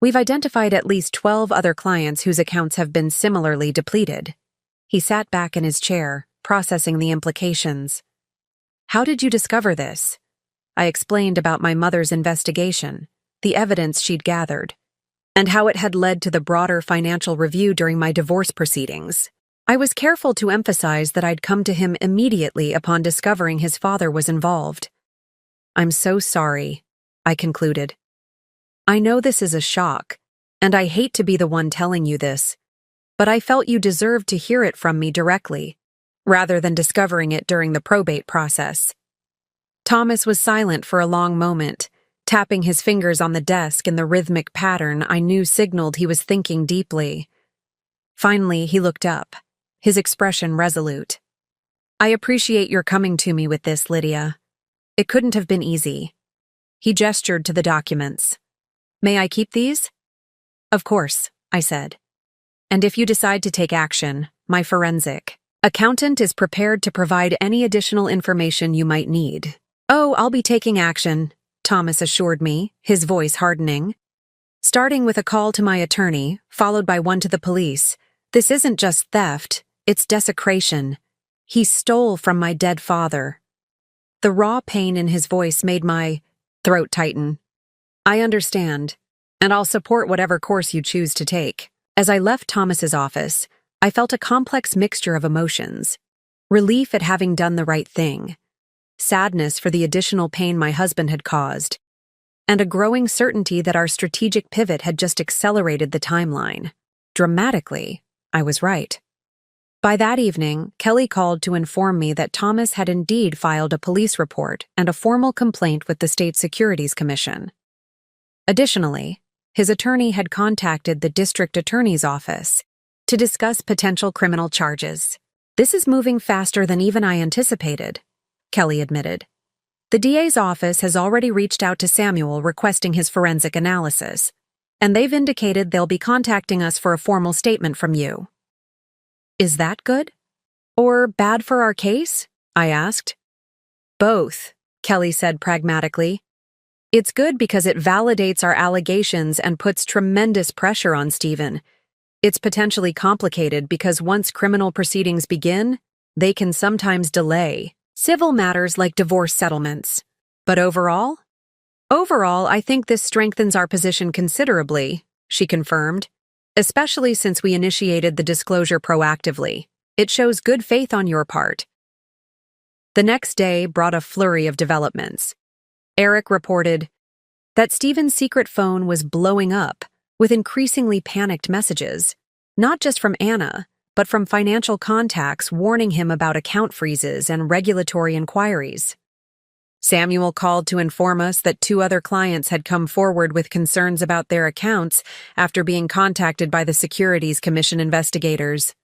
We've identified at least 12 other clients whose accounts have been similarly depleted. He sat back in his chair, processing the implications. How did you discover this? I explained about my mother's investigation, the evidence she'd gathered, and how it had led to the broader financial review during my divorce proceedings. I was careful to emphasize that I'd come to him immediately upon discovering his father was involved. "I'm so sorry," I concluded. "I know this is a shock, and I hate to be the one telling you this, but I felt you deserved to hear it from me directly, rather than discovering it during the probate process." Thomas was silent for a long moment, tapping his fingers on the desk in the rhythmic pattern I knew signaled he was thinking deeply. Finally, he looked up, his expression resolute. "I appreciate your coming to me with this, Lydia. It couldn't have been easy." He gestured to the documents. "May I keep these?" "Of course," I said. "And if you decide to take action, my forensic accountant is prepared to provide any additional information you might need." "Oh, I'll be taking action," Thomas assured me, his voice hardening. "Starting with a call to my attorney, followed by one to the police. This isn't just theft, it's desecration. He stole from my dead father." The raw pain in his voice made my throat tighten. "I understand, and I'll support whatever course you choose to take." As I left Thomas's office, I felt a complex mixture of emotions. Relief at having done the right thing, sadness for the additional pain my husband had caused, and a growing certainty that our strategic pivot had just accelerated the timeline. Dramatically, I was right. By that evening, Kelly called to inform me that Thomas had indeed filed a police report and a formal complaint with the State Securities Commission. Additionally, his attorney had contacted the district attorney's office to discuss potential criminal charges. "This is moving faster than even I anticipated," Kelly admitted. "The DA's office has already reached out to Samuel requesting his forensic analysis, and they've indicated they'll be contacting us for a formal statement from you." "Is that good? Or bad for our case?" I asked. "Both," Kelly said pragmatically. "It's good because it validates our allegations and puts tremendous pressure on Stephen. It's potentially complicated because once criminal proceedings begin, they can sometimes delay civil matters like divorce settlements. But overall, I think this strengthens our position considerably," she confirmed, "especially since we initiated the disclosure proactively. It shows good faith on your part." The next day brought a flurry of developments. Eric reported that Stephen's secret phone was blowing up with increasingly panicked messages, not just from Anna, but from financial contacts warning him about account freezes and regulatory inquiries. Samuel called to inform us that 2 other clients had come forward with concerns about their accounts after being contacted by the Securities Commission investigators.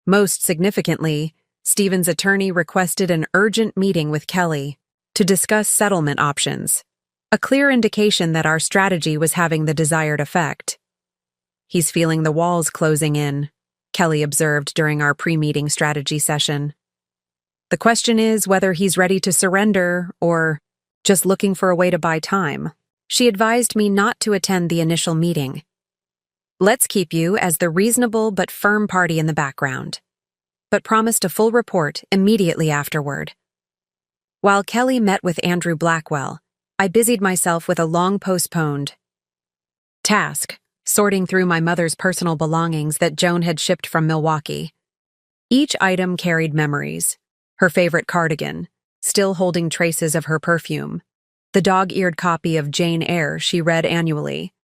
Most significantly, Stephen's attorney requested an urgent meeting with Kelly to discuss settlement options, a clear indication that our strategy was having the desired effect. "He's feeling the walls closing in," Kelly observed during our pre-meeting strategy session. "The question is whether he's ready to surrender or just looking for a way to buy time." She advised me not to attend the initial meeting. "Let's keep you as the reasonable but firm party in the background," but promised a full report immediately afterward. While Kelly met with Andrew Blackwell, I busied myself with a long-postponed task, sorting through my mother's personal belongings that Joan had shipped from Milwaukee. Each item carried memories: her favorite cardigan, still holding traces of her perfume; the dog-eared copy of Jane Eyre she read annually;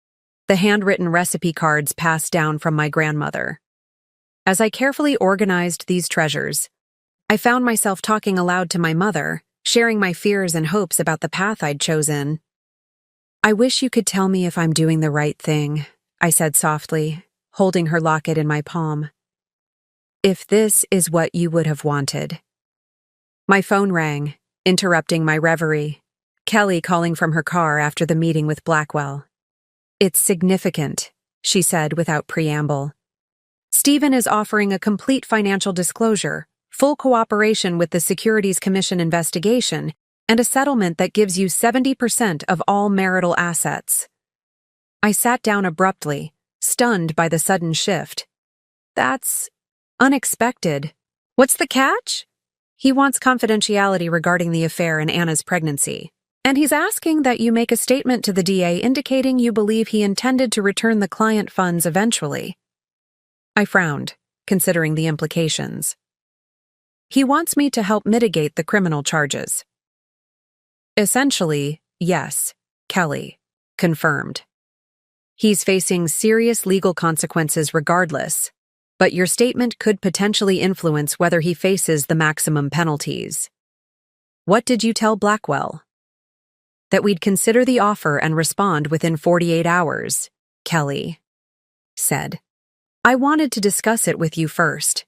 the handwritten recipe cards passed down from my grandmother. As I carefully organized these treasures, I found myself talking aloud to my mother, sharing my fears and hopes about the path I'd chosen. "I wish you could tell me if I'm doing the right thing," I said softly, holding her locket in my palm. "If this is what you would have wanted." My phone rang, interrupting my reverie. Kelly calling from her car after the meeting with Blackwell. "It's significant," she said without preamble. "Stephen is offering a complete financial disclosure, full cooperation with the Securities Commission investigation, and a settlement that gives you 70% of all marital assets." I sat down abruptly, stunned by the sudden shift. "That's unexpected. What's the catch?" "He wants confidentiality regarding the affair and Anna's pregnancy. And he's asking that you make a statement to the DA indicating you believe he intended to return the client funds eventually." I frowned. considering the implications. He wants me to help mitigate the criminal charges. Essentially, yes, Kelly confirmed. He's facing serious legal consequences regardless, but your statement could potentially influence whether he faces the maximum penalties. What did you tell Blackwell? That we'd consider the offer and respond within 48 hours, Kelly said. I wanted to discuss it with you first.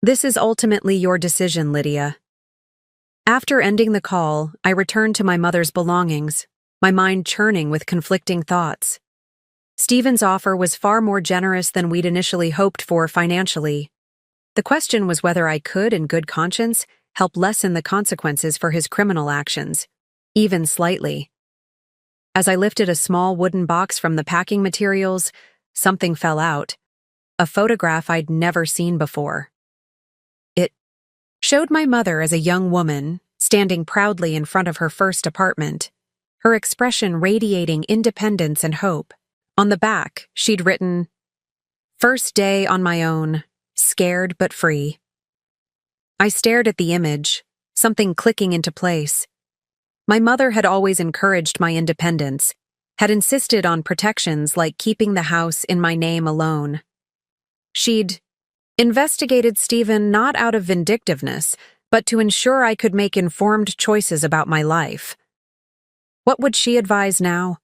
This is ultimately your decision, Lydia. After ending the call, I returned to my mother's belongings, my mind churning with conflicting thoughts. Stephen's offer was far more generous than we'd initially hoped for financially. The question was whether I could, in good conscience, help lessen the consequences for his criminal actions, even slightly. As I lifted a small wooden box from the packing materials, something fell out. A photograph I'd never seen before. It showed my mother as a young woman, standing proudly in front of her first apartment, her expression radiating independence and hope. On the back, she'd written, "First day on my own, scared but free." I stared at the image, something clicking into place. My mother had always encouraged my independence, had insisted on protections like keeping the house in my name alone. She'd investigated Stephen not out of vindictiveness, but to ensure I could make informed choices about my life. What would she advise now?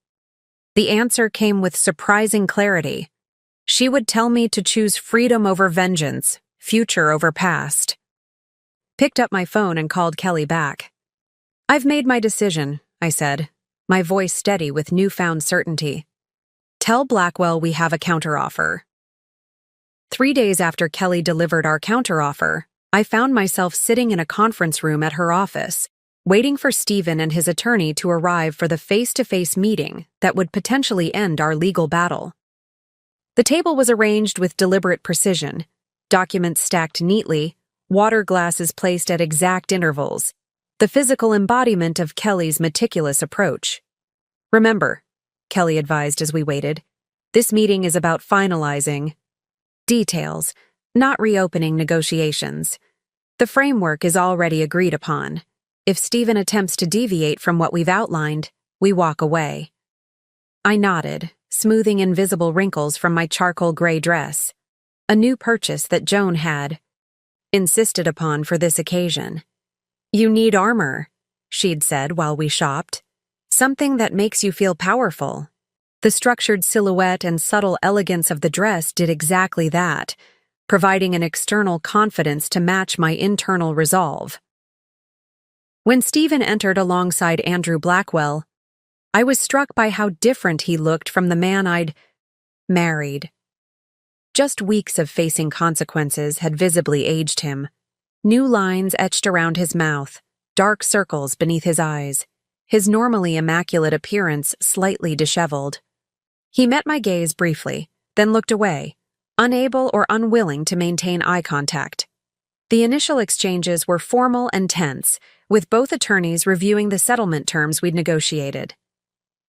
The answer came with surprising clarity. She would tell me to choose freedom over vengeance, future over past. Picked up my phone and called Kelly back. I've made my decision, I said, my voice steady with newfound certainty. Tell Blackwell we have a counteroffer. 3 days after Kelly delivered our counteroffer, I found myself sitting in a conference room at her office, waiting for Stephen and his attorney to arrive for the face-to-face meeting that would potentially end our legal battle. The table was arranged with deliberate precision, documents stacked neatly, water glasses placed at exact intervals, the physical embodiment of Kelly's meticulous approach. Remember, Kelly advised as we waited, this meeting is about finalizing details, not reopening negotiations. The framework is already agreed upon. If Stephen attempts to deviate from what we've outlined, we walk away. I nodded, smoothing invisible wrinkles from my charcoal gray dress, a new purchase that Joan had insisted upon for this occasion. You need armor, she'd said while we shopped. Something that makes you feel powerful. The structured silhouette and subtle elegance of the dress did exactly that, providing an external confidence to match my internal resolve. When Stephen entered alongside Andrew Blackwell, I was struck by how different he looked from the man I'd married. Just weeks of facing consequences had visibly aged him. New lines etched around his mouth, dark circles beneath his eyes, his normally immaculate appearance slightly disheveled. He met my gaze briefly, then looked away, unable or unwilling to maintain eye contact. The initial exchanges were formal and tense, with both attorneys reviewing the settlement terms we'd negotiated.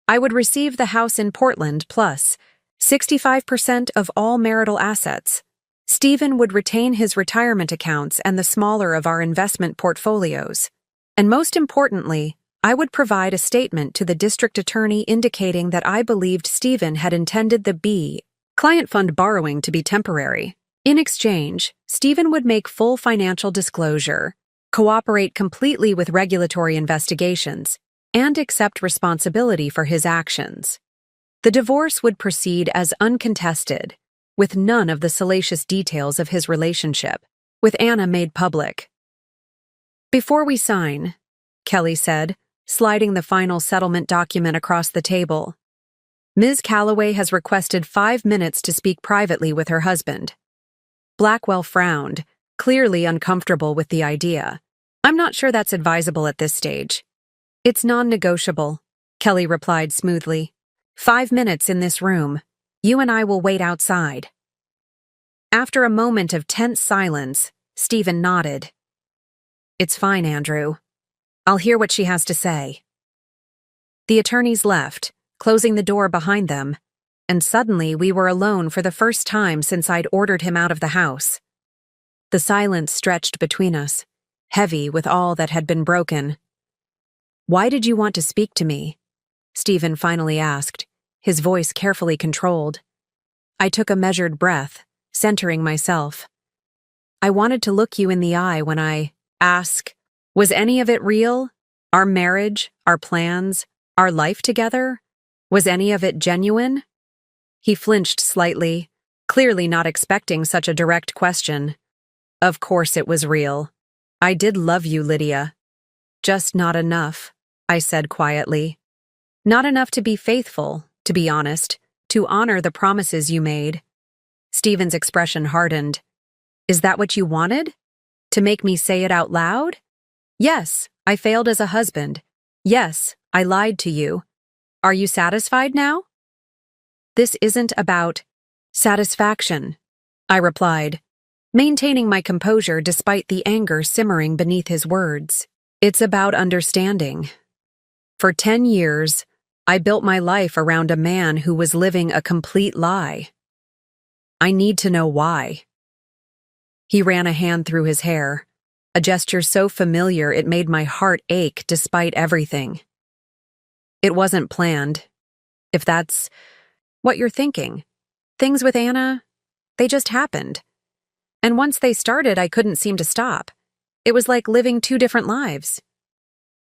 I would receive the house in Portland plus 65% of all marital assets. Stephen would retain his retirement accounts and the smaller of our investment portfolios. And most importantly, I would provide a statement to the district attorney indicating that I believed Stephen had intended the B client fund borrowing to be temporary. In exchange, Stephen would make full financial disclosure, cooperate completely with regulatory investigations, and accept responsibility for his actions. The divorce would proceed as uncontested, with none of the salacious details of his relationship with Anna made public. Before we sign, Kelly said, sliding the final settlement document across the table, Ms. Calloway has requested 5 minutes to speak privately with her husband. Blackwell frowned, clearly uncomfortable with the idea. I'm not sure that's advisable at this stage. It's non-negotiable, Kelly replied smoothly. 5 minutes in this room. You and I will wait outside. After a moment of tense silence, Stephen nodded. It's fine, Andrew. I'll hear what she has to say. The attorneys left, closing the door behind them, and suddenly we were alone for the first time since I'd ordered him out of the house. The silence stretched between us, heavy with all that had been broken. "Why did you want to speak to me?" Stephen finally asked, his voice carefully controlled. I took a measured breath, centering myself. "I wanted to look you in the eye when I ask, was any of it real? Our marriage, our plans, our life together? Was any of it genuine?" He flinched slightly, clearly not expecting such a direct question. "Of course it was real. I did love you, Lydia. Just not enough," I said quietly. "Not enough to be faithful, to be honest, to honor the promises you made." Stephen's expression hardened. "Is that what you wanted? To make me say it out loud? Yes, I failed as a husband. Yes, I lied to you. Are you satisfied now?" "This isn't about satisfaction," I replied, maintaining my composure despite the anger simmering beneath his words. "It's about understanding. For 10 years, I built my life around a man who was living a complete lie. I need to know why." He ran a hand through his hair, a gesture so familiar it made my heart ache despite everything. "It wasn't planned, if that's what you're thinking. Things with Anna, they just happened. And once they started, I couldn't seem to stop. It was like living 2 different lives."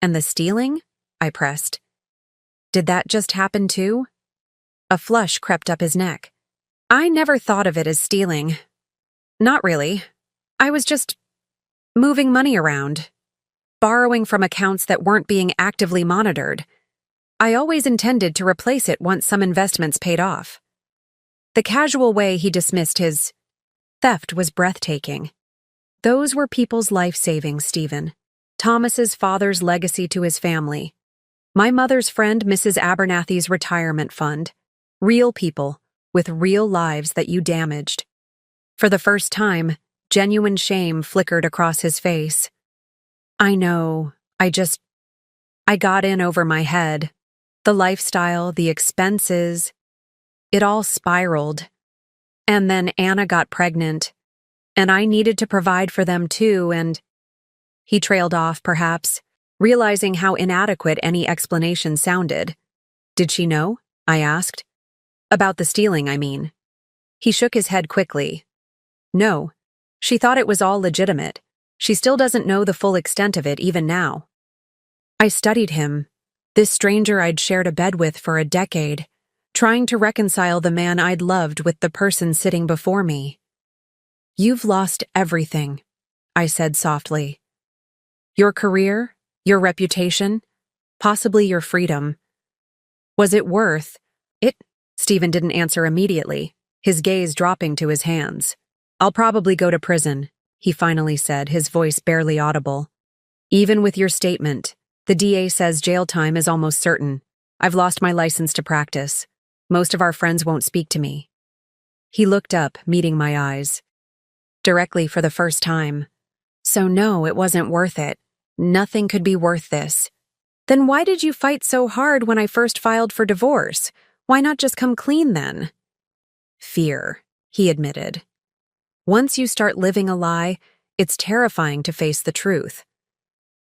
"And the stealing?" I pressed. "Did that just happen too?" A flush crept up his neck. "I never thought of it as stealing. Not really. I was just moving money around, borrowing from accounts that weren't being actively monitored. I always intended to replace it once some investments paid off." The casual way he dismissed his theft was breathtaking. Those were people's life savings, Stephen. Thomas's father's legacy to his family. My mother's friend Mrs. Abernathy's retirement fund. Real people with real lives that you damaged. For the first time, genuine shame flickered across his face. "I know, I got in over my head. The lifestyle, the expenses, it all spiraled. And then Anna got pregnant, and I needed to provide for them too, and—" He trailed off, perhaps, realizing how inadequate any explanation sounded. "Did she know?" I asked. "About the stealing, I mean." He shook his head quickly. "No. She thought it was all legitimate. She still doesn't know the full extent of it even now." I studied him, this stranger I'd shared a bed with for a decade, trying to reconcile the man I'd loved with the person sitting before me. "You've lost everything," I said softly. "Your career, your reputation, possibly your freedom. Was it worth it?" Stephen didn't answer immediately, his gaze dropping to his hands. "I'll probably go to prison," he finally said, his voice barely audible. "Even with your statement, the DA says jail time is almost certain. I've lost my license to practice. Most of our friends won't speak to me." He looked up, meeting my eyes. Directly for the first time. "So no, it wasn't worth it. Nothing could be worth this. Then why did you fight so hard when I first filed for divorce? Why not just come clean then?" "Fear," he admitted. "Once you start living a lie, it's terrifying to face the truth.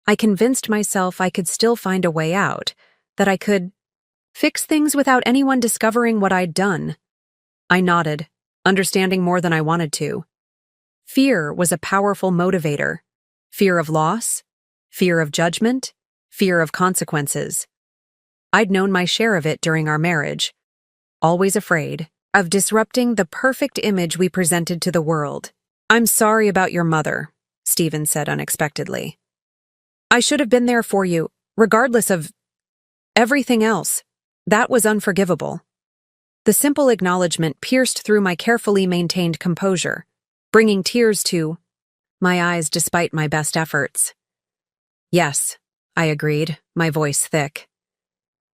I convinced myself I could still find a way out, that I could fix things without anyone discovering what I'd done." I nodded, understanding more than I wanted to. Fear was a powerful motivator. Fear of loss, fear of judgment, fear of consequences. I'd known my share of it during our marriage, always afraid of disrupting the perfect image we presented to the world. "I'm sorry about your mother," Stephen said unexpectedly. "I should have been there for you, regardless of everything else. That was unforgivable." The simple acknowledgement pierced through my carefully maintained composure, bringing tears to my eyes despite my best efforts. "Yes," I agreed, my voice thick.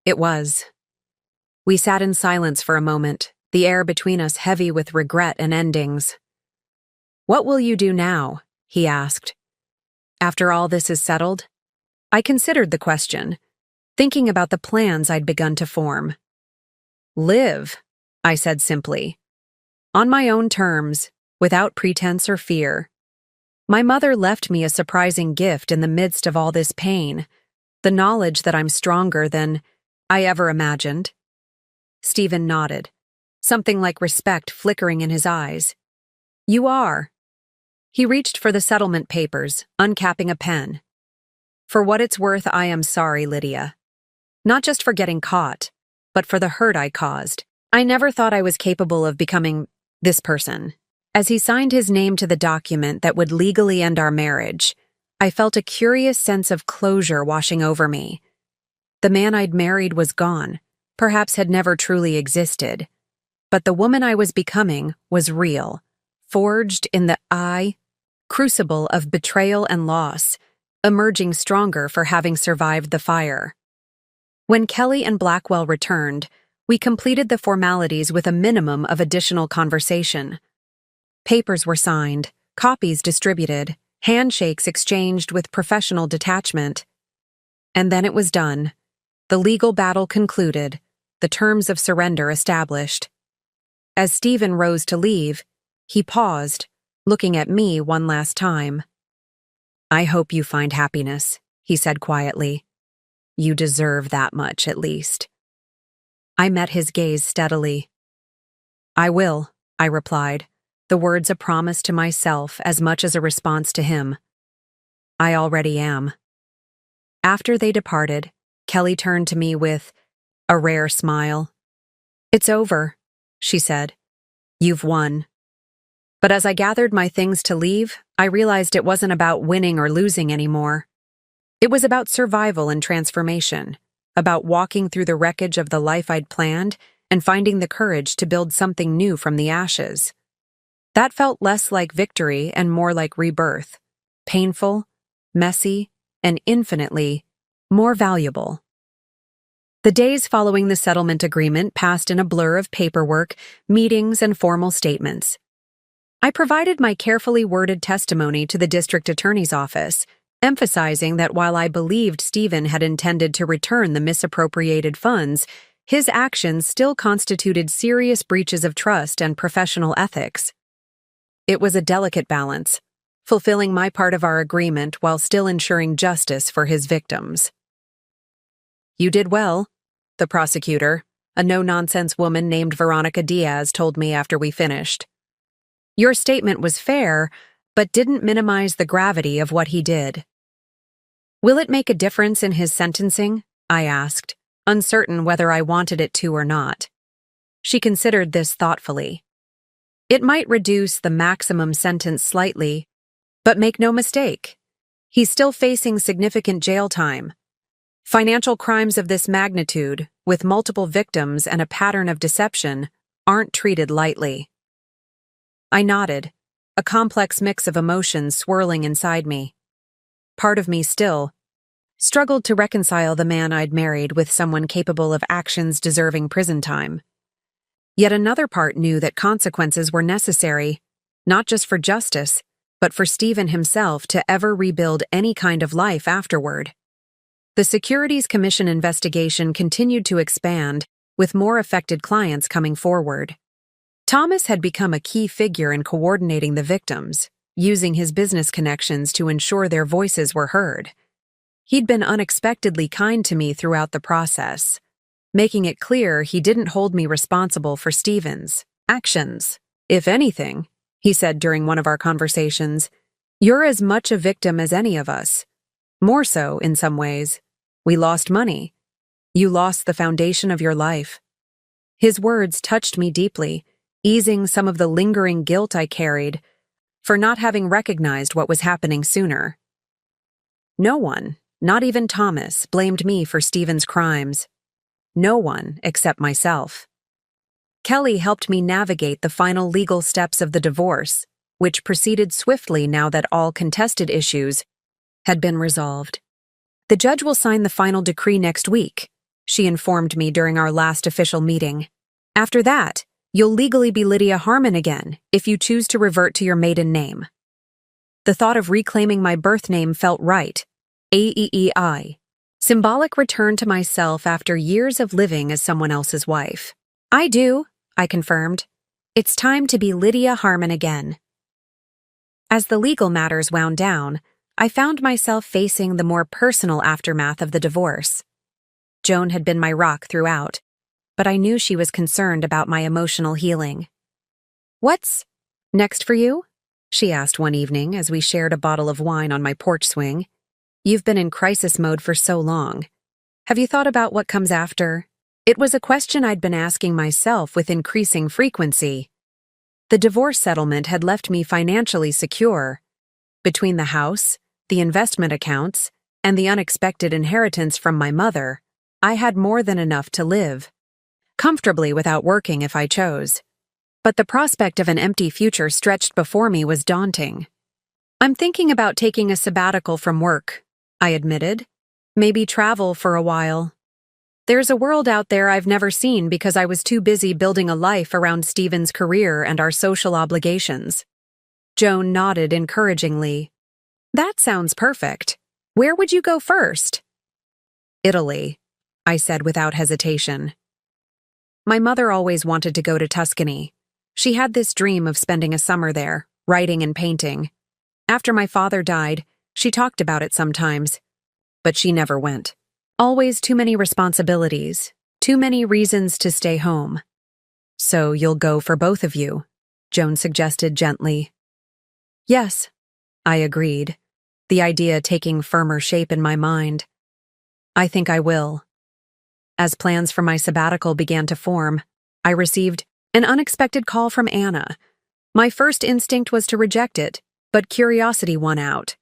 "It was." We sat in silence for a moment, the air between us heavy with regret and endings. "What will you do now?" he asked. "After all this is settled?" I considered the question, thinking about the plans I'd begun to form. "Live," I said simply. "On my own terms, without pretense or fear. My mother left me a surprising gift in the midst of all this pain, the knowledge that I'm stronger than I ever imagined. Stephen nodded, something like respect flickering in his eyes. You are. He reached for the settlement papers, uncapping a pen. For what it's worth, I am sorry, Lydia. Not just for getting caught, but for the hurt I caused. I never thought I was capable of becoming this person. As he signed his name to the document that would legally end our marriage, I felt a curious sense of closure washing over me. The man I'd married was gone, perhaps had never truly existed. But the woman I was becoming was real, forged in the crucible of betrayal and loss, emerging stronger for having survived the fire. When Kelly and Blackwell returned, we completed the formalities with a minimum of additional conversation. Papers were signed, copies distributed, handshakes exchanged with professional detachment. And then it was done. The legal battle concluded, the terms of surrender established. As Stephen rose to leave, he paused, looking at me one last time. I hope you find happiness, he said quietly. You deserve that much, at least. I met his gaze steadily. I will, I replied, the words a promise to myself as much as a response to him. I already am. After they departed, Kelly turned to me with a rare smile. It's over, she said. You've won. But as I gathered my things to leave, I realized it wasn't about winning or losing anymore. It was about survival and transformation, about walking through the wreckage of the life I'd planned and finding the courage to build something new from the ashes. That felt less like victory and more like rebirth, painful, messy, and infinitely more valuable. The days following the settlement agreement passed in a blur of paperwork, meetings, and formal statements. I provided my carefully worded testimony to the district attorney's office, emphasizing that while I believed Stephen had intended to return the misappropriated funds, his actions still constituted serious breaches of trust and professional ethics. It was a delicate balance, fulfilling my part of our agreement while still ensuring justice for his victims. You did well, the prosecutor, a no-nonsense woman named Veronica Diaz, told me after we finished. Your statement was fair, but didn't minimize the gravity of what he did. Will it make a difference in his sentencing? I asked, uncertain whether I wanted it to or not. She considered this thoughtfully. It might reduce the maximum sentence slightly, but make no mistake, he's still facing significant jail time. Financial crimes of this magnitude, with multiple victims and a pattern of deception, aren't treated lightly. I nodded, a complex mix of emotions swirling inside me. Part of me still struggled to reconcile the man I'd married with someone capable of actions deserving prison time. Yet another part knew that consequences were necessary, not just for justice, but for Stephen himself to ever rebuild any kind of life afterward. The Securities Commission investigation continued to expand, with more affected clients coming forward. Thomas had become a key figure in coordinating the victims, using his business connections to ensure their voices were heard. He'd been unexpectedly kind to me throughout the process, making it clear he didn't hold me responsible for Stephen's actions. If anything, he said during one of our conversations, you're as much a victim as any of us. More so, in some ways. We lost money. You lost the foundation of your life. His words touched me deeply, easing some of the lingering guilt I carried for not having recognized what was happening sooner. No one, not even Thomas, blamed me for Stephen's crimes. No one except myself. Kelly helped me navigate the final legal steps of the divorce, which proceeded swiftly now that all contested issues had been resolved. The judge will sign the final decree next week, she informed me during our last official meeting. After that, you'll legally be Lydia Harmon again if you choose to revert to your maiden name. The thought of reclaiming my birth name felt right. AEEI. Symbolic return to myself after years of living as someone else's wife. I do, I confirmed. It's time to be Lydia Harmon again. As the legal matters wound down, I found myself facing the more personal aftermath of the divorce. Joan had been my rock throughout, but I knew she was concerned about my emotional healing. "What's next for you?" she asked one evening as we shared a bottle of wine on my porch swing. "You've been in crisis mode for so long. Have you thought about what comes after?" It was a question I'd been asking myself with increasing frequency. The divorce settlement had left me financially secure. Between the house, the investment accounts, and the unexpected inheritance from my mother, I had more than enough to live comfortably without working if I chose. But the prospect of an empty future stretched before me was daunting. "I'm thinking about taking a sabbatical from work," I admitted. "Maybe travel for a while. There's a world out there I've never seen because I was too busy building a life around Stephen's career and our social obligations." Joan nodded encouragingly. "That sounds perfect. Where would you go first?" "Italy," I said without hesitation. My mother always wanted to go to Tuscany. She had this dream of spending a summer there, writing and painting. After my father died, she talked about it sometimes, but she never went. Always too many responsibilities, too many reasons to stay home. "So you'll go for both of you," Joan suggested gently. "Yes," I agreed, the idea taking firmer shape in my mind. "I think I will." As plans for my sabbatical began to form, I received an unexpected call from Anna. My first instinct was to reject it, but curiosity won out.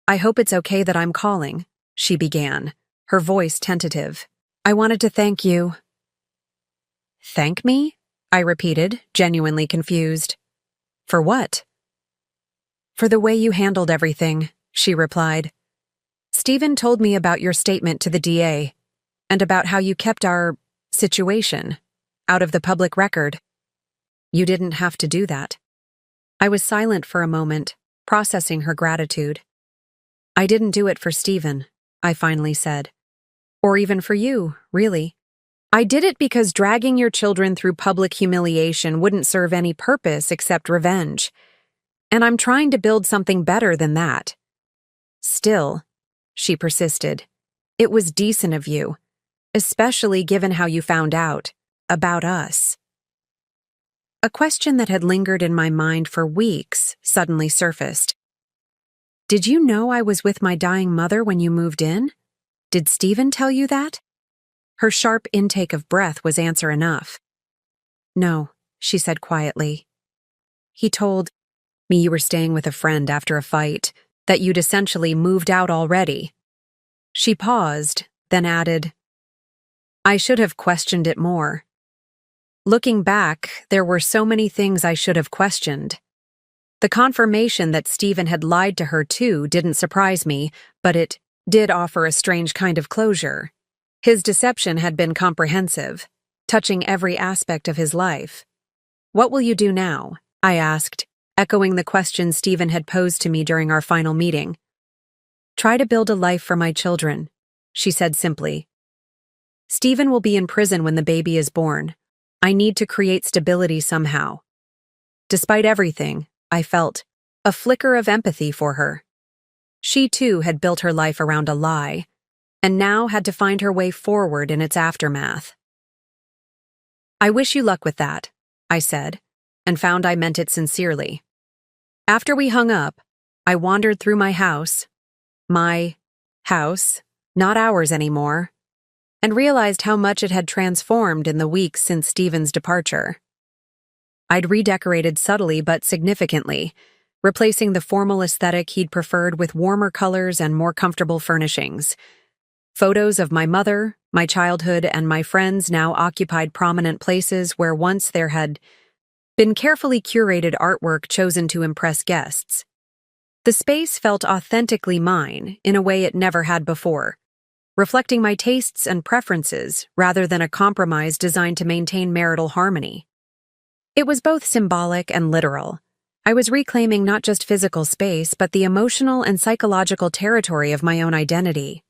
"I hope it's okay that I'm calling," she began, her voice tentative. "I wanted to thank you." "Thank me?" I repeated, genuinely confused. "For what?" "For the way you handled everything," she replied. "Stephen told me about your statement to the DA, and about how you kept our situation out of the public record. You didn't have to do that." I was silent for a moment, processing her gratitude. "I didn't do it for Stephen," I finally said. "Or even for you, really. I did it because dragging your children through public humiliation wouldn't serve any purpose except revenge. And I'm trying to build something better than that." "Still," she persisted, "it was decent of you, especially given how you found out about us." A question that had lingered in my mind for weeks suddenly surfaced. "Did you know I was with my dying mother when you moved in? Did Stephen tell you that?" Her sharp intake of breath was answer enough. "No," she said quietly. "He told me you were staying with a friend after a fight, that you'd essentially moved out already." She paused, then added, "I should have questioned it more." Looking back, there were so many things I should have questioned. The confirmation that Stephen had lied to her too didn't surprise me, but it did offer a strange kind of closure. His deception had been comprehensive, touching every aspect of his life. "What will you do now?" I asked, echoing the question Stephen had posed to me during our final meeting. "Try to build a life for my children," she said simply. "Stephen will be in prison when the baby is born. I need to create stability somehow." Despite everything, I felt a flicker of empathy for her. She too had built her life around a lie, and now had to find her way forward in its aftermath. "I wish you luck with that," I said, and found I meant it sincerely. After we hung up, I wandered through my house, not ours anymore, and realized how much it had transformed in the weeks since Stephen's departure. I'd redecorated subtly but significantly, replacing the formal aesthetic he'd preferred with warmer colors and more comfortable furnishings. Photos of my mother, my childhood, and my friends now occupied prominent places where once there had been carefully curated artwork chosen to impress guests. The space felt authentically mine in a way it never had before, reflecting my tastes and preferences rather than a compromise designed to maintain marital harmony. It was both symbolic and literal. I was reclaiming not just physical space, but the emotional and psychological territory of my own identity.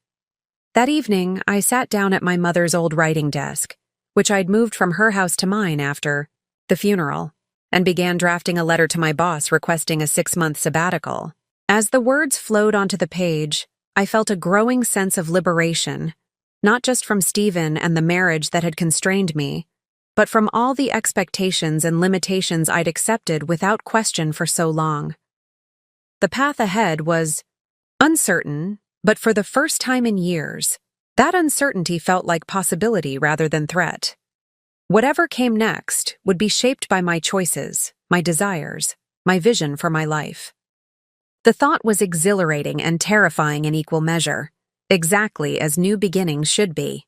That evening, I sat down at my mother's old writing desk, which I'd moved from her house to mine after the funeral, and began drafting a letter to my boss requesting a 6-month sabbatical. As the words flowed onto the page, I felt a growing sense of liberation, not just from Stephen and the marriage that had constrained me, but from all the expectations and limitations I'd accepted without question for so long. The path ahead was uncertain, but for the first time in years, that uncertainty felt like possibility rather than threat. Whatever came next would be shaped by my choices, my desires, my vision for my life. The thought was exhilarating and terrifying in equal measure, exactly as new beginnings should be.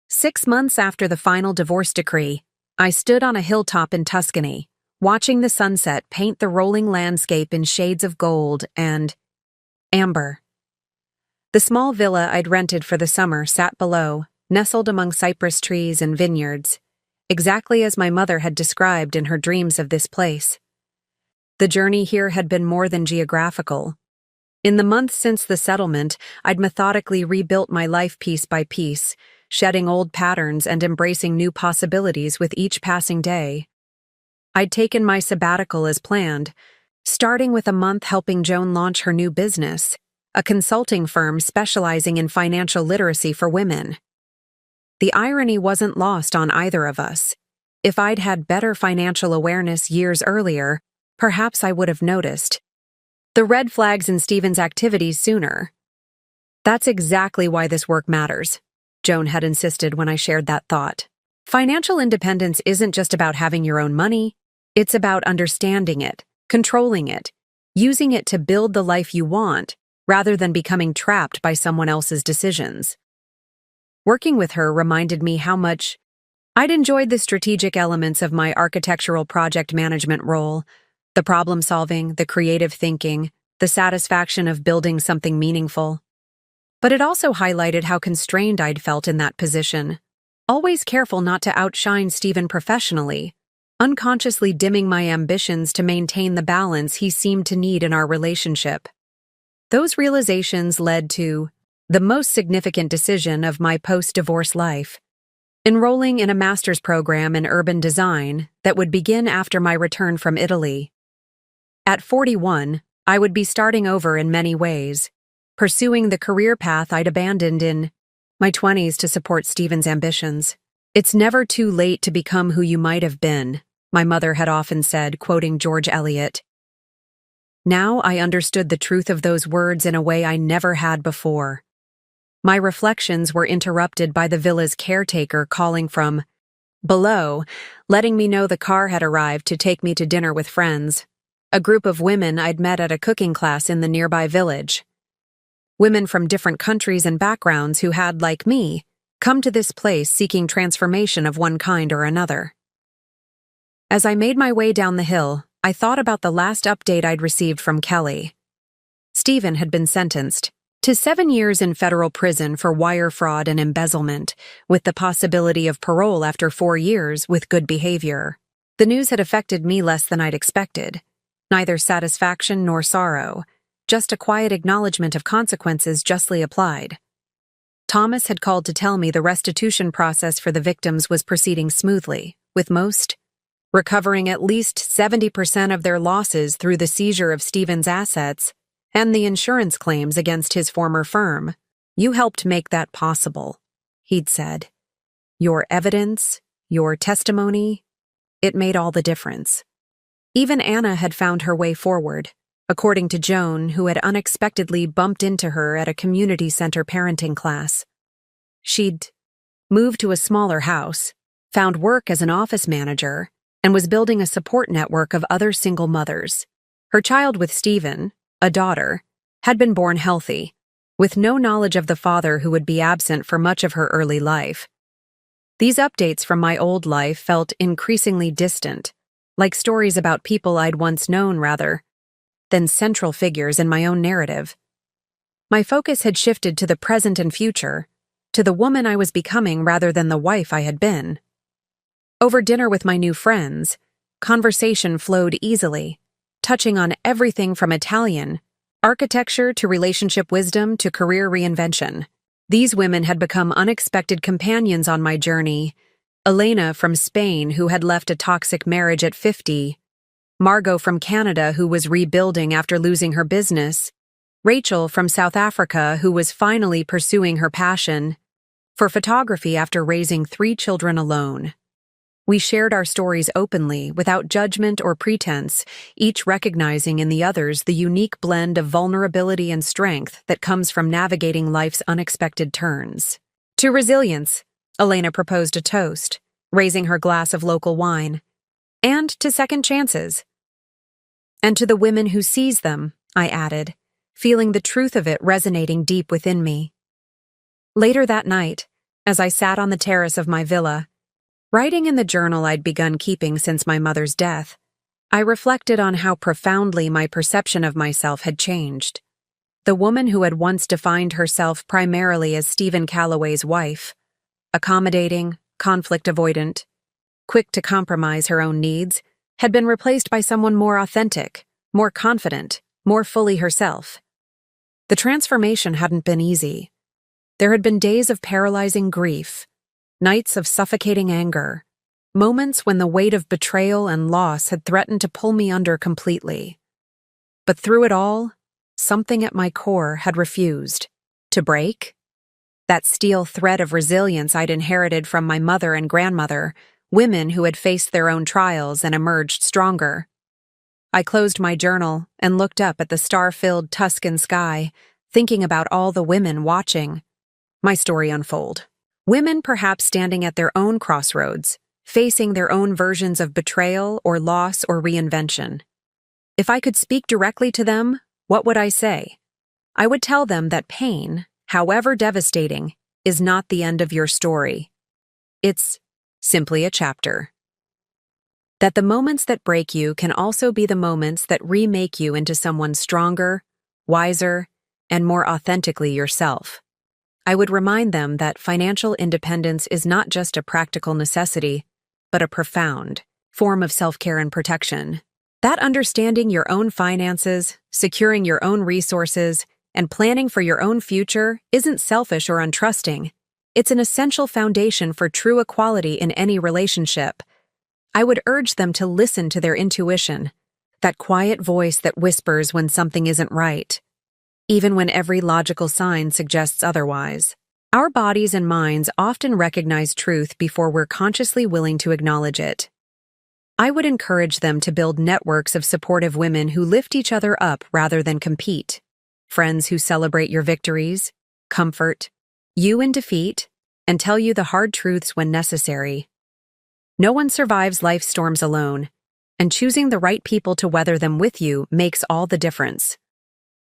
6 months after the final divorce decree, I stood on a hilltop in Tuscany, watching the sunset paint the rolling landscape in shades of gold and amber. The small villa I'd rented for the summer sat below, nestled among cypress trees and vineyards, exactly as my mother had described in her dreams of this place. The journey here had been more than geographical. In the months since the settlement, I'd methodically rebuilt my life piece by piece, shedding old patterns and embracing new possibilities with each passing day. I'd taken my sabbatical as planned, starting with a month helping Joan launch her new business, a consulting firm specializing in financial literacy for women. The irony wasn't lost on either of us. If I'd had better financial awareness years earlier, perhaps I would have noticed the red flags in Stephen's activities sooner. That's exactly why this work matters, Joan had insisted when I shared that thought. Financial independence isn't just about having your own money, it's about understanding it, controlling it, using it to build the life you want, rather than becoming trapped by someone else's decisions. Working with her reminded me how much I'd enjoyed the strategic elements of my architectural project management role, the problem-solving, the creative thinking, the satisfaction of building something meaningful. But it also highlighted how constrained I'd felt in that position, always careful not to outshine Stephen professionally, unconsciously dimming my ambitions to maintain the balance he seemed to need in our relationship. Those realizations led to the most significant decision of my post-divorce life, enrolling in a master's program in urban design that would begin after my return from Italy. At 41, I would be starting over in many ways, pursuing the career path I'd abandoned in my 20s to support Stephen's ambitions. "It's never too late to become who you might have been," my mother had often said, quoting George Eliot. Now I understood the truth of those words in a way I never had before. My reflections were interrupted by the villa's caretaker calling from below, letting me know the car had arrived to take me to dinner with friends, a group of women I'd met at a cooking class in the nearby village. Women from different countries and backgrounds who had, like me, come to this place seeking transformation of one kind or another. As I made my way down the hill, I thought about the last update I'd received from Kelly. Stephen had been sentenced to 7 years in federal prison for wire fraud and embezzlement, with the possibility of parole after 4 years with good behavior. The news had affected me less than I'd expected. Neither satisfaction nor sorrow, just a quiet acknowledgement of consequences justly applied. Thomas had called to tell me the restitution process for the victims was proceeding smoothly, with most recovering at least 70% of their losses through the seizure of Stephen's assets and the insurance claims against his former firm. "You helped make that possible," he'd said. "Your evidence, your testimony, it made all the difference." Even Anna had found her way forward, according to Joan, who had unexpectedly bumped into her at a community center parenting class. She'd moved to a smaller house, found work as an office manager, and was building a support network of other single mothers. Her child with Stephen, a daughter, had been born healthy, with no knowledge of the father who would be absent for much of her early life. These updates from my old life felt increasingly distant, like stories about people I'd once known rather than central figures in my own narrative. My focus had shifted to the present and future, to the woman I was becoming rather than the wife I had been. Over dinner with my new friends, conversation flowed easily, touching on everything from Italian, architecture to relationship wisdom to career reinvention. These women had become unexpected companions on my journey. Elena from Spain, who had left a toxic marriage at 50, Margot from Canada, who was rebuilding after losing her business, Rachel from South Africa, who was finally pursuing her passion for photography after raising 3 children alone. We shared our stories openly, without judgment or pretense, each recognizing in the others the unique blend of vulnerability and strength that comes from navigating life's unexpected turns. To resilience, Elena proposed a toast, raising her glass of local wine. And to second chances. And to the women who seize them, I added, feeling the truth of it resonating deep within me. Later that night, as I sat on the terrace of my villa, writing in the journal I'd begun keeping since my mother's death, I reflected on how profoundly my perception of myself had changed. The woman who had once defined herself primarily as Stephen Calloway's wife, accommodating, conflict avoidant, quick to compromise her own needs, had been replaced by someone more authentic, more confident, more fully herself. The transformation hadn't been easy. There had been days of paralyzing grief, nights of suffocating anger, moments when the weight of betrayal and loss had threatened to pull me under completely. But through it all, something at my core had refused to break. That steel thread of resilience I'd inherited from my mother and grandmother, women who had faced their own trials and emerged stronger. I closed my journal and looked up at the star-filled Tuscan sky, thinking about all the women watching my story unfold. Women perhaps standing at their own crossroads, facing their own versions of betrayal or loss or reinvention. If I could speak directly to them, what would I say? I would tell them that pain, however devastating, is not the end of your story. It's simply a chapter. That the moments that break you can also be the moments that remake you into someone stronger, wiser, and more authentically yourself. I would remind them that financial independence is not just a practical necessity, but a profound form of self-care and protection. That understanding your own finances, securing your own resources, and planning for your own future isn't selfish or untrusting. It's an essential foundation for true equality in any relationship. I would urge them to listen to their intuition, that quiet voice that whispers when something isn't right, even when every logical sign suggests otherwise. Our bodies and minds often recognize truth before we're consciously willing to acknowledge it. I would encourage them to build networks of supportive women who lift each other up rather than compete, friends who celebrate your victories, comfort you in defeat, and tell you the hard truths when necessary. No one survives life's storms alone, and choosing the right people to weather them with you makes all the difference.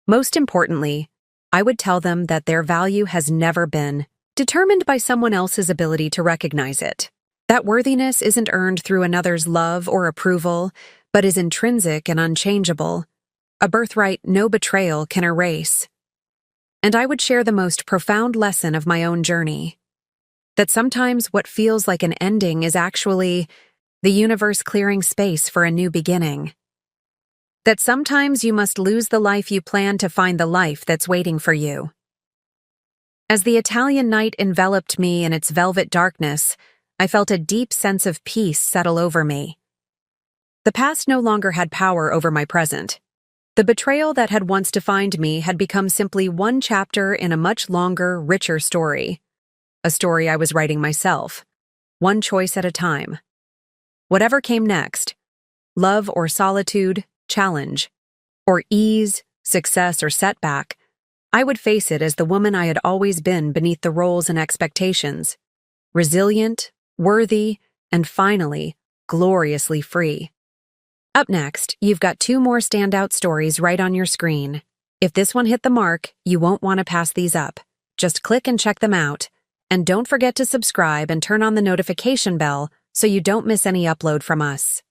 Most importantly, I would tell them that their value has never been determined by someone else's ability to recognize it. That worthiness isn't earned through another's love or approval, but is intrinsic and unchangeable, a birthright no betrayal can erase. And I would share the most profound lesson of my own journey. That sometimes what feels like an ending is actually the universe clearing space for a new beginning. That sometimes you must lose the life you plan to find the life that's waiting for you. As the Italian night enveloped me in its velvet darkness, I felt a deep sense of peace settle over me. The past no longer had power over my present. The betrayal that had once defined me had become simply one chapter in a much longer, richer story. A story I was writing myself, one choice at a time. Whatever came next, love or solitude, challenge, or ease, success or setback, I would face it as the woman I had always been beneath the roles and expectations, resilient, worthy, and finally, gloriously free. Up next, you've got 2 more standout stories right on your screen. If this one hit the mark, you won't want to pass these up. Just click and check them out. And don't forget to subscribe and turn on the notification bell so you don't miss any upload from us.